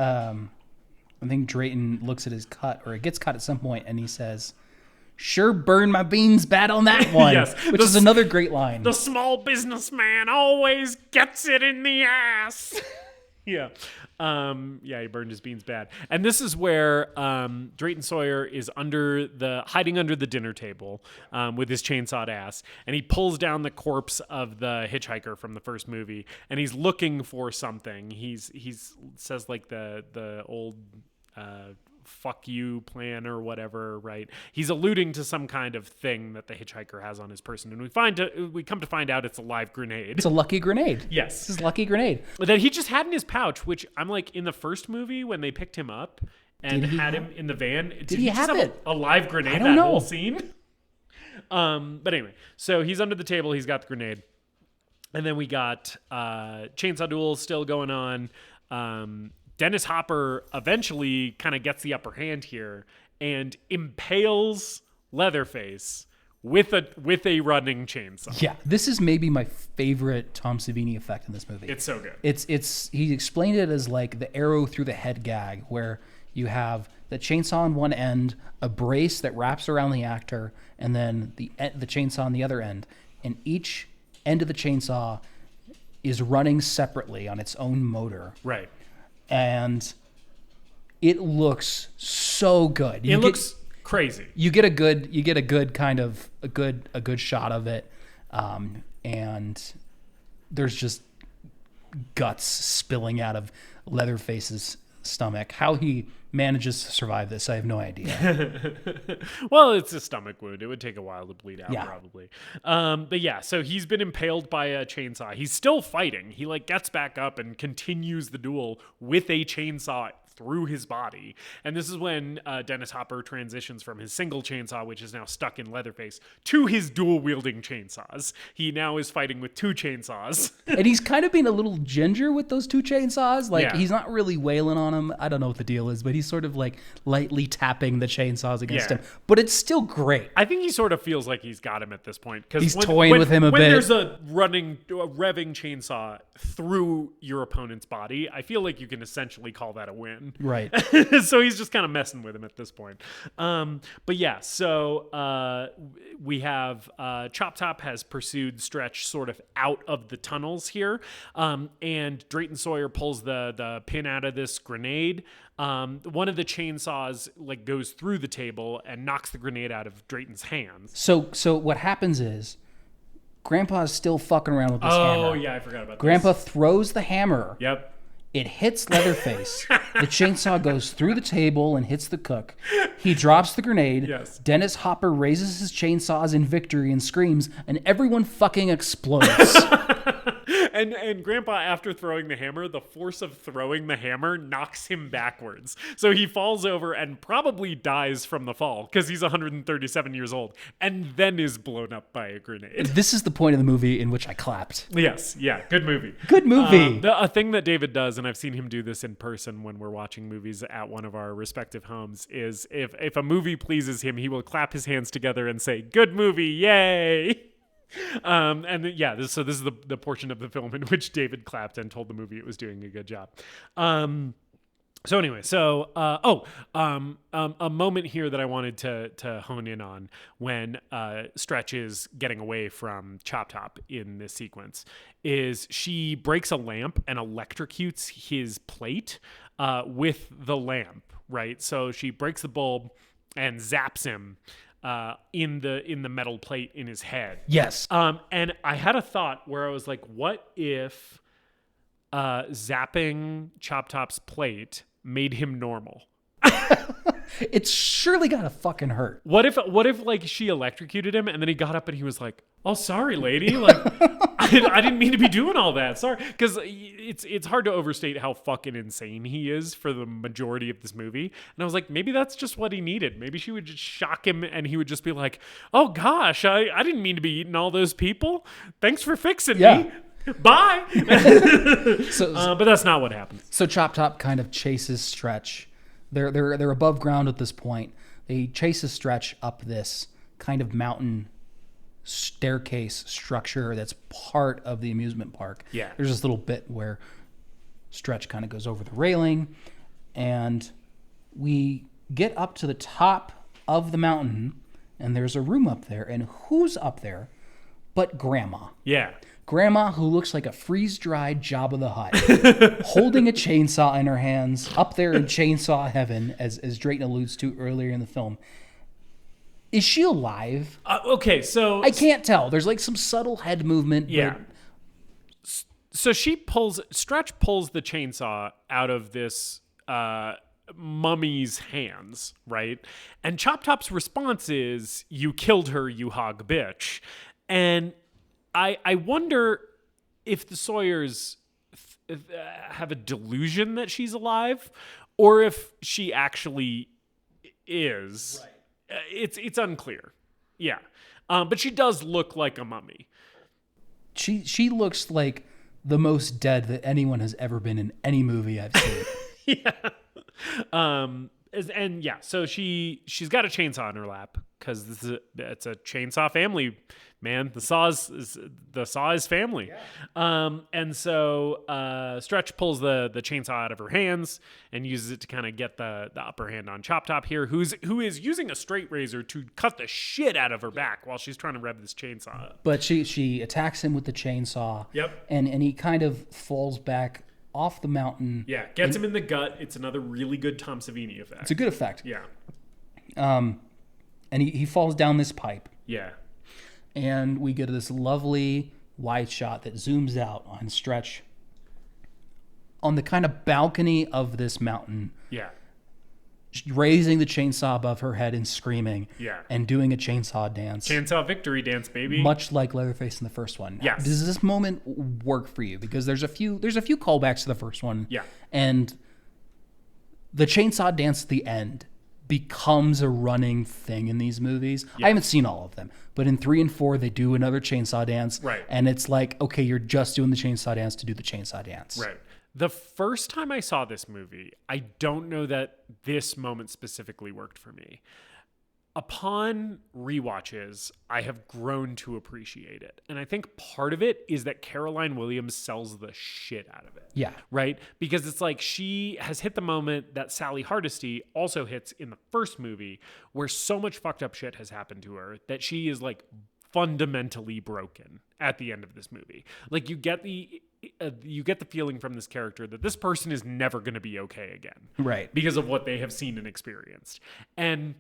Drayton looks at his cut, or it gets cut at some point, and he says, "Sure burned my beans bad on that one." Yes. Which is another great line. The small businessman always gets it in the ass. Yeah. He burned his beans bad. And this is where Drayton Sawyer is hiding under the dinner table with his chainsawed ass. And he pulls down the corpse of the hitchhiker from the first movie. And he's looking for something. He's says like the old fuck you plan or whatever, right? He's alluding to some kind of thing that the hitchhiker has on his person, and we come to find out it's a live grenade. It's a lucky grenade. Yes. It's a lucky grenade. That he just had in his pouch, which I'm like, in the first movie when they picked him up and had him in the van, did he have it? A live grenade I don't know. Whole scene? But anyway, so he's under the table, he's got the grenade. And then we got Chainsaw Duel still going on. Dennis Hopper eventually kind of gets the upper hand here and impales Leatherface with a running chainsaw. Yeah, this is maybe my favorite Tom Savini effect in this movie. It's so good. It's he explained it as like the arrow through the head gag, where you have the chainsaw on one end, a brace that wraps around the actor, and then the chainsaw on the other end, and each end of the chainsaw is running separately on its own motor. Right. And it looks so good. It looks crazy. You get a good kind of a good shot of it, and there's just guts spilling out of Leatherface's stomach. How he manages to survive this, I have no idea. Well, it's a stomach wound. It would take a while to bleed out, probably. But yeah, so he's been impaled by a chainsaw. He's still fighting. He gets back up and continues the duel with a chainsaw through his body. And this is when Dennis Hopper transitions from his single chainsaw, which is now stuck in Leatherface, to his dual-wielding chainsaws. He now is fighting with 2 chainsaws. And he's kind of being a little ginger with those 2 chainsaws. Like, he's not really wailing on him. I don't know what the deal is, but he's sort of like lightly tapping the chainsaws against him. But it's still great. I think he sort of feels like he's got him at this point. He's toying with him a bit. When there's a revving chainsaw through your opponent's body, I feel like you can essentially call that a win. Right. So he's just kind of messing with him at this point. But yeah, so we have Chop Top has pursued Stretch sort of out of the tunnels here, and Drayton Sawyer pulls the pin out of this grenade. One of the chainsaws like goes through the table and knocks the grenade out of Drayton's hands. So what happens is Grandpa's still fucking around with this hammer. Oh yeah, I forgot about Grandpa this. throws the hammer. Yep. It hits Leatherface. The chainsaw goes through the table and hits the cook. He drops the grenade. Yes. Dennis Hopper raises his chainsaws in victory and screams, and everyone fucking explodes. And Grandpa, after throwing the hammer, the force of throwing the hammer knocks him backwards. So he falls over and probably dies from the fall because he's 137 years old and then is blown up by a grenade. This is the point of the movie in which I clapped. Yes, yeah, good movie. Good movie. A thing that David does, and I've seen him do this in person when we're watching movies at one of our respective homes, is if a movie pleases him, he will clap his hands together and say, "Good movie, yay!" This is the portion of the film in which David clapped and told the movie it was doing a good job. A moment here that I wanted to hone in on when Stretch is getting away from Chop Top in this sequence is she breaks a lamp and electrocutes his plate with the lamp, right? So she breaks the bulb and zaps him in the metal plate in his head. Yes. And I had a thought where I was like, what if zapping Chop Top's plate made him normal? It's surely gotta fucking hurt. What if like she electrocuted him and then he got up and he was like, "Oh, sorry, lady. Like, I didn't mean to be doing all that. Sorry." Because it's hard to overstate how fucking insane he is for the majority of this movie. And I was like, maybe that's just what he needed. Maybe she would just shock him and he would just be like, "Oh gosh, I didn't mean to be eating all those people. Thanks for fixing me. Bye." But that's not what happened. So Chop Top kind of chases Stretch. They're above ground at this point. They chase a Stretch up this kind of mountain staircase structure that's part of the amusement park. Yeah. There's this little bit where Stretch kind of goes over the railing, and we get up to the top of the mountain, and there's a room up there, and who's up there but Grandma? Yeah. Grandma, who looks like a freeze-dried Jabba the Hutt, holding a chainsaw in her hands, up there in chainsaw heaven, as Drayton alludes to earlier in the film. Is she alive? Okay, so I can't tell. There's like some subtle head movement. Yeah. So Stretch pulls the chainsaw out of this mummy's hands, right? And Chop Top's response is, "You killed her, you hog bitch." And I wonder if the Sawyers have a delusion that she's alive, or if she actually is. Right. It's unclear. Yeah, but she does look like a mummy. She looks like the most dead that anyone has ever been in any movie I've seen. Yeah. So she's got a chainsaw in her lap because it's a chainsaw family, man. The saw is family. Yeah. And so Stretch pulls the chainsaw out of her hands and uses it to kind of get the upper hand on Chop Top here, who is using a straight razor to cut the shit out of her back while she's trying to rev this chainsaw up. But she attacks him with the chainsaw. Yep. And he kind of falls back off the mountain. Yeah, gets him in the gut. It's another really good Tom Savini effect. It's a good effect. Yeah. And he falls down this pipe. Yeah. And we get this lovely wide shot that zooms out on Stretch on the kind of balcony of this mountain. Yeah. Raising the chainsaw above her head and screaming. Yeah. And doing a chainsaw dance. Chainsaw victory dance, baby. Much like Leatherface in the first one. Yes. Does this moment work for you? Because there's a few callbacks to the first one. Yeah. And the chainsaw dance at the end becomes a running thing in these movies. Yeah. I haven't seen all of them, but in 3 and 4, they do another chainsaw dance. Right. And it's like, okay, you're just doing the chainsaw dance to do the chainsaw dance. Right. The first time I saw this movie, I don't know that this moment specifically worked for me. Upon rewatches, I have grown to appreciate it. And I think part of it is that Caroline Williams sells the shit out of it. Yeah. Right? Because it's like she has hit the moment that Sally Hardesty also hits in the first movie, where so much fucked up shit has happened to her that she is like fundamentally broken at the end of this movie. Like you get the feeling from this character that this person is never going to be okay again. Right. Because of what they have seen and experienced. And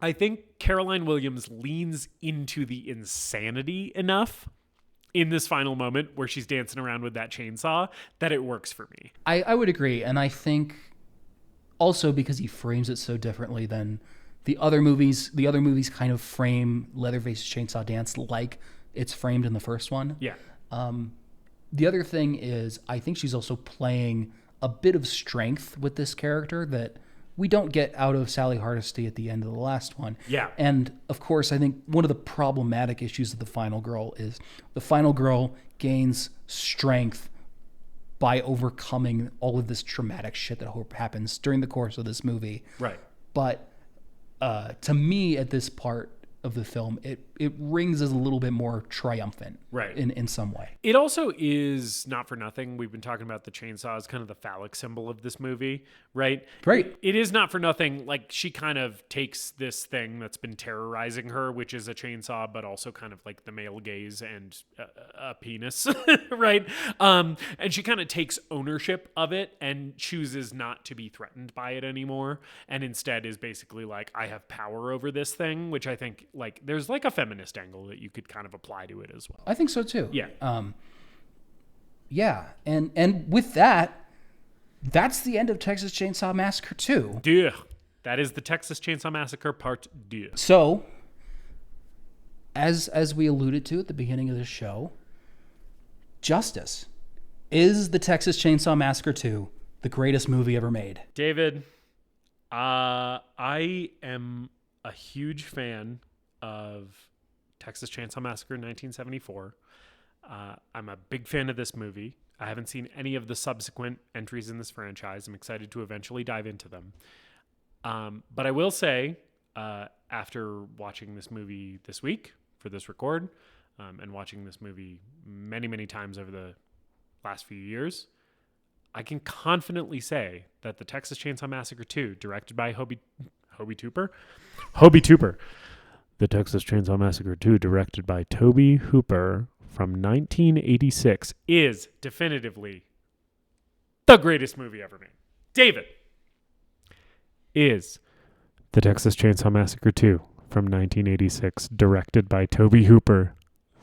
I think Caroline Williams leans into the insanity enough in this final moment where she's dancing around with that chainsaw that it works for me. I would agree. And I think also because he frames it so differently than the other movies kind of frame Leatherface's chainsaw dance like it's framed in the first one. Yeah. The other thing is I think she's also playing a bit of strength with this character that we don't get out of Sally Hardesty at the end of the last one. Yeah. And of course, I think one of the problematic issues of the final girl is the final girl gains strength by overcoming all of this traumatic shit that happens during the course of this movie. Right. But to me, at this part of the film, it rings as a little bit more triumphant, right, in some way. It also is not for nothing. We've been talking about the chainsaw as kind of the phallic symbol of this movie, right? Right. It is not for nothing. Like she kind of takes this thing that's been terrorizing her, which is a chainsaw, but also kind of like the male gaze and a penis, right? And she kind of takes ownership of it and chooses not to be threatened by it anymore, and instead is basically like, I have power over this thing, which I think like there's like a feminist angle that you could kind of apply to it as well. I think so too. Yeah. Yeah. And with that, that's the end of Texas Chainsaw Massacre 2. Duh. That is the Texas Chainsaw Massacre Part 2. So, as we alluded to at the beginning of the show, Justus, is the Texas Chainsaw Massacre 2 the greatest movie ever made? David, I am a huge fan of Texas Chainsaw Massacre 1974. I'm a big fan of this movie. I haven't seen any of the subsequent entries in this franchise. I'm excited to eventually dive into them. But I will say, after watching this movie this week for this record, and watching this movie many, many times over the last few years, I can confidently say that the Texas Chainsaw Massacre 2, directed by Tobe Hooper. The Texas Chainsaw Massacre 2, directed by Tobe Hooper from 1986, is definitively the greatest movie ever made. David, is the Texas Chainsaw Massacre 2 from 1986, directed by Tobe Hooper,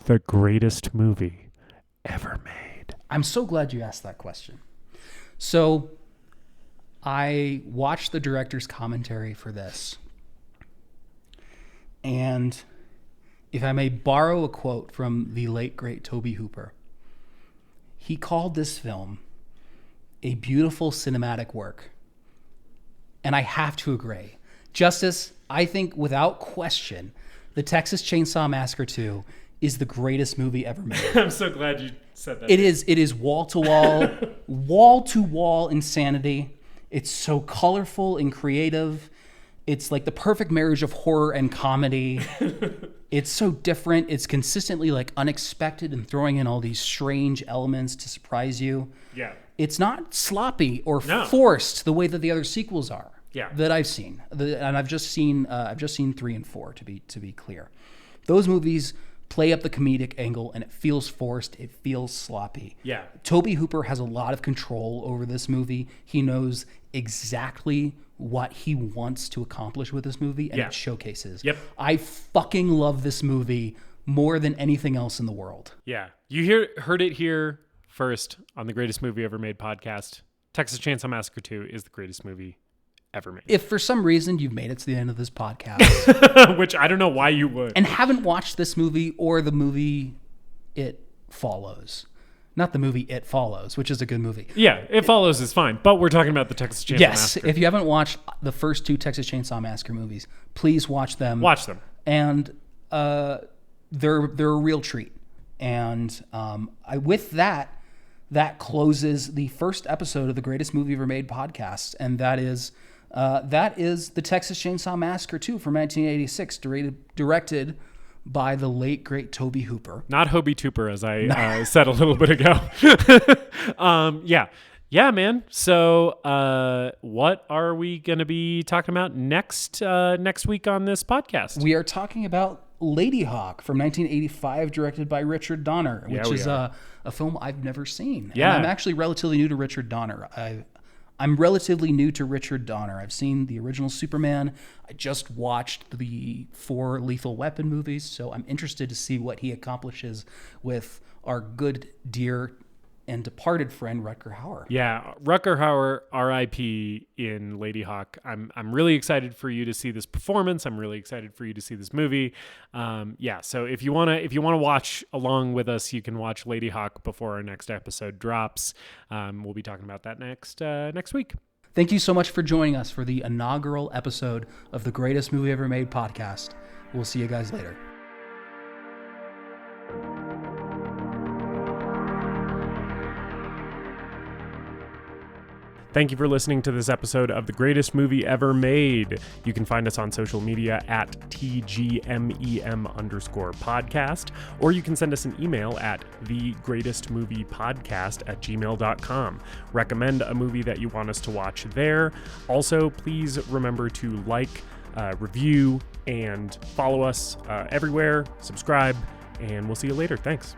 the greatest movie ever made? I'm so glad you asked that question. So, I watched the director's commentary for this. And if I may borrow a quote from the late, great Tobe Hooper, he called this film a beautiful cinematic work. And I have to agree. Justus, I think without question, the Texas Chainsaw Massacre 2 is the greatest movie ever made. I'm so glad you said that. It is wall-to-wall, wall-to-wall insanity. It's so colorful and creative. It's like the perfect marriage of horror and comedy. It's so different. It's consistently like unexpected and throwing in all these strange elements to surprise you. Yeah. It's not sloppy or forced the way that the other sequels are. Yeah. That I've seen. And I've just seen 3 and 4 to be clear. Those movies play up the comedic angle and it feels forced. It feels sloppy. Yeah. Tobe Hooper has a lot of control over this movie. He knows exactly what he wants to accomplish with this movie, and it showcases. Yep. I fucking love this movie more than anything else in the world. Yeah. You heard it here first on the Greatest Movie Ever Made podcast. Texas Chainsaw Massacre 2 is the greatest movie ever made. If for some reason you've made it to the end of this podcast, which I don't know why you would, and haven't watched this movie or the movie it follows, Not the movie It Follows, which is a good movie. Yeah, It Follows is fine, but we're talking about the Texas Chainsaw Massacre. Yes, if you haven't watched the first 2 Texas Chainsaw Massacre movies, please watch them. Watch them. And they're a real treat. And with that closes the first episode of the Greatest Movie Ever Made podcast, and that is the Texas Chainsaw Massacre 2 from 1986, directed by the late great Tobe Hooper. Not Hobie Tooper, as I said a little bit ago. Yeah, man. So what are we going to be talking about next week on this podcast? We are talking about Lady Hawk from 1985, directed by Richard Donner, which is a film I've never seen. Yeah. And I'm actually relatively new to Richard Donner. I'm relatively new to Richard Donner. I've seen the original Superman. I just watched the 4 Lethal Weapon movies, so I'm interested to see what he accomplishes with our good, dear, and departed friend Rutger Hauer. Yeah, Rutger Hauer, R.I.P. in Lady Hawk. I'm really excited for you to see this performance. I'm really excited for you to see this movie. So if you wanna watch along with us, you can watch Lady Hawk before our next episode drops. We'll be talking about that next week. Thank you so much for joining us for the inaugural episode of the Greatest Movie Ever Made podcast. We'll see you guys later. Thank you for listening to this episode of The Greatest Movie Ever Made. You can find us on social media at TGMEM_podcast, or you can send us an email at thegreatestmoviepodcast@gmail.com. Recommend a movie that you want us to watch there. Also, please remember to like, review, and follow us everywhere, subscribe, and we'll see you later. Thanks.